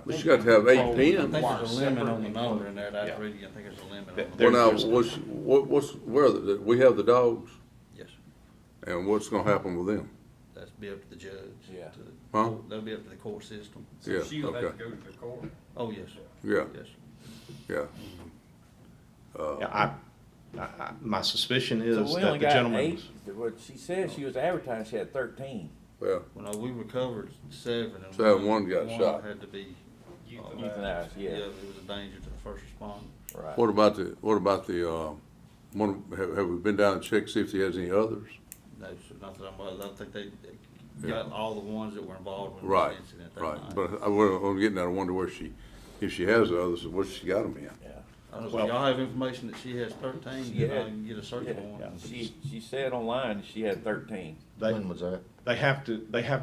But she got to have 8 I pens. think there's a limit on the number in there, that's really, I think there's a limit on the Well, number. now, we have the dogs? Yes, And what's gonna happen with them? that's be up to the judge. Yeah. Huh? That'll be up to the court system. Yeah, She would have okay. to go to the court. Oh, yes. Yeah, Yes. yeah. Yeah, my suspicion is So we that only the got gentleman. 8, what she said she was advertising, she had 13. Well, Well, no, we recovered 7 and. 7, one got shot. Had to be. Euthanized, yeah. Yeah, it was a danger to the first responder. Right. What about the, one, have we been down and checked, see if he has any others? No, sir, not that I'm, I think they got all the ones that were involved in Right, this incident that right, night. but I'm getting at, I wonder where if she has the others, what she got them in? I don't know, if y'all have information that she has 13, She then I had- can get a search warrant. She said online she had 13. When was that? They have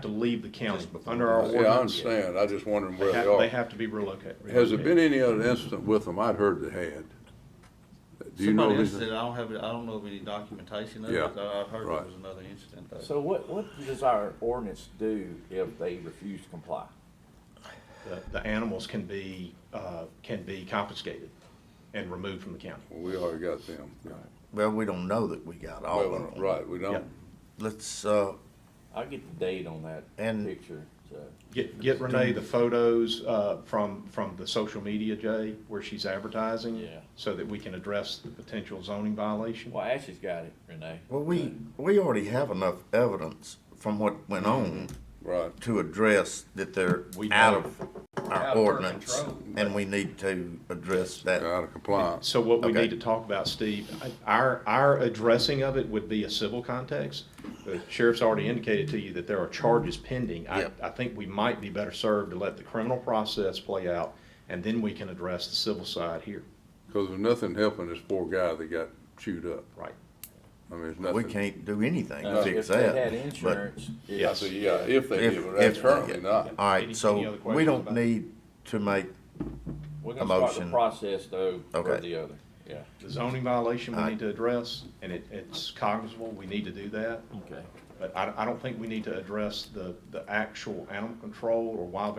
to leave the county under our ordinance. Yeah, I understand, I just wondering where they They are. have to be relocated. Has there been any other incident with them? I'd heard they had. Do you know Somebody else anything? said, I don't know of any documentation of Yeah, it, I've heard right. there was another incident though. So what does our ordinance do if they refuse to comply? The animals can be confiscated and removed from the county. Well, we already got them. Well, we don't know that we got all Well, of them. right, we don't. Yeah. Let's, I'll get the date on that And- picture, so. Get Renee the photos from the social media, Jay, where she's advertising. Yeah. So that we can address the potential zoning violation. Well, Ashley's got it, Renee. well, we already have enough evidence from what went on Right. to address that they're We out know. of our Out of our ordinance, control. and we need to address that. Out of compliance. So what we Okay. need to talk about, Steve, our addressing of it would be a civil context. The sheriff's already indicated to you that there are charges pending. Yep. I think we might be better served to let the criminal process play out and then we can address the civil side here. Cause there's nothing helping this poor guy that got chewed up. Right. I mean, it's nothing. We can't do anything to If fix they that. had but- insurance, Yeah, so, yeah, if they did, but If that's they currently did. not. All right, Any so other we questions don't about- need to make, we're A gonna start the motion. process though, for Okay. the other, yeah. The zoning violation we All need to address, and it's cognizable, we need to do that. Okay. But I don't think we need to address the actual animal control or wild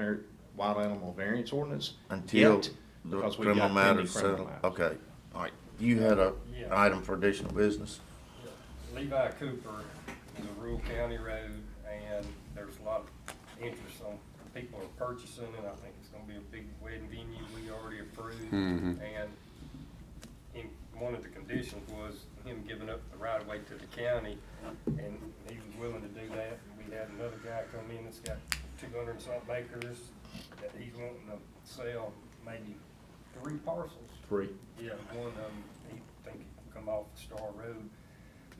animal variance ordinance until yet, the because we've criminal got pending matters criminal settled. matters. Okay, all right. You had a Yeah. item for additional business? Levi Cooper is a rural county road, and there's a lot of interest on, people are purchasing it. I think it's gonna be a big wedding venue we already approved. Mhm. And one of the conditions was him giving up the right of way to the county, and he was willing to do that. And we had another guy come in that's got 200 and something acres that he's wanting to sell, maybe 3 parcels. 3. Yeah, one of them, he think it can come off Star Road.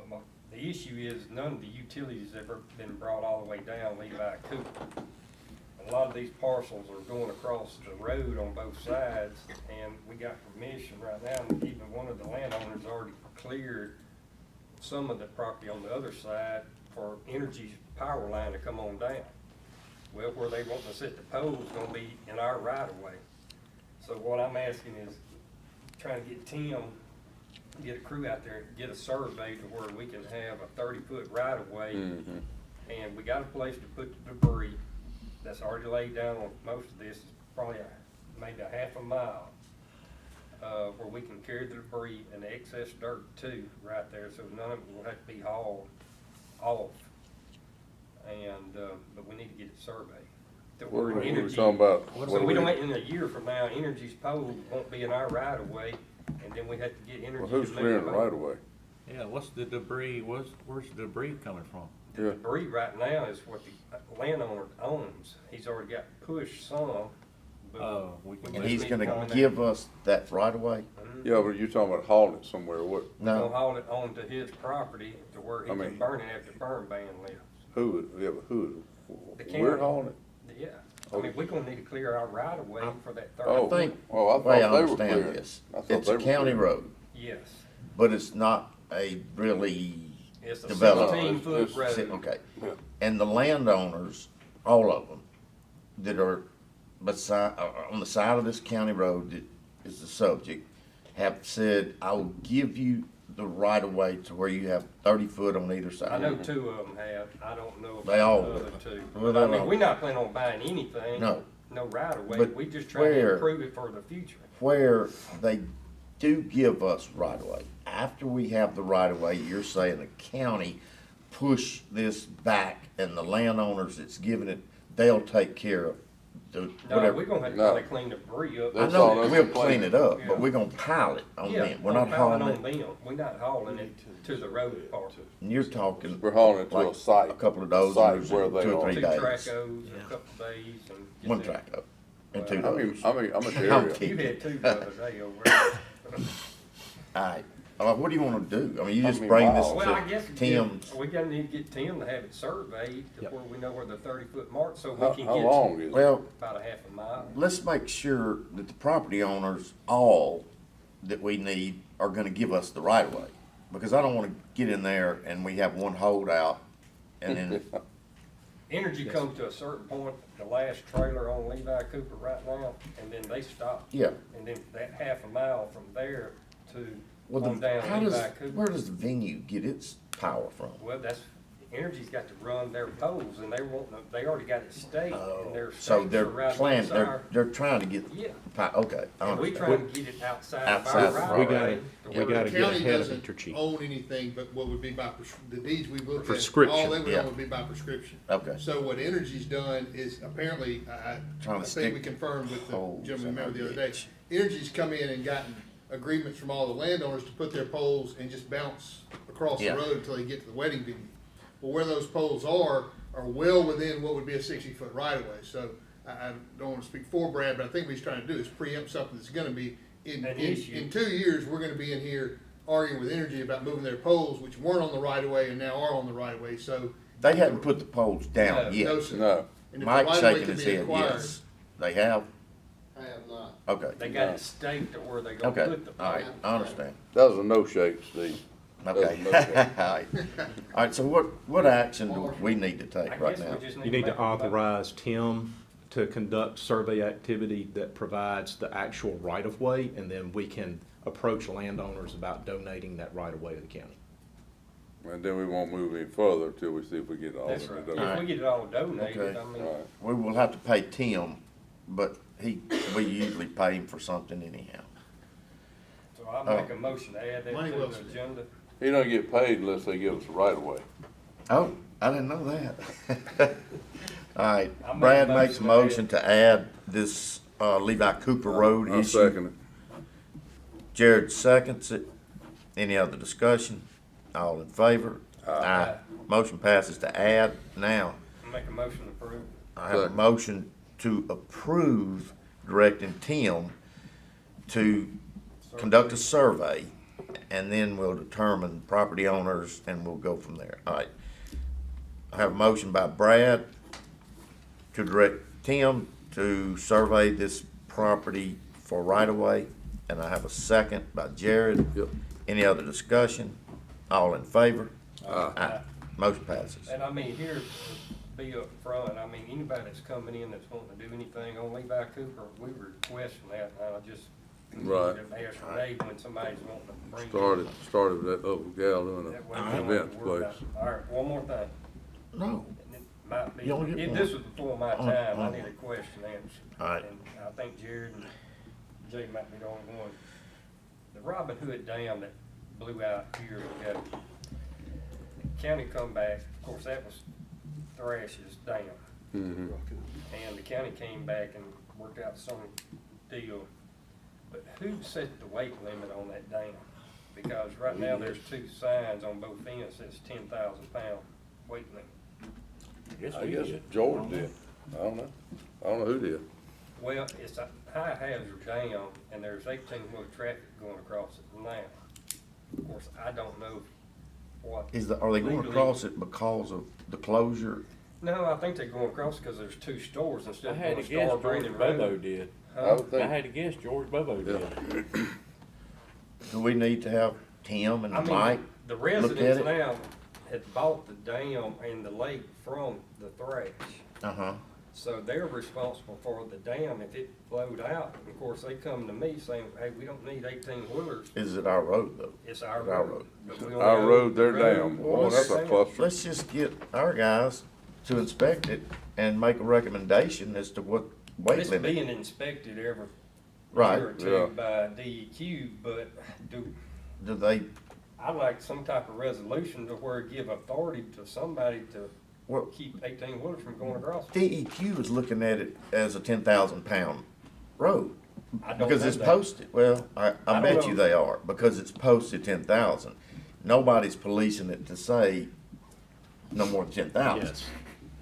But the issue is none of the utilities have ever been brought all the way down Levi Cooper. A lot of these parcels are going across the road on both sides, and we got permission right now, and even one of the landowners already cleared some of the property on the other side for Energy's power line to come on down. Well, where they want to set the pole is gonna be in our right of way. So what I'm asking is, trying to get Tim, get a crew out there, get a survey to where we can have a 30-foot right of way. Mhm. And we got a place to put the debris that's already laid down on most of this, probably maybe a half a mile, where we can carry the debris and the excess dirt too, right there, so none of it will have to be hauled off. And, but we need to get it surveyed. To What where are we Energy- talking about? So What are we don't, in a year from now, Energy's pole won't be in our right of way, and then we have to get Energy Well, to who's move clearing the the right of way? Yeah, what's the debris, where's the debris coming from? The debris right now is what the landowner owns. He's already got pushed some, but. Oh, we can just And he's need to gonna find give out. us that right away? Yeah, but you're talking about hauling it somewhere, what, We'll No, haul it onto his property to where he I can mean- burn it after burn ban lifts. who, yeah, but who, The we're county. hauling it? Yeah, I mean, we're gonna need to clear our right of way for that Oh. I 30. think, Oh, I the way I thought they were understand clearing. this, I thought it's they a were county clearing. road, Yes, but it's not a really it's a developed. 17-foot it's- road. Okay, Yeah. and the landowners, all of them, that are on the side of this county road that is the subject, have said, I will give you the right of way to where you have 30 foot on either side. I know 2 of them have, I don't know They all about the other will. 2. Well, But I they mean, all- we're not planning on buying anything. No. No right of way, But we just trying to where- improve it for the future. Where they do give us right of way, after we have the right of way, you're saying the county push this back and the landowners that's giving it, they'll take care of the, No, whatever. we're gonna have to No. probably clean the debris up. I That's all know, us we'll to clean clean it up, Yeah. but we're gonna pile it on Yeah, them. We're not hauling on it, them. We're not hauling it to the road part. and you're talking We're hauling it to like a site. a couple of A site dozens, where they 2 or are. 3 Two days. tracos, a couple days, and. get One that. track up, and 2 I mean, dozens. I'm at the I'm area. kidding. You had 2 the other day over there. Alright, what do you wanna do? I mean, you How just many bring this miles? Well, I to guess Tim's. we gotta need to get Tim to have it surveyed to where we know where the 30-foot mark, so we How, can how get long is it? Well, about a half a mile. let's make sure that the property owners, all that we need, are gonna give us the right of way. Because I don't wanna get in there and we have one holdout and then, Energy comes to a certain point, the last trailer on Levi Cooper right now, and then they stop. yeah. And then that half a mile from there to Well, on down how does, Levi Cooper. where does the venue get its power from? Well, that's, Energy's got to run their poles, and they already got it staked, and their So stakes they're are right planning, against they're, our. they're trying to get, Yeah, okay, I and we understand. trying to get it outside of Outside our the right right of of way. way. to We where gotta we get can- ahead of it, Chief. Own anything but what would be by, the deeds we looked at. Prescription. All they would Yeah. own would be by prescription. Okay. So what Energy's done is apparently, I Trying to think we stick confirmed with the poles gentleman in we our met with the other day. ditch. Energy's come in and gotten agreements from all the landowners to put their poles and just bounce across the Yeah. road until they get to the wedding venue. Well, where those poles are well within what would be a 60-foot right of way. So I don't want to speak for Brad, but I think what he's trying to do is preempt something that's gonna be, An issue. in 2 years, we're gonna be in here arguing with Energy about moving their poles, which weren't on the right of way and now are on the right of way, so. They hadn't put the poles down No, yet. No, sir. No. And if the Mike's right of way shaking can his be head, acquired- yes, they have. Have not. Okay. They got it staked to where they gonna Okay, put the. all right, I understand. That was a no shake, Steve. That was Okay. a no shake. All right. All right, so what action do we need to I take right guess now? we just You need need to to make a motion. authorize Tim to conduct survey activity that provides the actual right-of-way, and then we can approach landowners about donating that right-of-way to the county. And then we won't move any further till we see if we get all of That's it. right. done. If we get it all donated, Okay. I mean, Right. We will have to pay Tim, but we usually pay him for something anyhow. so I'll make a motion to add that Money to well the spent. agenda. He don't get paid unless they give us the right of way. Oh, I didn't know that. All right, I'll make a Brad makes a motion motion to add this Levi Cooper Road I'll issue. second it. Jared seconds it. Any other discussion? All in favor? Aye. Motion passes to add. Now, I'll make a motion to approve. I have a Second. motion to approve directing Tim to conduct a survey, and then we'll determine property owners, and we'll go from there. All right. I have a motion by Brad to direct Tim to survey this property for right-of-way, and I have a second by Jared. Yep. Any other discussion? All in favor? Aye. Motion passes. And I mean, here, be up front. I mean, anybody that's coming in that's wanting to do anything on Levi Cooper, we request that, and I just. Right. Ask for Dave when somebody's wanting to bring. Started with that little gal doing That an way we don't have event to worry about place. it. All right, one more thing. No. And it might be, You only get if one. this was before my Oh, time, I oh. need a question answered. All right. And I think Jared and Jay might be the only one. The Robin Hood Dam that blew out years ago, county come back, of course, that was Thrash's dam. Mhm. And the county came back and worked out some deal. But who set the weight limit on that dam? Because right now, there's two signs on both ends that says 10,000-pound weight limit. I guess George did. I don't know. I don't know who did. Well, it's a high hazard dam, and there's 18-wheeler traffic going across it now. Of course, I don't know what. Are they going legally- across it because of the closure? No, I think they're going across because there's two stores I instead of had to going guess Star George Brandon Bobo Road. did. I would I think, had to guess George Bobo did. Do we need to have Tim and I mean, Mike? the look at residents it? now had bought the dam and the lake from the Thrash. Uh-huh. So they're responsible for the dam if it flowed out. Of course, they come to me saying, hey, we don't need 18-wheelers. Is it our road, though? It's our It's our road. road. But we only our own road, the their road. dam. Well, Boy, that's a Dam. cluster. Let's just get our guys to inspect it and make a recommendation as to what weight It's limit. being inspected every Right, year or two yeah. by DEQ, but Do they, I'd like some type of resolution to where give authority to somebody to well, keep 18-wheelers from going across. DEQ is looking at it as a 10,000-pound road. I don't Because know it's that. posted, well, I don't bet know. you they are, because it's posted 10,000. Nobody's policing it to say no more than 10,000. Yes.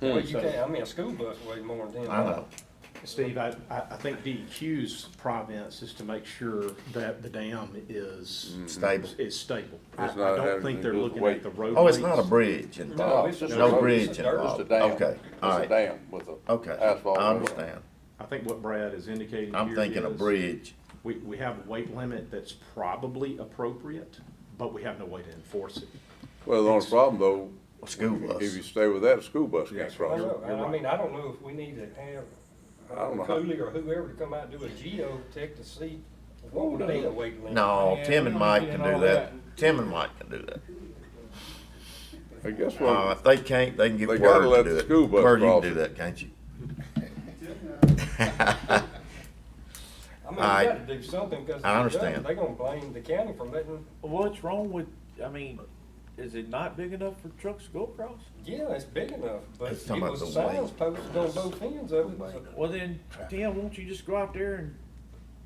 Well, you can't, I mean, a school bus weighs more than 10 I know. Steve, I think DEQ's province is to make sure that the dam is. Stable. Is stable. I It's not don't having think to they're do with looking weight. at the road. Oh, it's not a lengths. bridge No, involved? it's just a No road. bridge It's a dirt involved? It's a dam. Okay, all It's a right, dam with a okay, asphalt. I road. understand. I think what Brad is indicating here I'm thinking a is bridge. We have a weight limit that's probably appropriate, but we have no way to enforce it. Well, the only problem though, A school bus. if you stay with that, a school bus can't Yes, I cross. know, it. and I mean, I don't know if we need to have I don't know how- Cooley or whoever to come out and do a geotech to see what would be a weight limit. No, Man, Tim we and don't Mike need can all do that. Tim and Mike can do that. I guess what, If they can't, they can get They gotta Word let to do the it. school bus Word, you can cross do it. that, can't you? I mean, we Alright. gotta do something, cause if I we understand. don't, they gonna blame the county for letting, What's wrong with, I mean, is it not big enough for trucks to go across? yeah, it's big enough, but It's it talking was about the the signs weight. posted on both ends of it. so- Well then, Tim, won't you just go out there and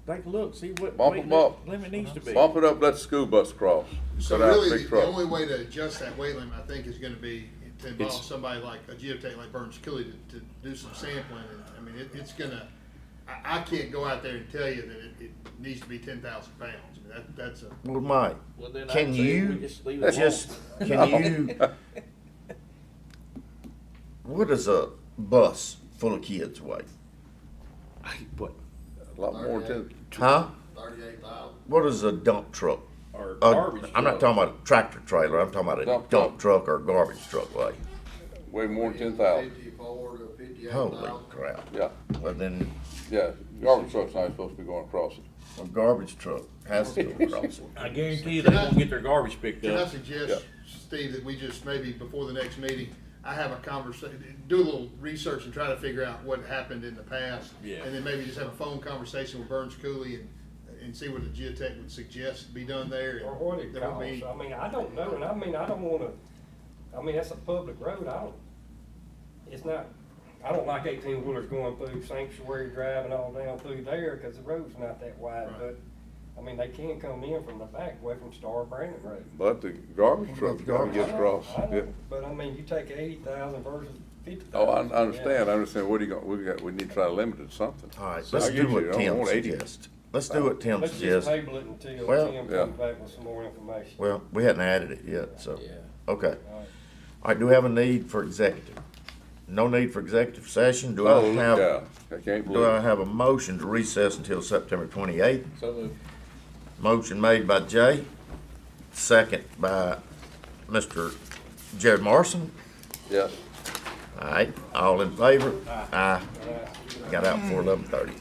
take a look, see what Bump weight 'em up. limit needs to be? bump it up, let the school bus cross. So Cut out really, big the truck. only way to adjust that weight limit, I think, is gonna be to involve It's- somebody like a geotech like Burns Killy to do some sampling. And, I mean, it's gonna, I can't go out there and tell you that it needs to be 10,000 pounds. I mean, that's a, Well, Mike, Well, then can I'd say you we just leave it just, alone. can you, what does a bus full of kids weigh? What, A lot more than Huh? 38,000. What is a dump truck? Or garbage I'm not truck. talking about a tractor trailer, I'm talking about a Dump dump truck or garbage truck, like, way more than 10,000. 54 to 58,000. holy crap. Yeah, But then, yeah, garbage truck's not supposed to be going across it. a garbage truck has to go across it. I guarantee you they won't get their garbage picked Can I up. suggest, Steve, that we just maybe before the next meeting, I have a conversation, do a little research and try to figure out what happened in the past. Yeah. And then maybe just have a phone conversation with Burns Cooley and see what the geotech would suggest be done there. Or what it There would costs, be- I mean, I don't know, and I mean, I don't wanna, I mean, that's a public road, it's not, I don't like 18-wheelers going through Sanctuary Drive and all down through there, cause the road's not that wide, Right. but, I mean, they can come in from the back, away from Star Brandon Road. But the garbage truck's gotta get across. I know, Yeah. but I mean, you take 80,000 versus 50,000. Oh, I understand, what do you got, we need to try to limit it to something. All right, So let's I do get what you. I don't Tim want 80. suggests. Let's do what Tim Let's just suggests. table it until Well, Tim yeah. comes back with some more information. Well, we hadn't added it yet, so, Yeah. okay. All right. All right, do we have a need for executive? No need for executive session. Do Oh, I look have, out. I can't do believe I it. have a motion to recess until September 28th? So moved. Motion made by Jay, second by Mr. Jared Morrison. Yes. All right, all in favor? Aye. Got out before 11:30.